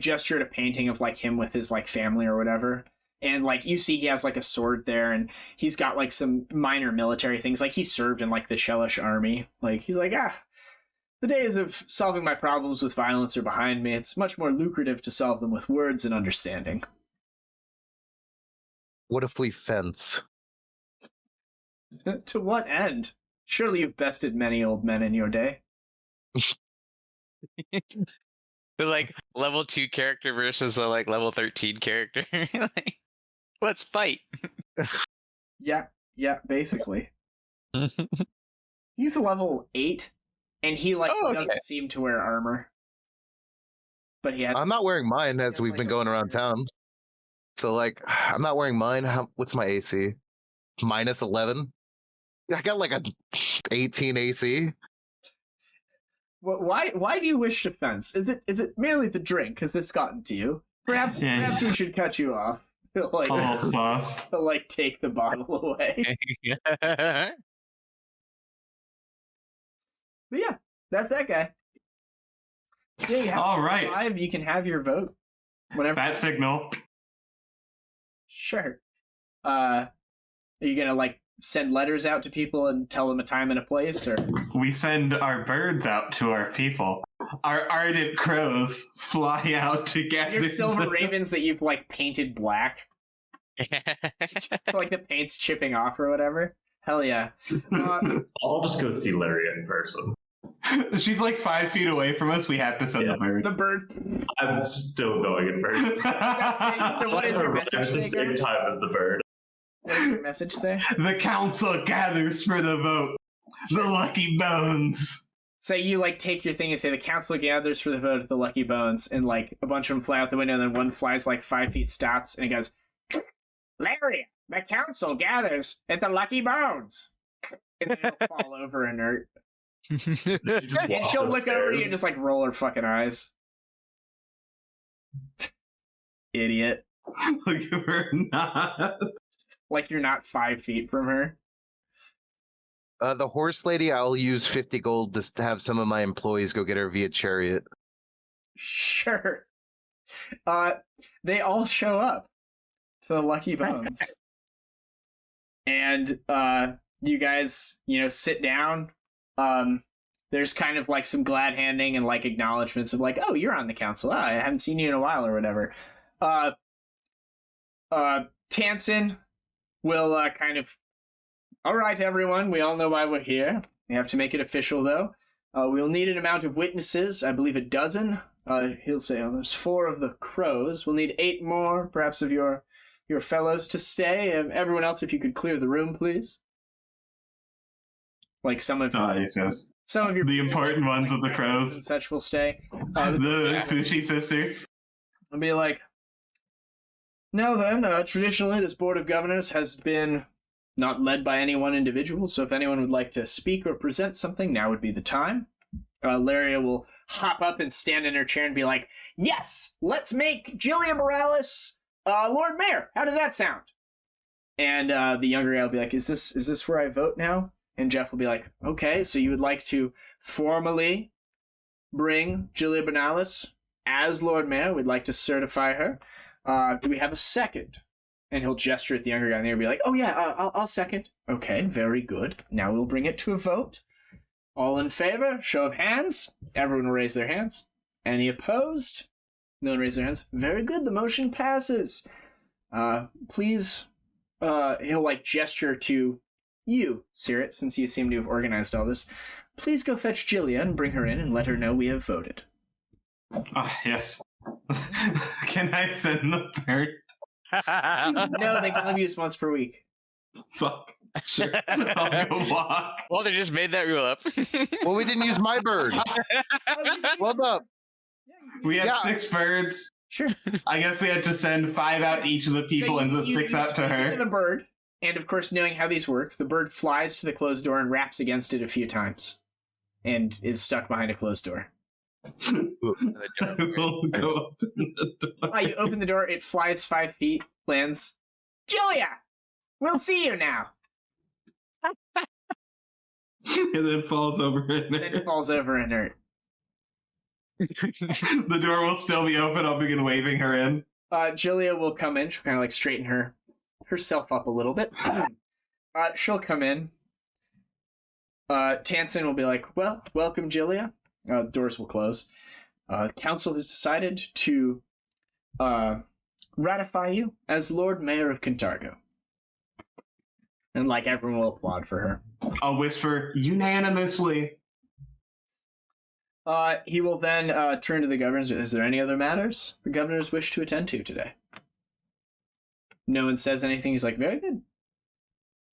gesture at a painting of like him with his like family or whatever. And like you see he has like a sword there and he's got like some minor military things. Like he served in like the Cheliax army. Like he's like, the days of solving my problems with violence are behind me. It's much more lucrative to solve them with words and understanding. What if we fence? To what end? Surely you've bested many old men in your day. The like level 2 character versus a like level 13 character. Like, let's fight. Yeah, basically. He's level 8, and he doesn't seem to wear armor. But I'm not wearing mine as we've been going around town. So I'm not wearing mine. What's my AC? Minus 11. I got like a 18 AC. Why do you wish to fence? Is it merely the drink? Has this gotten to you? Perhaps we should cut you off. Take the bottle away. But yeah, that's that guy. Yeah, you have all right. 5, you can have your vote. Whenever. Bat signal. Sure. Are you gonna send letters out to people and tell them a time and a place, or we send our birds out to our people? Our ardent crows fly out together. Your silver ravens that you've painted black. The paint's chipping off or whatever. Hell yeah. I'll just go see Larry in person. She's 5 feet away from us. We have to send the bird. The bird. I'm still going in person. So what is your message? At the same time as the bird. What does your message say? The council gathers for the vote. The lucky bones. So you take your thing and say the council gathers for the vote of the lucky bones, and a bunch of them fly out the window, and then one flies 5 feet, stops, and it goes, Larry, the council gathers at the lucky bones. And then it'll fall over inert. And she'll look over you and just roll her fucking eyes. Idiot. Look at her not. You're not 5 feet from her. The horse lady, I'll use 50 gold to have some of my employees go get her via chariot. Sure. They all show up to the Lucky Bones. And you guys, sit down. There's kind of some glad handing and acknowledgments of oh, you're on the council. I haven't seen you in a while or whatever. Tansen will all right, everyone, we all know why we're here. We have to make it official, though. We'll need an amount of witnesses, I believe a dozen. He'll say, there's 4 of the crows. We'll need 8 more, perhaps of your your fellows to stay. Everyone else, if you could clear the room, please. Like some of yes. some of your the important ones like, of the crows and such will stay. The Fushi sisters. I'll be like, now then, traditionally this Board of Govenors has been not led by any one individual, so if anyone would like to speak or present something, now would be the time. Laria will hop up and stand in her chair and be like, yes, let's make Jilia Morales Lord Mayor. How does that sound? And the younger guy will be like, is this where I vote now? And Jeff will be like, okay, so you would like to formally bring Jilia Morales as Lord Mayor. We'd like to certify her. Do we have a second? And he'll gesture at the younger guy and they'll be like, oh yeah, I'll second. Okay, very good. Now we'll bring it to a vote. All in favor? Show of hands. Everyone will raise their hands. Any opposed? No one raise their hands. Very good. The motion passes. Please, he'll like gesture to you, Caerrat, since you seem to have organized all this. Please go fetch Jilia and bring her in and let her know we have voted. Yes. Can I send the bird? No, they can only be used once per week. Fuck. Sure. I'll go walk. Well, they just made that rule up. Well, we didn't use my bird. Well up. We had 6 birds. Sure. I guess we had to send 5 out to each of the people and the 6 out to her. The bird, and of course, knowing how these work, the bird flies to the closed door and raps against it a few times, and is stuck behind a closed door. We'll go open the door. You open the door, it flies 5 feet, lands. Jilia! We'll see you now! And then falls over in And then there. falls over inert. The door will still be open. I'll begin waving her in. Jilia will come in. She'll kind of like straighten herself up a little bit. She'll come in. Tansen will be like, well, welcome, Jilia. The doors will close. The council has decided to ratify you as Lord Mayor of Kintargo. And like everyone will applaud for her. I'll whisper unanimously. He will then turn to the governors. Is there any other matters the governors wish to attend to today? No one says anything. He's like, very good.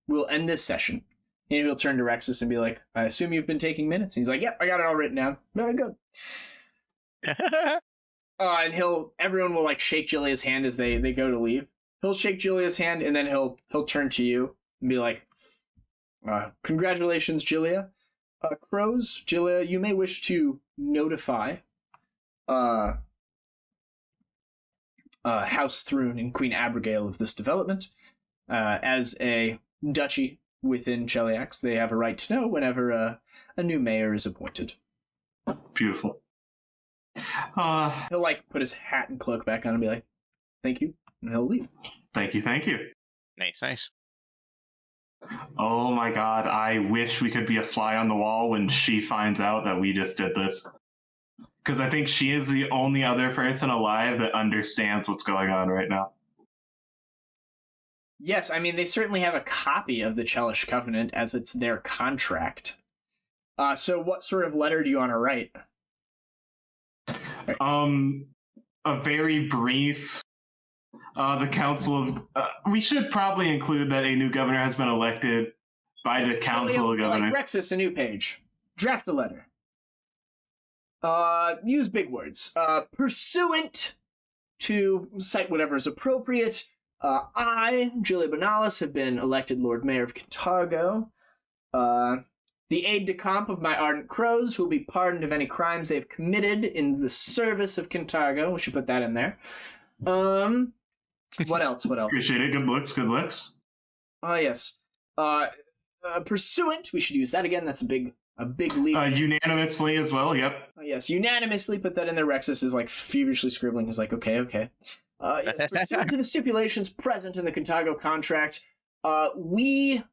We'll end this session. And he'll turn to Rexus and be like, I assume you've been taking minutes. And he's like, yep, I got it all written down. Very good. And everyone will like shake Jilia's hand as they go to leave. He'll shake Jilia's hand and then he'll turn to you and be like, congratulations, Jilia. Crows, Jilia, you may wish to notify House Thrune and Queen Abigail of this development. As a duchy within Cheliax, they have a right to know whenever a new mayor is appointed. Beautiful. He'll like put his hat and cloak back on and be like, thank you, and he'll leave. Thank you. Nice. Oh my god, I wish we could be a fly on the wall when she finds out that we just did this. Because I think she is the only other person alive that understands what's going on right now. Yes, I mean, they certainly have a copy of the Chelish Covenant as it's their contract. So what sort of letter do you want to write? A very brief... the Council of... we should probably include that a new governor has been elected by the Council of Governors. Like Rexus, a new page. Draft a letter. Use big words. Pursuant to cite whatever is appropriate. I, Jilia Morales, have been elected Lord Mayor of Kintargo. The aide-de-camp of my ardent crows will be pardoned of any crimes they've committed in the service of Kintargo. We should put that in there. What else? Appreciate it. Good looks. Oh, yes. Pursuant, we should use that again. That's a big legal. Unanimously as well, yep. Oh, yes, unanimously put that in there. Rexus is like feverishly scribbling. He's like, okay. Yes, pursuant to the stipulations present in the Kintargo Contract, we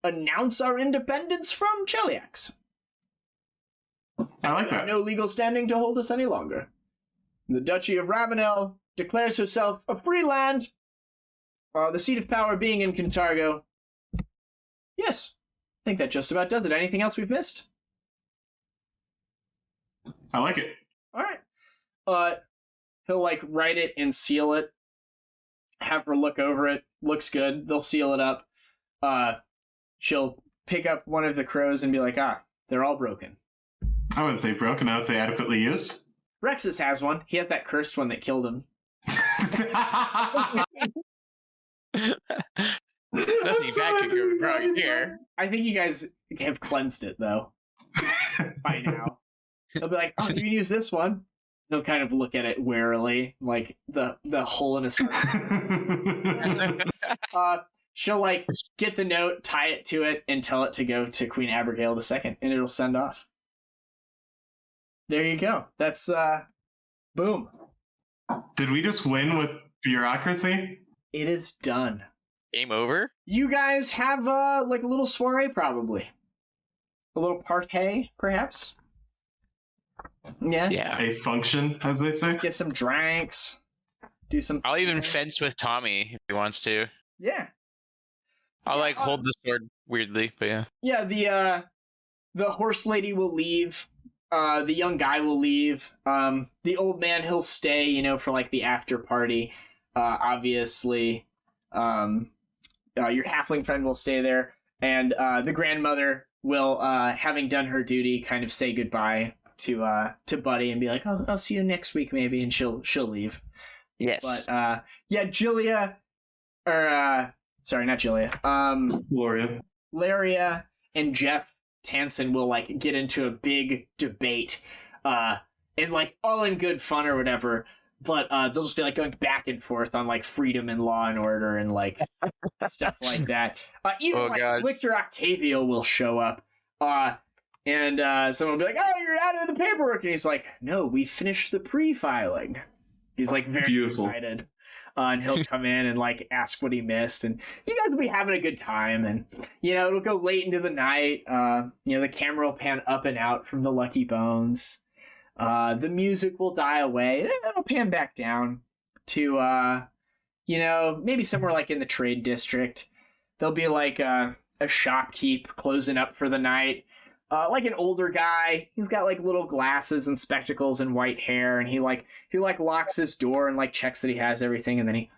announce our independence from Cheliax. I like that. No legal standing to hold us any longer. The Duchy of Ravounel declares herself a free land, the seat of power being in Kintargo. Yes, I think that just about does it. Anything else we've missed? I like it. All right. He'll like write it and seal it, have her look over it. Looks good. They'll seal it up. She'll pick up one of the crows and be like, they're all broken. I wouldn't say broken. I would say adequately used. Rexus has one. He has that cursed one that killed him. Nothing bad could go wrong here. I think you guys have cleansed it, though, by now. They'll be like, you can use this one. They'll kind of look at it warily, like the hole in his heart. She'll, like, get the note, tie it to it, and tell it to go to Queen Abigail II, and it'll send off. There you go. That's, boom. Did we just win with bureaucracy? It is done. Game over? You guys have, like, a little soiree, probably. A little party, perhaps? Yeah? Yeah. A function, as they say? Get some drinks. Do some... I'll even fence with Tommy if he wants to. Yeah. I'll, like, hold the sword weirdly, but yeah. Yeah, the horse lady will leave. The young guy will leave. The old man, he'll stay, for, like, the after party. Obviously. Your halfling friend will stay there. And the grandmother will, having done her duty, kind of say goodbye to Buddy and be like, I'll see you next week, maybe, and she'll leave. Yes. But, yeah, Jilia, or, sorry, not Jilia. Laria and Jeff Tansen will, like, get into a big debate, and, like, all in good fun or whatever, but they'll just be, like, going back and forth on, like, freedom and law and order and, like, stuff like that. Even, God. Lictor Octavio will show up, and someone will be like, you're out of the paperwork, and he's like, no, we finished the pre-filing. He's, like, very Beautiful. excited. And he'll come in and, like, ask what he missed, and you guys will be having a good time, and, it'll go late into the night. The camera will pan up and out from the Lucky Bones. The music will die away, and it'll pan back down to, maybe somewhere, like, in the trade district. There'll be, like, a shopkeep closing up for the night. Like an older guy. He's got, like, little glasses and spectacles and white hair, and he locks his door and, like, checks that he has everything, and then he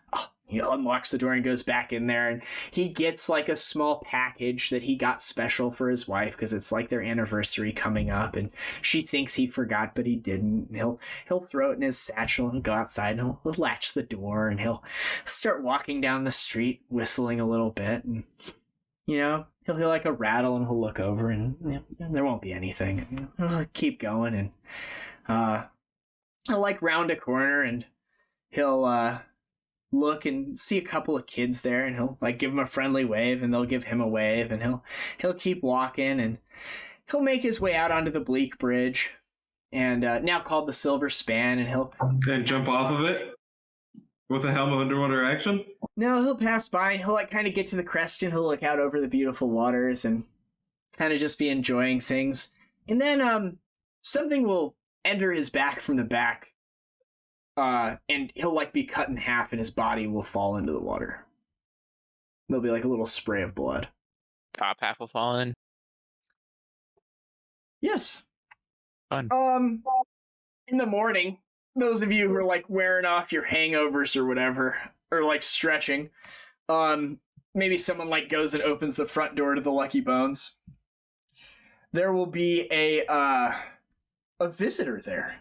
unlocks the door and goes back in there, and he gets, like, a small package that he got special for his wife because it's, like, their anniversary coming up, and she thinks he forgot, but he didn't. And he'll throw it in his satchel and go outside, and he'll latch the door, and he'll start walking down the street whistling a little bit, and he'll hear, like, a rattle, and he'll look over, and there won't be anything. He'll, like, keep going, and he'll, like, round a corner, and he'll look and see a couple of kids there, and he'll, like, give them a friendly wave, and they'll give him a wave, and he'll keep walking, and he'll make his way out onto the Bleak Bridge, and now called the Silver Span, and he'll... And jump off of it? With a helm of underwater action? No, he'll pass by, and he'll, like, kind of get to the crest, and he'll look out over the beautiful waters and kind of just be enjoying things. And then something will enter his back from the back, and he'll, like, be cut in half, and his body will fall into the water. There'll be, like, a little spray of blood. Top half will fall in. Yes. Fun. In the morning, those of you who are, like, wearing off your hangovers or whatever, or, like, stretching, maybe someone, like, goes and opens the front door to the Lucky Bones. There will be a visitor there.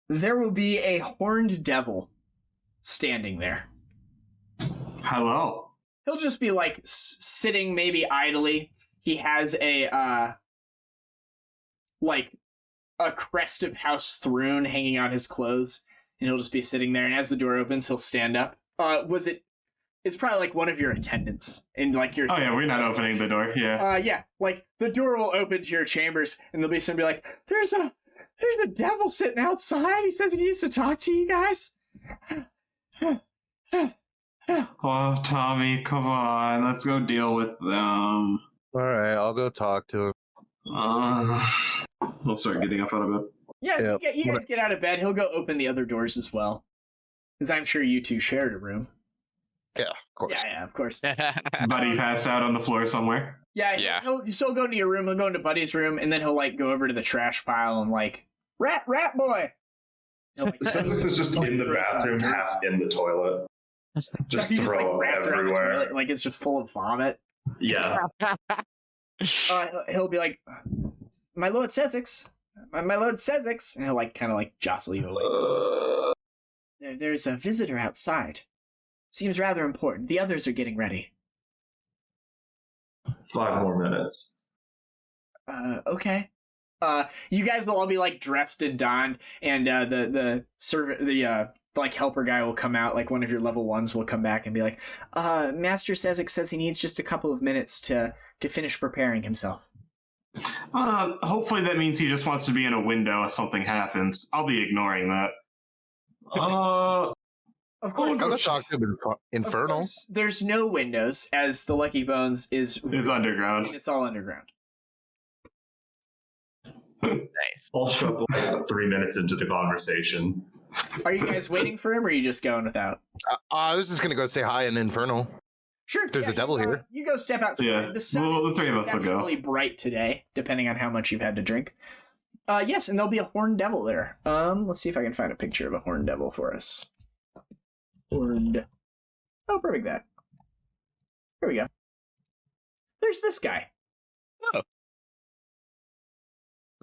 There will be a horned devil standing there. Hello. He'll just be, like, sitting maybe idly. He has a crest of House Thrune hanging on his clothes, and he'll just be sitting there, and as the door opens, he'll stand up. It's probably, like, one of your attendants, and, like, your... Oh, yeah, we're not opening the door, yeah. Yeah, like, the door will open to your chambers, and there'll be somebody like, there's a devil sitting outside. He says he needs to talk to you guys. Oh, Tommy, come on. Let's go deal with them. All right, I'll go talk to him. We'll start getting up out of bed. Yeah, you guys get out of bed. He'll go open the other doors as well. Because I'm sure you two shared a room. Yeah, of course. Yeah, of course. Buddy passed out on the floor somewhere. Yeah, Yeah. He'll still go into your room. He'll go into Buddy's room, and then he'll like go over to the trash pile and like rat boy. He'll, like, This is just in the throw some bathroom, dirt. half in the toilet. Just He just like throw up wrapped around the everywhere. toilet, like it's just full of vomit. Yeah. He'll be like, "My Lord Sezzix, my Lord Sezzix," and he'll like kind of like jostle you away. There's a visitor outside. Seems rather important. The others are getting ready. 5 more minutes. Okay. You guys will all be like dressed and donned, and the servant, the like helper guy will come out. Like one of your level 1s will come back and be like, Master Sezzix says he needs just a couple of minutes to finish preparing himself. Hopefully that means he just wants to be in a window if something happens. I'll be ignoring that. Of course. I'll go talk to him in Of Infernal. course, there's no windows, as the Lucky Bones is underground. It's all underground. Nice. I'll show up like 3 minutes into the conversation. Are you guys waiting for him, or are you just going without? I was just going to go say hi in Infernal. Sure. There's a devil here. You go step outside. Yeah, The sun well, the is three of us will go. exceptionally bright today, depending on how much you've had to drink. Yes, and there'll be a horned devil there. Let's see if I can find a picture of a horned devil for us. Horned. Oh, perfect that. Here we go. There's this guy. That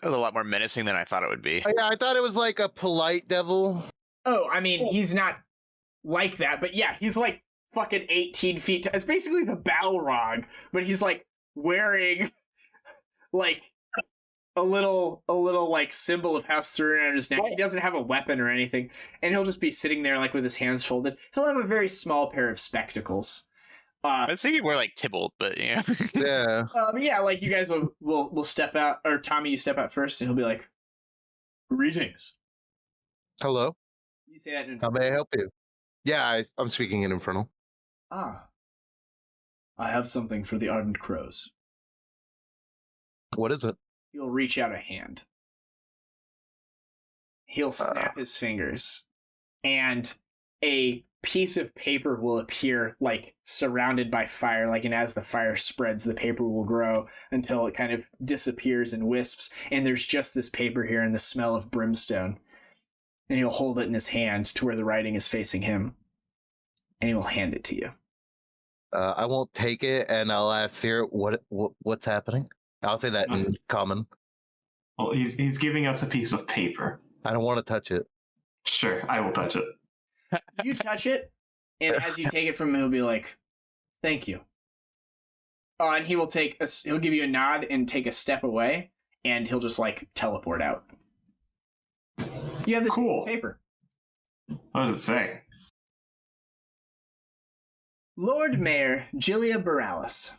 was a lot more menacing than I thought it would be. Yeah, I thought it was like a polite devil. Oh, I mean, he's not like that, but yeah, he's like fucking 18 feet. It's basically the Balrog, but he's like wearing like a little like symbol of House Thruin on his neck. He doesn't have a weapon or anything, and he'll just be sitting there like with his hands folded. He'll have a very small pair of spectacles. I was thinking more like Tybalt, but yeah. Yeah. But yeah, like you guys will step out, or Tommy, you step out first, and he'll be like, "Greetings." Hello. You say that in How may I help you? Yeah, I'm speaking in Infernal. I have something for the Ardent Crows. What is it? He'll reach out a hand. He'll snap his fingers, and a piece of paper will appear, like surrounded by fire, like, and as the fire spreads, the paper will grow until it kind of disappears and wisps, and there's just this paper here and the smell of brimstone. And he'll hold it in his hand to where the writing is facing him, and he will hand it to you. I won't take it, and I'll ask Seer what's happening. I'll say that in common. Well, he's giving us a piece of paper. I don't want to touch it. Sure, I will touch it. You touch it, and as you take it from him, he'll be like, "Thank you." And he will he'll give you a nod and take a step away, and he'll just like teleport out. You have this piece Cool. of paper. What does it say? Lord-Mayor Jilia Boralis,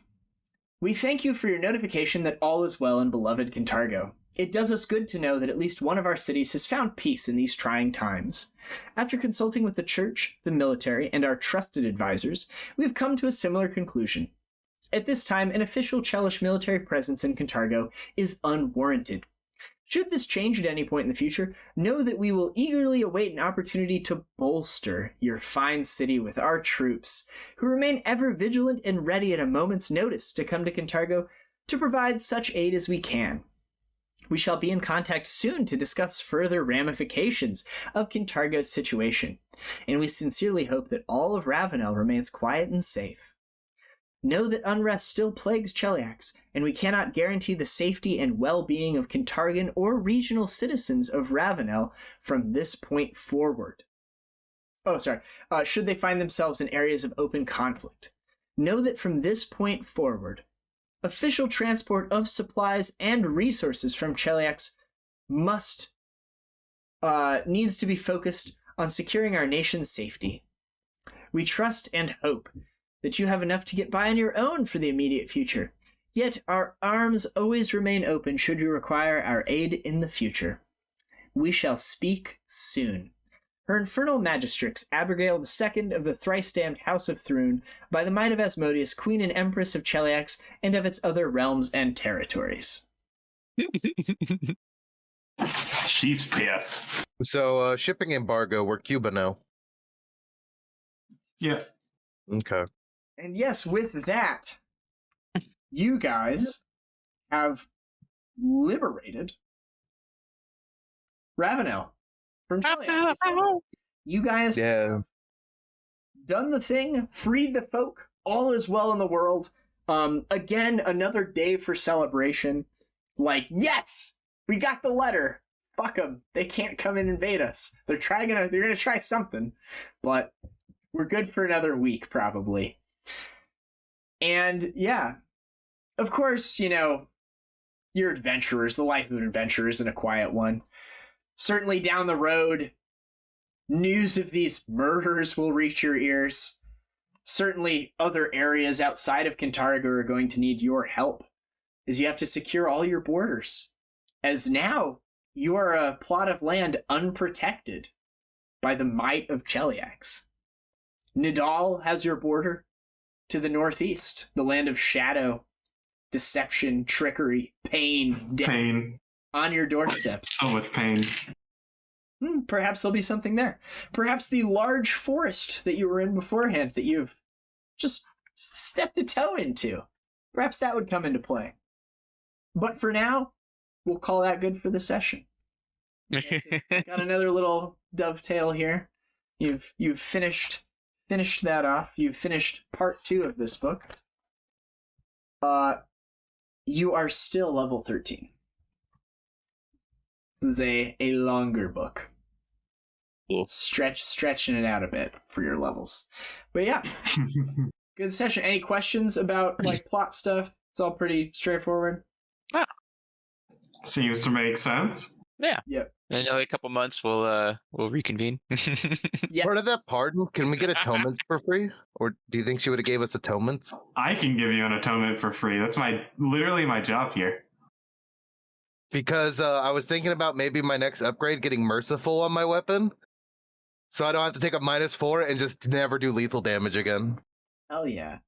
we thank you for your notification that all is well in beloved Kintargo. It does us good to know that at least one of our cities has found peace in these trying times. After consulting with the church, the military, and our trusted advisors, we have come to a similar conclusion. At this time, an official Chelish military presence in Kintargo is unwarranted. Should this change at any point in the future, know that we will eagerly await an opportunity to bolster your fine city with our troops, who remain ever vigilant and ready at a moment's notice to come to Kintargo to provide such aid as we can. We shall be in contact soon to discuss further ramifications of Kintargo's situation, and we sincerely hope that all of Ravounel remains quiet and safe. Know that unrest still plagues Cheliax, and we cannot guarantee the safety and well-being of Kintargan or regional citizens of Ravounel from this point forward. Should they find themselves in areas of open conflict. Know that from this point forward, official transport of supplies and resources from Cheliax needs to be focused on securing our nation's safety. We trust and hope that you have enough to get by on your own for the immediate future, yet our arms always remain open should you require our aid in the future. We shall speak soon. Her infernal magistrix, Abigail II of the thrice-damned House of Thruin, by the might of Asmodeus, Queen and Empress of Cheliax, and of its other realms and territories. She's pissed. So, shipping embargo, we're Cuba now. Yeah. Okay. And yes, with that, you guys have liberated Ravounel from Cheliax. You guys have done the thing, freed the folk, all is well in the world. Again, another day for celebration. Like, yes, we got the letter. Fuck them. They can't come and invade us. They're gonna try something, but we're good for another week probably. And yeah, of course, you know, you're adventurers. The life of an adventurer isn't a quiet one. Certainly down the road, news of these murders will reach your ears. Certainly other areas outside of Kintargo are going to need your help, as you have to secure all your borders. As now, you are a plot of land unprotected by the might of Cheliax. Nidal has your border to the northeast, the land of shadow, deception, trickery, pain, death. Pain. On your doorstep. So much pain. Perhaps there'll be something there. Perhaps the large forest that you were in beforehand that you've just stepped a toe into. Perhaps that would come into play. But for now, we'll call that good for the session. Got another little dovetail here. You've finished that off. You've finished part 2 of this book. You are still level 13. This is a longer book. Cool. Stretching it out a bit for your levels. But yeah, good session. Any questions about like plot stuff? It's all pretty straightforward. Seems to make sense. Yeah. Yep. In another couple months, we'll reconvene. Yeah. Part of that pardon, can we get atonements for free? Or do you think she would have gave us atonements? I can give you an atonement for free. That's literally my job here. Because I was thinking about maybe my next upgrade getting merciful on my weapon. So I don't have to take a -4 and just never do lethal damage again. Hell yeah.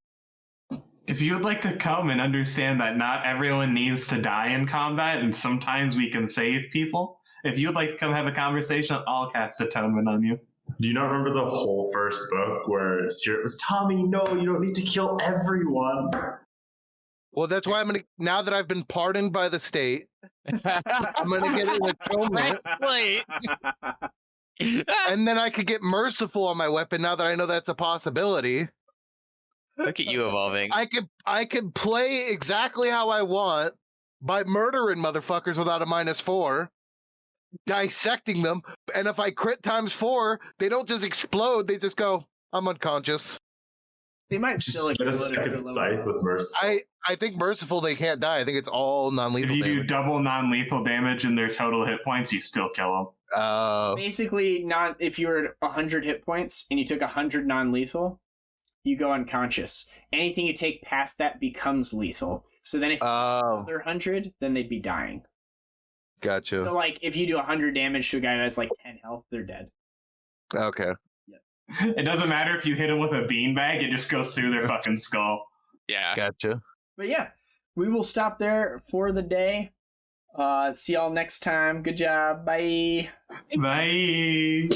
If you would like to come and understand that not everyone needs to die in combat and sometimes we can save people, if you would like to come have a conversation, I'll cast Atonement on you. Do you not remember the whole first book where Stuart was, Tommy, no, you don't need to kill everyone? Well, that's why now that I've been pardoned by the state, I'm going to get an atonement. Wait. And then I could get merciful on my weapon now that I know that's a possibility. Look at you evolving. I could play exactly how I want by murdering motherfuckers without a -4, dissecting them, and if I crit ×4, they don't just explode, they just go, I'm unconscious. They might still Get a explode second sight with Mercy. I think merciful they can't die. I think it's all non-lethal If you do damage. double non-lethal damage in their total hit points, you still kill them. Basically, if you were at 100 hit points and you took 100 non-lethal, you go unconscious. Anything you take past that becomes lethal. So then if you another 100, then they'd be dying. Gotcha. So like if you do 100 damage to a guy that has like 10 health, they're dead. Okay. It doesn't matter if you hit them with a beanbag, it just goes through their fucking skull. Yeah. Gotcha. But yeah, we will stop there for the day. See y'all next time. Good job. Bye. Bye.